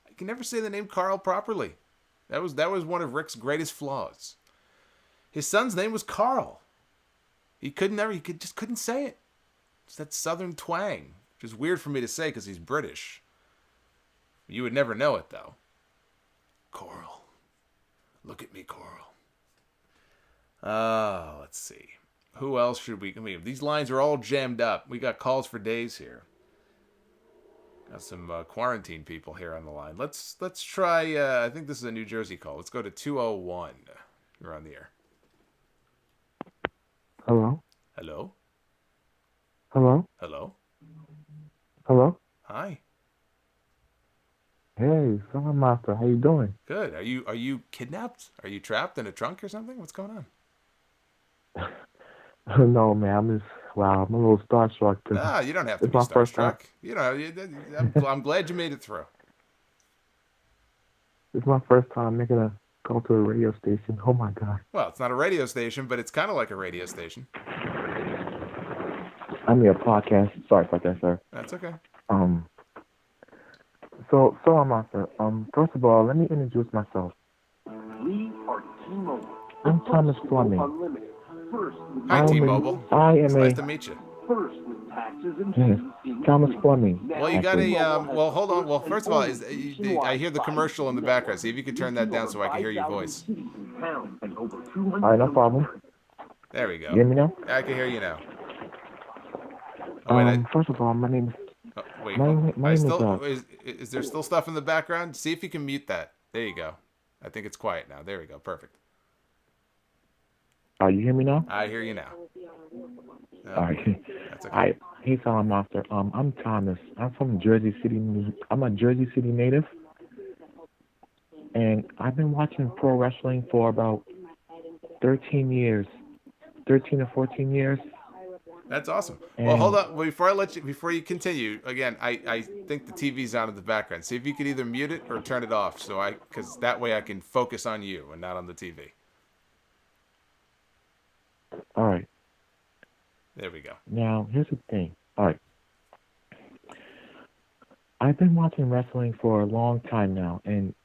I can never say the name Carl properly. That was one of Rick's greatest flaws. His son's name was Carl. He just couldn't say it. It's that southern twang, which is weird for me to say because he's British. You would never know it, though. Coral. Look at me, Coral. Let's see. Who else should we... I mean, these lines are all jammed up. We got calls for days here. Got some quarantine people here on the line. Let's try... I think this is a New Jersey call. Let's go to 201. You're on the air. Hello? Hello? Hello? Hello? Hello? Hi. Hey, Solomonster, how you doing? Good. Are you kidnapped? Are you trapped in a trunk or something? What's going on? No, man, I'm a little starstruck. Nah, you don't have to be starstruck. I'm glad you made it through. It's my first time making a call to a radio station. Oh my God. Well, it's not a radio station, but it's kind of like a radio station. I mean a podcast. Sorry about that, sir. That's okay. So Solomonster, first of all, let me introduce myself. I'm Thomas Fleming. Hi, T-Mobile. It's nice to meet you. Yes, Thomas Fleming. Well, you got well, hold on. Well, first of all, I hear the commercial in the background. See if you could turn that down so I can hear your voice. All right, no problem. There we go. You hear me now? I can hear you now. First of all, my name is... Wait, is there still stuff in the background? See if you can mute that. There you go. I think it's quiet now. There we go. Perfect. You hear me now? I hear you now. All right. That's okay. All right. Hey, Solomonster. I'm Thomas. I'm from Jersey City. I'm a Jersey City native. And I've been watching pro wrestling for about 13 or 14 years. That's awesome. Well, hold on. Before you continue, again, I think the TV's on in the background. See if you could either mute it or turn it off, because that way I can focus on you and not on the TV. All right. There we go. Now, here's the thing. All right. I've been watching wrestling for a long time now, and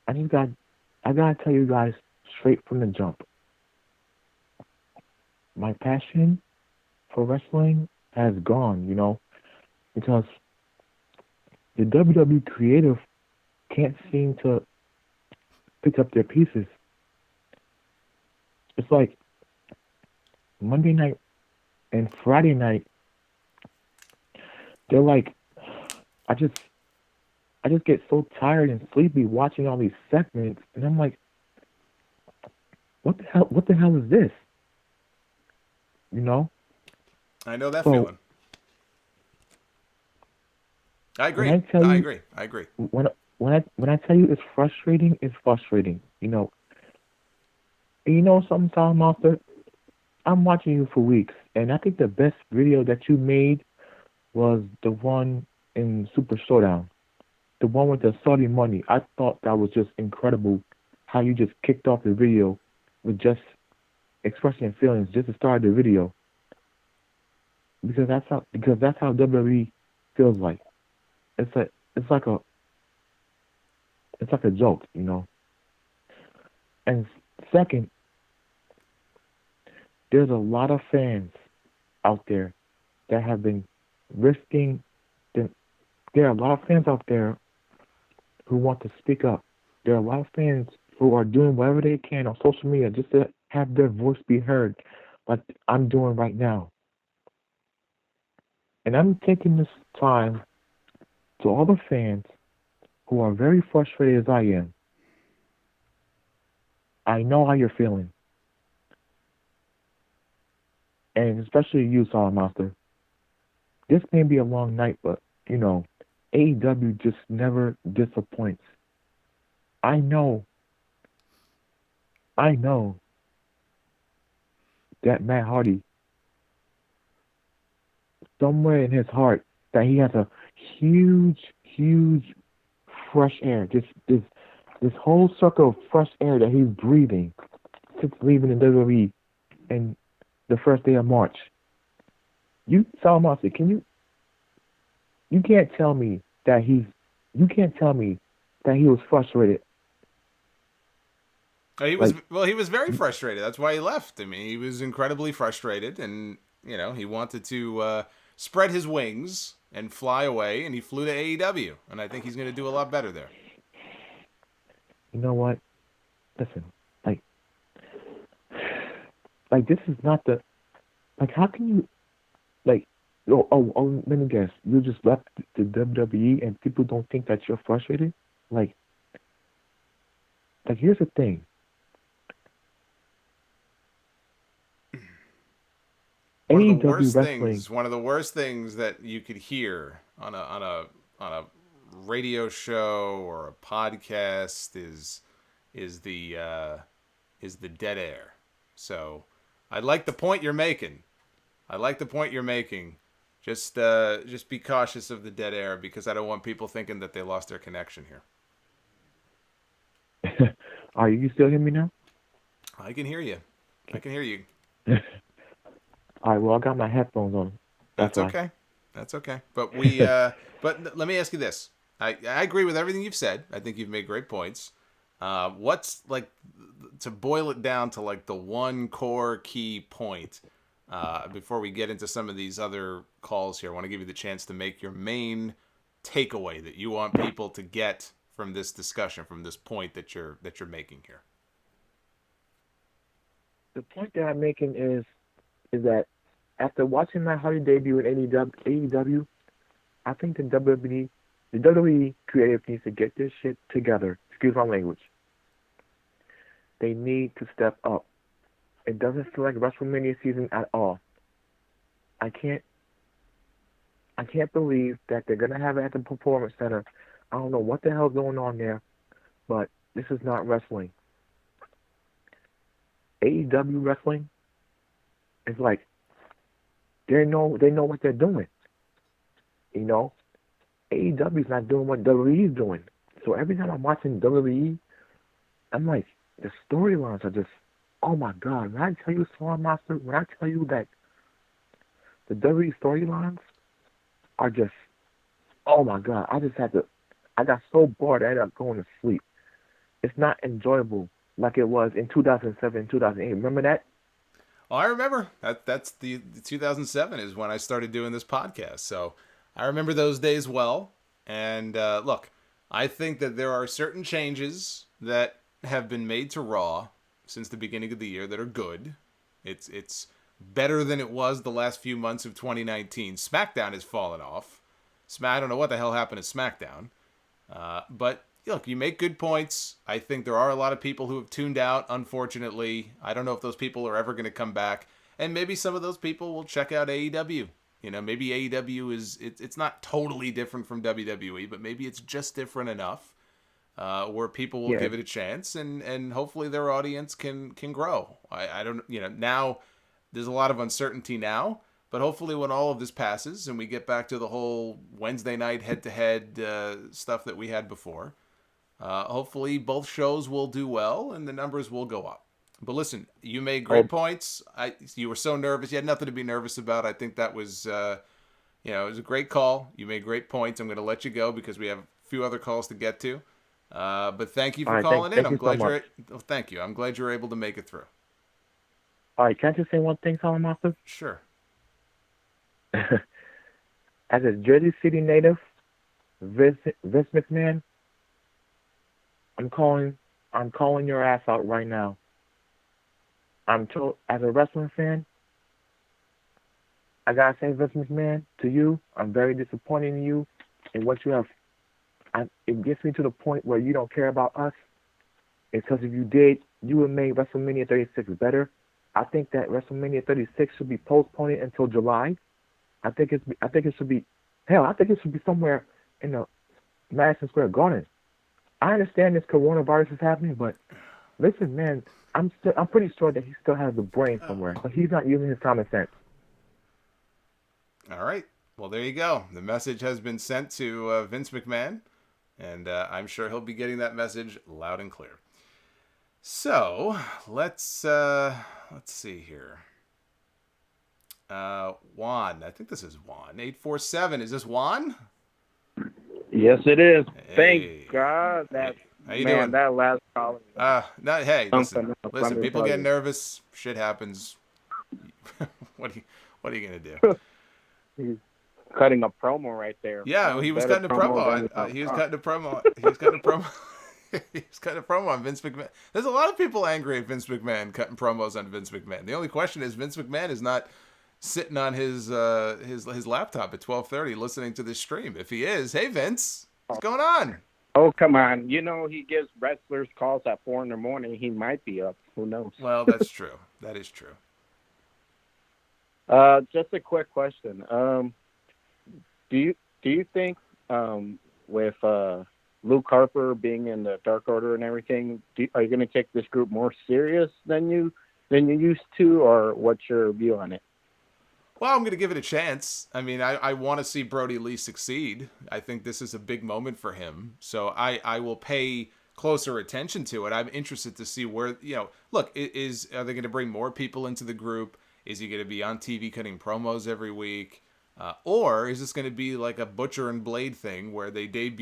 I gotta tell you guys straight from the jump. My passion for wrestling has gone, because the WWE creative can't seem to pick up their pieces. It's like Monday night and Friday night, they're like, I just get so tired and sleepy watching all these segments, and I'm like, what the hell is this? I know that So, feeling. I agree. I agree. When I tell you it's frustrating, it's frustrating. And something, Solomonster? I'm watching you for weeks, and I think the best video that you made was the one in Super Showdown, the one with the Saudi money. I thought that was just incredible, how you just kicked off the video with just expressing your feelings, just to start the video, because that's how WWE feels like. It's like a joke, And second, there's a lot of fans out there that have been risking. There are a lot of fans out there who want to speak up. There are a lot of fans who are doing whatever they can on social media just to have their voice be heard, like I'm doing right now. And I'm taking this time to all the fans who are very frustrated as I am. I know how you're feeling. And especially you, Solomonster. This may be a long night, but, AEW just never disappoints. I know that Matt Hardy, somewhere in his heart, that he has a huge fresh air. This whole circle of fresh air that he's breathing since leaving the WWE in the first day of March. You, Solomonster, you can't tell me that he was frustrated. He was very frustrated. That's why he left. I mean, he was incredibly frustrated, and he wanted to spread his wings and fly away, and he flew to AEW, and I think he's going to do a lot better there. You know what? Listen, this is not the, how can you, let me guess, you just left the WWE and people don't think that you're frustrated? Here's the thing. One of the worst things that you could hear on a radio show or a podcast is the dead air. So I like the point you're making. Just be cautious of the dead air, because I don't want people thinking that they lost their connection here. Are you still hearing me now? I can hear you. All right, well, I got my headphones on. That's okay. But but let me ask you this. I agree with everything you've said. I think you've made great points. What's, to boil it down to the one core key point, before we get into some of these other calls here, I want to give you the chance to make your main takeaway that you want people to get from this discussion, from this point that you're making here. The point that I'm making is that after watching Matt Hardy debut in AEW, I think the WWE creative needs to get this shit together. Excuse my language. They need to step up. It doesn't feel like WrestleMania season at all. I can't believe that they're gonna have it at the Performance Center. I don't know what the hell's going on there, but this is not wrestling. AEW wrestling is they know what they're doing. AEW is not doing what WWE is doing. So every time I'm watching WWE, I'm like, the storylines are just, oh my God. When I tell you, Solomonster, when I tell you that the WWE storylines are just oh my God, I got so bored I ended up going to sleep. It's not enjoyable like it was in 2007, 2008. Remember that? Well, I remember that's the 2007 is when I started doing this podcast. So I remember those days well. And look, I think that there are certain changes that have been made to Raw since the beginning of the year that are good. It's better than it was the last few months of 2019. SmackDown has fallen off. I don't know what the hell happened to SmackDown. But look, you make good points. I think there are a lot of people who have tuned out, unfortunately. I don't know if those people are ever going to come back. And maybe some of those people will check out AEW. You know, maybe AEW it's not totally different from WWE, but maybe it's just different enough where people will give it a chance, and hopefully their audience can grow. I don't, now there's a lot of uncertainty now, but hopefully when all of this passes and we get back to the whole Wednesday night head-to-head stuff that we had before, hopefully both shows will do well and the numbers will go up. But listen, you made great points. You were so nervous. You had nothing to be nervous about. I think that was, it was a great call. You made great points. I'm going to let you go because we have a few other calls to get to. But thank you for calling in. Thank you. I'm glad you were able to make it through. All right, can I just say one thing, Solomonster? Sure. As a Jersey City native, Vince McMahon, I'm calling your ass out right now. I'm told, as a wrestling fan, I gotta say, Vince McMahon, to you, I'm very disappointed in you and what you have. It gets me to the point where you don't care about us. It's because if you did, you would make WrestleMania 36 better. I think that WrestleMania 36 should be postponed until July. I think it should be somewhere in the Madison Square Garden. I understand this coronavirus is happening, but listen, man, I'm pretty sure that he still has the brain somewhere, but he's not using his common sense. All right. Well, there you go. The message has been sent to Vince McMahon, and I'm sure he'll be getting that message loud and clear. So let's see here. Juan, I think this is Juan. 847. Is this Juan? Yes, it is. Hey. Thank God that How you doing? that last call. Hey, listen. People get nervous. Shit happens. What are you gonna do? He's cutting a promo right there. Yeah, he was cutting a promo. He was cutting a promo. He was cutting a promo. He's cutting a promo on Vince McMahon. There's a lot of people angry at Vince McMahon cutting promos on Vince McMahon. The only question is Vince McMahon is not sitting on his laptop at 12:30 listening to this stream. If he is, hey Vince, what's going on? Oh, come on. He gives wrestlers calls at 4 a.m. He might be up. Who knows? Well, that's true. That is true. Just a quick question. Do you think with Luke Harper being in the Dark Order and everything, are you going to take this group more serious than you used to, or what's your view on it? Well, I'm going to give it a chance. I mean, I want to see Brodie Lee succeed. I think this is a big moment for him. So I will pay closer attention to it. I'm interested to see where, look, are they going to bring more people into the group? Is he going to be on TV cutting promos every week? Or is this going to be like a Butcher and Blade thing where they big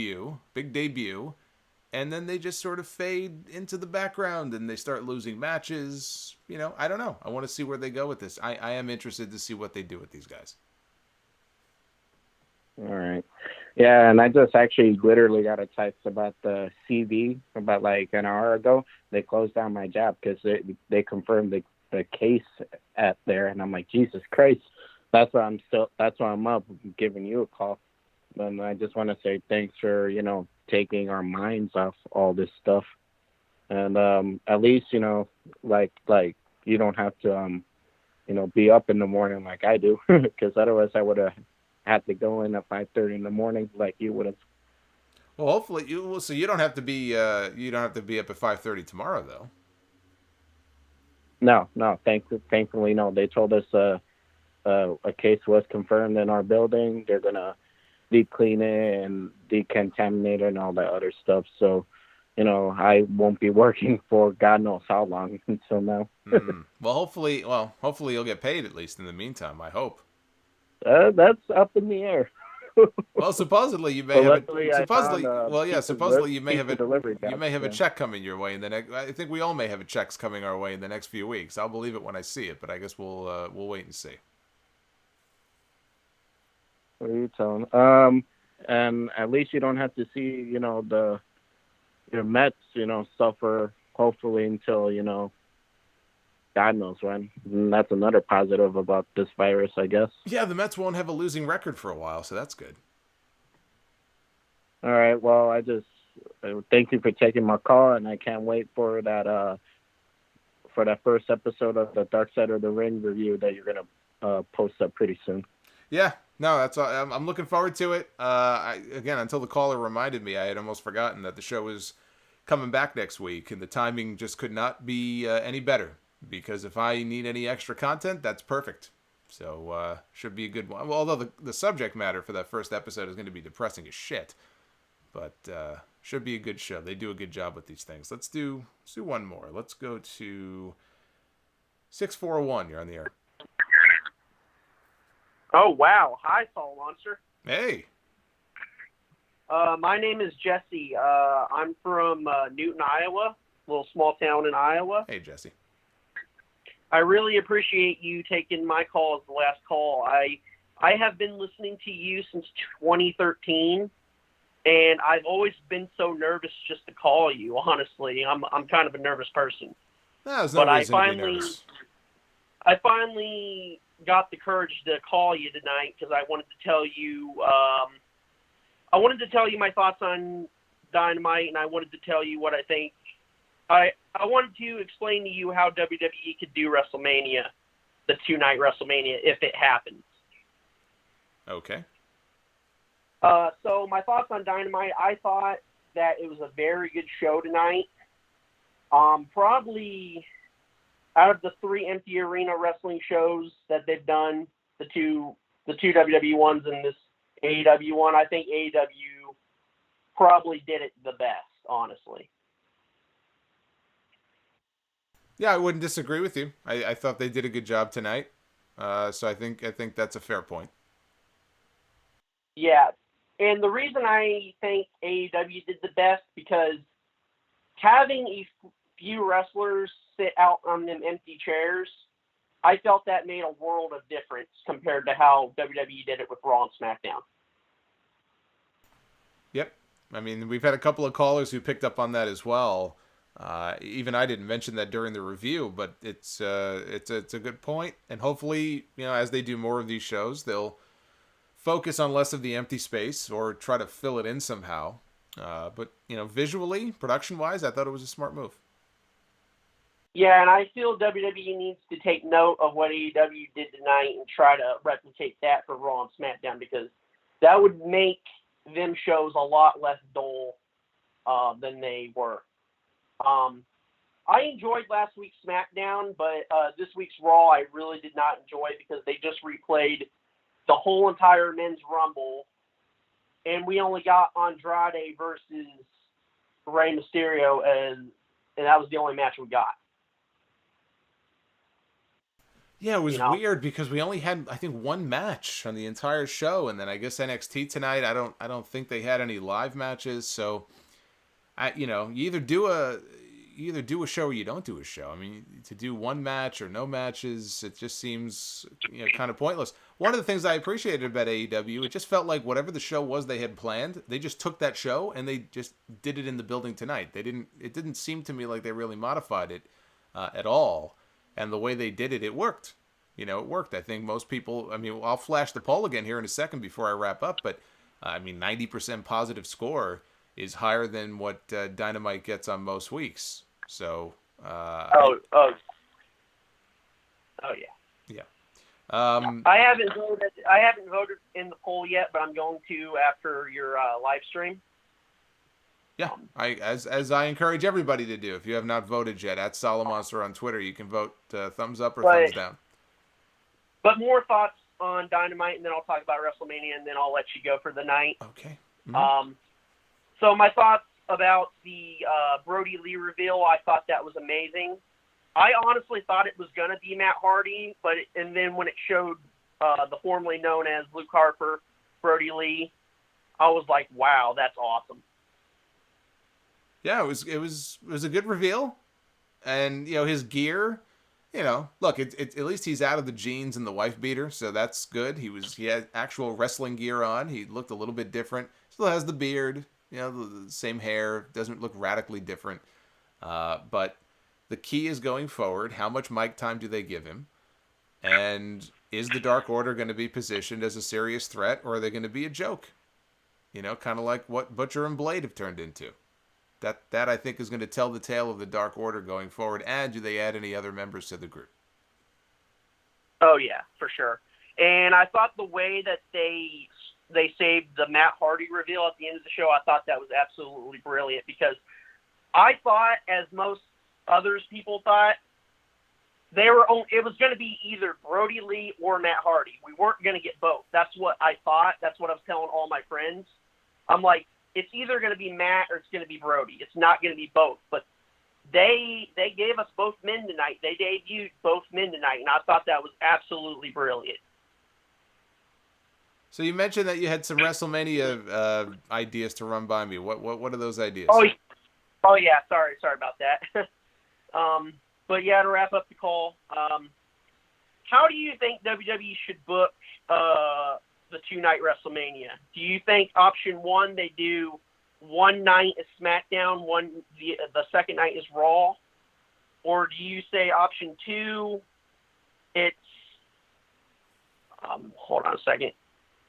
debut, and then they just sort of fade into the background and they start losing matches? I don't know. I want to see where they go with this. I am interested to see what they do with these guys. All right. Yeah, and I just actually literally got a text about the CV about like an hour ago. They closed down my job because they confirmed the case at there, and I'm like, Jesus Christ. That's why I'm up giving you a call. And I just want to say thanks for, taking our minds off all this stuff. And at least, like you don't have to, be up in the morning like I do, because otherwise I would have had to go in at 5:30 in the morning like you would have. Well, hopefully you don't have to be up at 5:30 tomorrow though. No. Thankfully, no. They told us a case was confirmed in our building. They're gonna deep clean it and decontaminate it and all that other stuff. So, I won't be working for God knows how long until now. Well, hopefully you'll get paid at least in the meantime. I hope. That's up in the air. Well, supposedly you may But have luckily I found, supposedly you may have delivery a check coming your way in the next. I think we all may have a checks coming our way in the next few weeks. I'll believe it when I see it, but I guess we'll wait and see. What are you telling? And at least you don't have to see, your Mets, suffer hopefully until, God knows when. And that's another positive about this virus, I guess. Yeah, the Mets won't have a losing record for a while, so that's good. All right. Well, I thank you for taking my call, and I can't wait for that first episode of the Dark Side of the Ring review that you're gonna post up pretty soon. Yeah, no, that's all. I'm looking forward to it. Again, until the caller reminded me, I had almost forgotten that the show was coming back next week, and the timing just could not be any better. Because if I need any extra content, that's perfect. So should be a good one. Well, although the subject matter for that first episode is going to be depressing as shit, but should be a good show. They do a good job with these things. Let's do one more. Let's go to 641. You're on the air. Oh, wow. Hi, Solomonster. Hey. My name is Jesse. I'm from Newton, Iowa, a little small town in Iowa. Hey, Jesse. I really appreciate you taking my call as the last call. I have been listening to you since 2013, and I've always been so nervous just to call you, honestly. I'm kind of a nervous person. There's no reason to be nervous. I finally got the courage to call you tonight because I wanted to tell you my thoughts on Dynamite, and I wanted to tell you what I think. I wanted to explain to you how WWE could do WrestleMania, the two-night WrestleMania, if it happens. Okay. So my thoughts on Dynamite, I thought that it was a very good show tonight. Probably out of the 3 empty arena wrestling shows that they've done, the two WWE ones and this AEW one, I think AEW probably did it the best, honestly. Yeah, I wouldn't disagree with you. I thought they did a good job tonight. So I think that's a fair point. Yeah. And the reason I think AEW did the best because having a few wrestlers sit out on them empty chairs, I felt that made a world of difference compared to how WWE did it with Raw and SmackDown. Yep. I mean, we've had a couple of callers who picked up on that as well. Even I didn't mention that during the review, but it's a good point. And hopefully, as they do more of these shows, they'll focus on less of the empty space or try to fill it in somehow. But visually, production-wise, I thought it was a smart move. Yeah, and I feel WWE needs to take note of what AEW did tonight and try to replicate that for Raw and SmackDown because that would make them shows a lot less dull than they were. I enjoyed last week's SmackDown, but this week's Raw I really did not enjoy because they just replayed the whole entire Men's Rumble, and we only got Andrade versus Rey Mysterio, and that was the only match we got. Yeah, it was weird because we only had, I think, one match on the entire show, and then I guess NXT tonight. I don't think they had any live matches, so you either do a show or you don't do a show. I mean, to do one match or no matches, it just seems kind of pointless. One of the things I appreciated about AEW, it just felt like whatever the show was they had planned, they just took that show and they just did it in the building tonight. It didn't seem to me like they really modified it at all. And the way they did it, it worked. It worked. I think most people, I'll flash the poll again here in a second before I wrap up, but 90% positive score is higher than what Dynamite gets on most weeks. So. Oh yeah. Yeah. I haven't voted in the poll yet, but I'm going to after your live stream. Yeah, as I encourage everybody to do. If you have not voted yet, at Solomonster on Twitter, you can vote thumbs up or thumbs down. But more thoughts on Dynamite, and then I'll talk about WrestleMania, and then I'll let you go for the night. Okay. Mm-hmm. So my thoughts about the Brodie Lee reveal, I thought that was amazing. I honestly thought it was going to be Matt Hardy, and then when it showed the formerly known as Luke Harper, Brodie Lee, I was like, wow, that's awesome. Yeah, it was a good reveal, and his gear. Look, at least he's out of the jeans and the wife beater, so that's good. He had actual wrestling gear on. He looked a little bit different. Still has the beard, the same hair. Doesn't look radically different. But the key is going forward. How much mic time do they give him? And is the Dark Order going to be positioned as a serious threat, or are they going to be a joke? Kind of like what Butcher and Blade have turned into. That I think is going to tell the tale of the Dark Order going forward. And do they add any other members to the group? Oh yeah, for sure. And I thought the way that they saved the Matt Hardy reveal at the end of the show, I thought that was absolutely brilliant, because I thought, as most others people thought, it was going to be either Brodie Lee or Matt Hardy. We weren't going to get both. That's what I thought. That's what I was telling all my friends. I'm like, it's either going to be Matt or it's going to be Brodie. It's not going to be both. But they gave us both men tonight. They debuted both men tonight, and I thought that was absolutely brilliant. So you mentioned that you had some WrestleMania ideas to run by me. What are those ideas? Oh yeah. Sorry about that. But yeah, to wrap up the call, how do you think WWE should book the 2-night WrestleMania? Do you think option 1, they do one night is SmackDown, the second night is Raw? Or do you say option 2, it's hold on a second.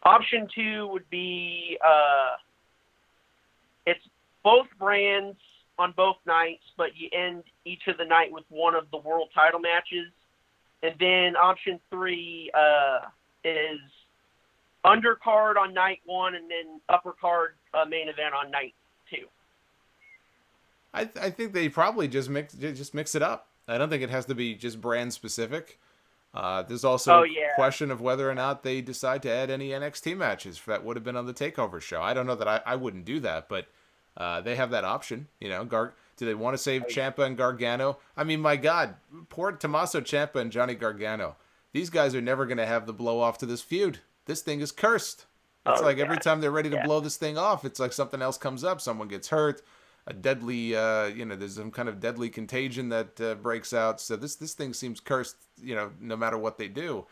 Option 2 would be it's both brands on both nights, but you end each of the night with one of the world title matches. And then option 3 is undercard on night 1 and then uppercard main event on night 2. I think they probably just mix it up. I don't think it has to be just brand specific. There's also a question of whether or not they decide to add any NXT matches that would have been on the TakeOver show. I don't know that I wouldn't do that, but they have that option. Do they want to save Ciampa and Gargano? I mean, my God, poor Tommaso Ciampa and Johnny Gargano. These guys are never going to have the blow off to this feud. This thing is cursed. It's every time they're ready to blow this thing off, it's like something else comes up. Someone gets hurt. A deadly, there's some kind of deadly contagion that breaks out. So this thing seems cursed, no matter what they do.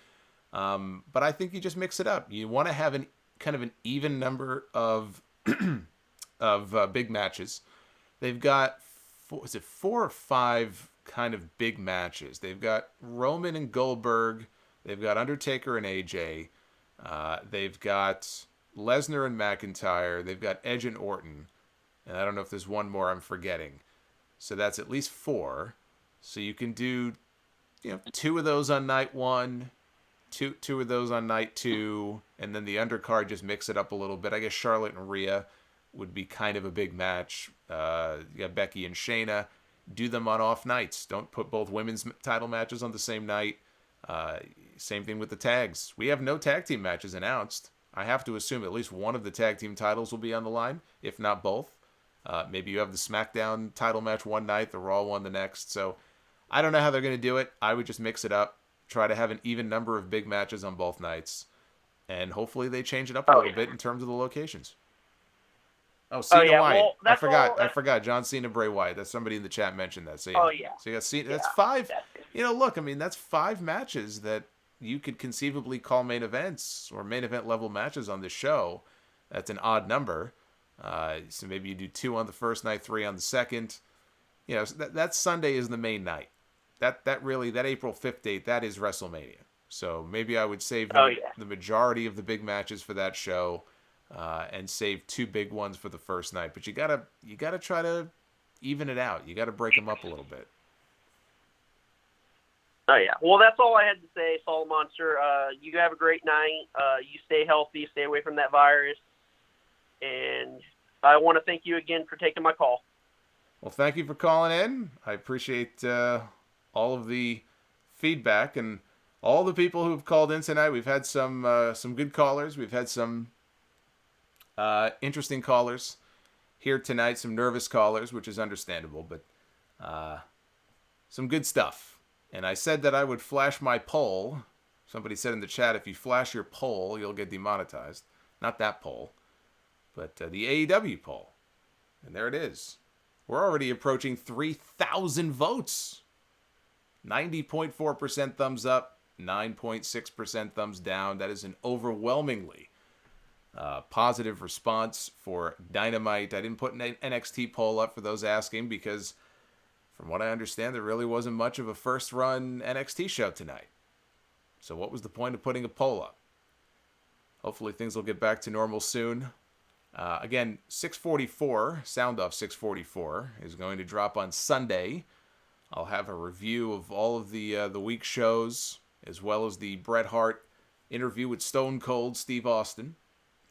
But I think you just mix it up. You want to have an even number of big matches. They've got 4 or 5 kind of big matches. They've got Roman and Goldberg. They've got Undertaker and AJ. They've got Lesnar and McIntyre. They've got Edge and Orton. And I don't know if there's one more I'm forgetting. So that's at least 4. So you can do, 2 of those on night 1, two of those on night 2, and then the undercard, just mix it up a little bit. I guess Charlotte and Rhea would be kind of a big match. You got Becky and Shayna. Do them on off nights. Don't put both women's title matches on the same night. Same thing with the tags. We have no tag team matches announced. I have to assume at least one of the tag team titles will be on the line, if not both. Maybe you have the SmackDown title match one night, the Raw one the next. So I don't know how they're going to do it. I would just mix it up. Try to have an even number of big matches on both nights. And hopefully they change it up a little bit in terms of the locations. Oh, Cena Wyatt. Well, I forgot. John Cena, Bray Wyatt. That's somebody in the chat mentioned that. So, So you got Cena. That's 5. Look, I mean, that's 5 matches that you could conceivably call main events or main event level matches on this show. That's an odd number. So maybe you do 2 on the first night, 3 on the second. So that Sunday is the main night. That April 5th date, that is WrestleMania. So maybe I would save the majority of the big matches for that show. And save 2 big ones for the first night, but you gotta try to even it out. You gotta break them up a little bit. Oh yeah. Well, that's all I had to say, Solomonster. You have a great night. You stay healthy. Stay away from that virus. And I want to thank you again for taking my call. Well, thank you for calling in. I appreciate all of the feedback and all the people who have called in tonight. We've had some good callers. We've had some interesting callers here tonight, some nervous callers, which is understandable, but some good stuff. And I said that I would flash my poll. Somebody said in the chat, if you flash your poll, you'll get demonetized. Not that poll, but the AEW poll. And there it is. We're already approaching 3,000 votes. 90.4% thumbs up, 9.6% thumbs down. That is an overwhelmingly positive response for Dynamite. I didn't put an NXT poll up for those asking because, from what I understand, there really wasn't much of a first-run NXT show tonight. So what was the point of putting a poll up? Hopefully things will get back to normal soon. Again, 644, Sound Off 644, is going to drop on Sunday. I'll have a review of all of the week shows, as well as the Bret Hart interview with Stone Cold Steve Austin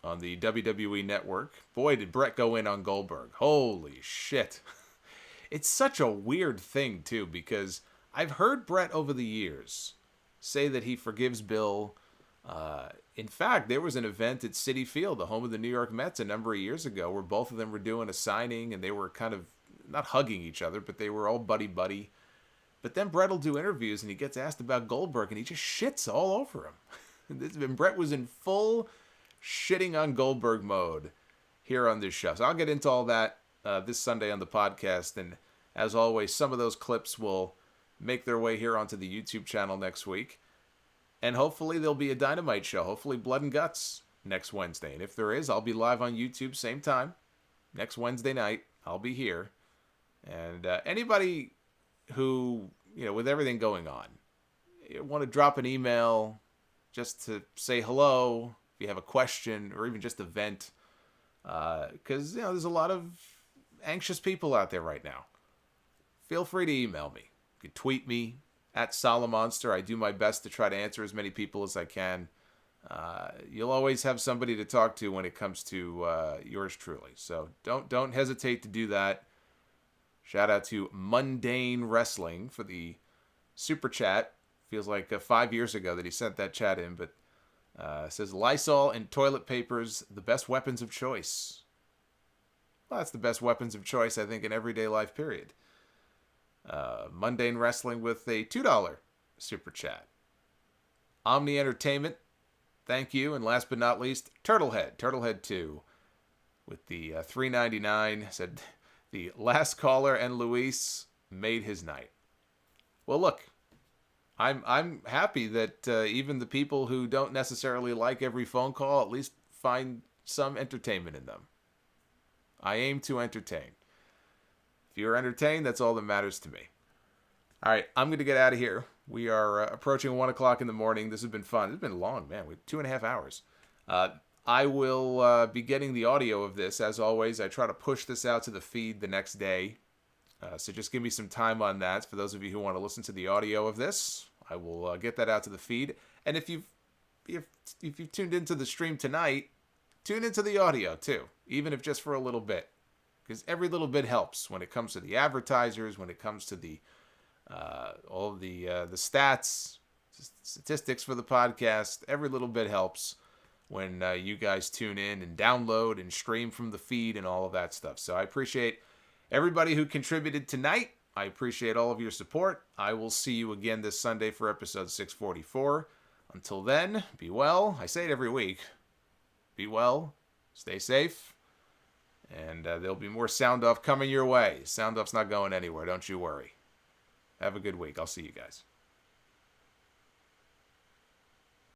on the WWE Network. Boy, did Bret go in on Goldberg. Holy shit. It's such a weird thing, too, because I've heard Bret over the years say that he forgives Bill. In fact, there was an event at Citi Field, the home of the New York Mets, a number of years ago, where both of them were doing a signing, and they were kind of not hugging each other, but they were all buddy-buddy. But then Bret will do interviews, and he gets asked about Goldberg, and he just shits all over him. And Bret was in full shitting on Goldberg mode here on this show. So I'll get into all that this Sunday on the podcast, and as always, some of those clips will make their way here onto the YouTube channel next week. And hopefully there'll be a Dynamite show, hopefully Blood and Guts next Wednesday. And if there is, I'll be live on YouTube, same time, next Wednesday night. I'll be here. And anybody who, with everything going on, you want to drop an email just to say hello, if you have a question, or even just a vent, because, there's a lot of anxious people out there right now. Feel free to email me. You can tweet me at Solomonster. I do my best to try to answer as many people as I can. You'll always have somebody to talk to when it comes to yours truly. So don't hesitate to do that. Shout out to Mundane Wrestling for the super chat. Feels like 5 years ago that he sent that chat in, but says Lysol and toilet papers, the best weapons of choice. Well, that's the best weapons of choice, I think, in everyday life, period. Mundane Wrestling with a $2 super chat. Omni Entertainment, thank you. And last but not least, Turtlehead 2 with the $3.99 said the last caller and Luis made his night. Well, look, I'm happy that even the people who don't necessarily like every phone call at least find some entertainment in them. I aim to entertain. If you're entertained, that's all that matters to me. All right, I'm going to get out of here. We are approaching 1 o'clock in the morning. This has been fun. It's been long, man. 2.5 hours. I will be getting the audio of this. As always, I try to push this out to the feed the next day. So just give me some time on that. For those of you who want to listen to the audio of this, I will get that out to the feed. And if you've tuned into the stream tonnite, tune into the audio too, even if just for a little bit. Because every little bit helps when it comes to the advertisers, when it comes to the all of the stats, statistics for the podcast. Every little bit helps when you guys tune in and download and stream from the feed and all of that stuff. So I appreciate everybody who contributed tonight. I appreciate all of your support. I will see you again this Sunday for episode 644. Until then, be well. I say it every week. Be well. Stay safe. And there'll be more Sound Off coming your way. Sound Off's not going anywhere. Don't you worry. Have a good week. I'll see you guys.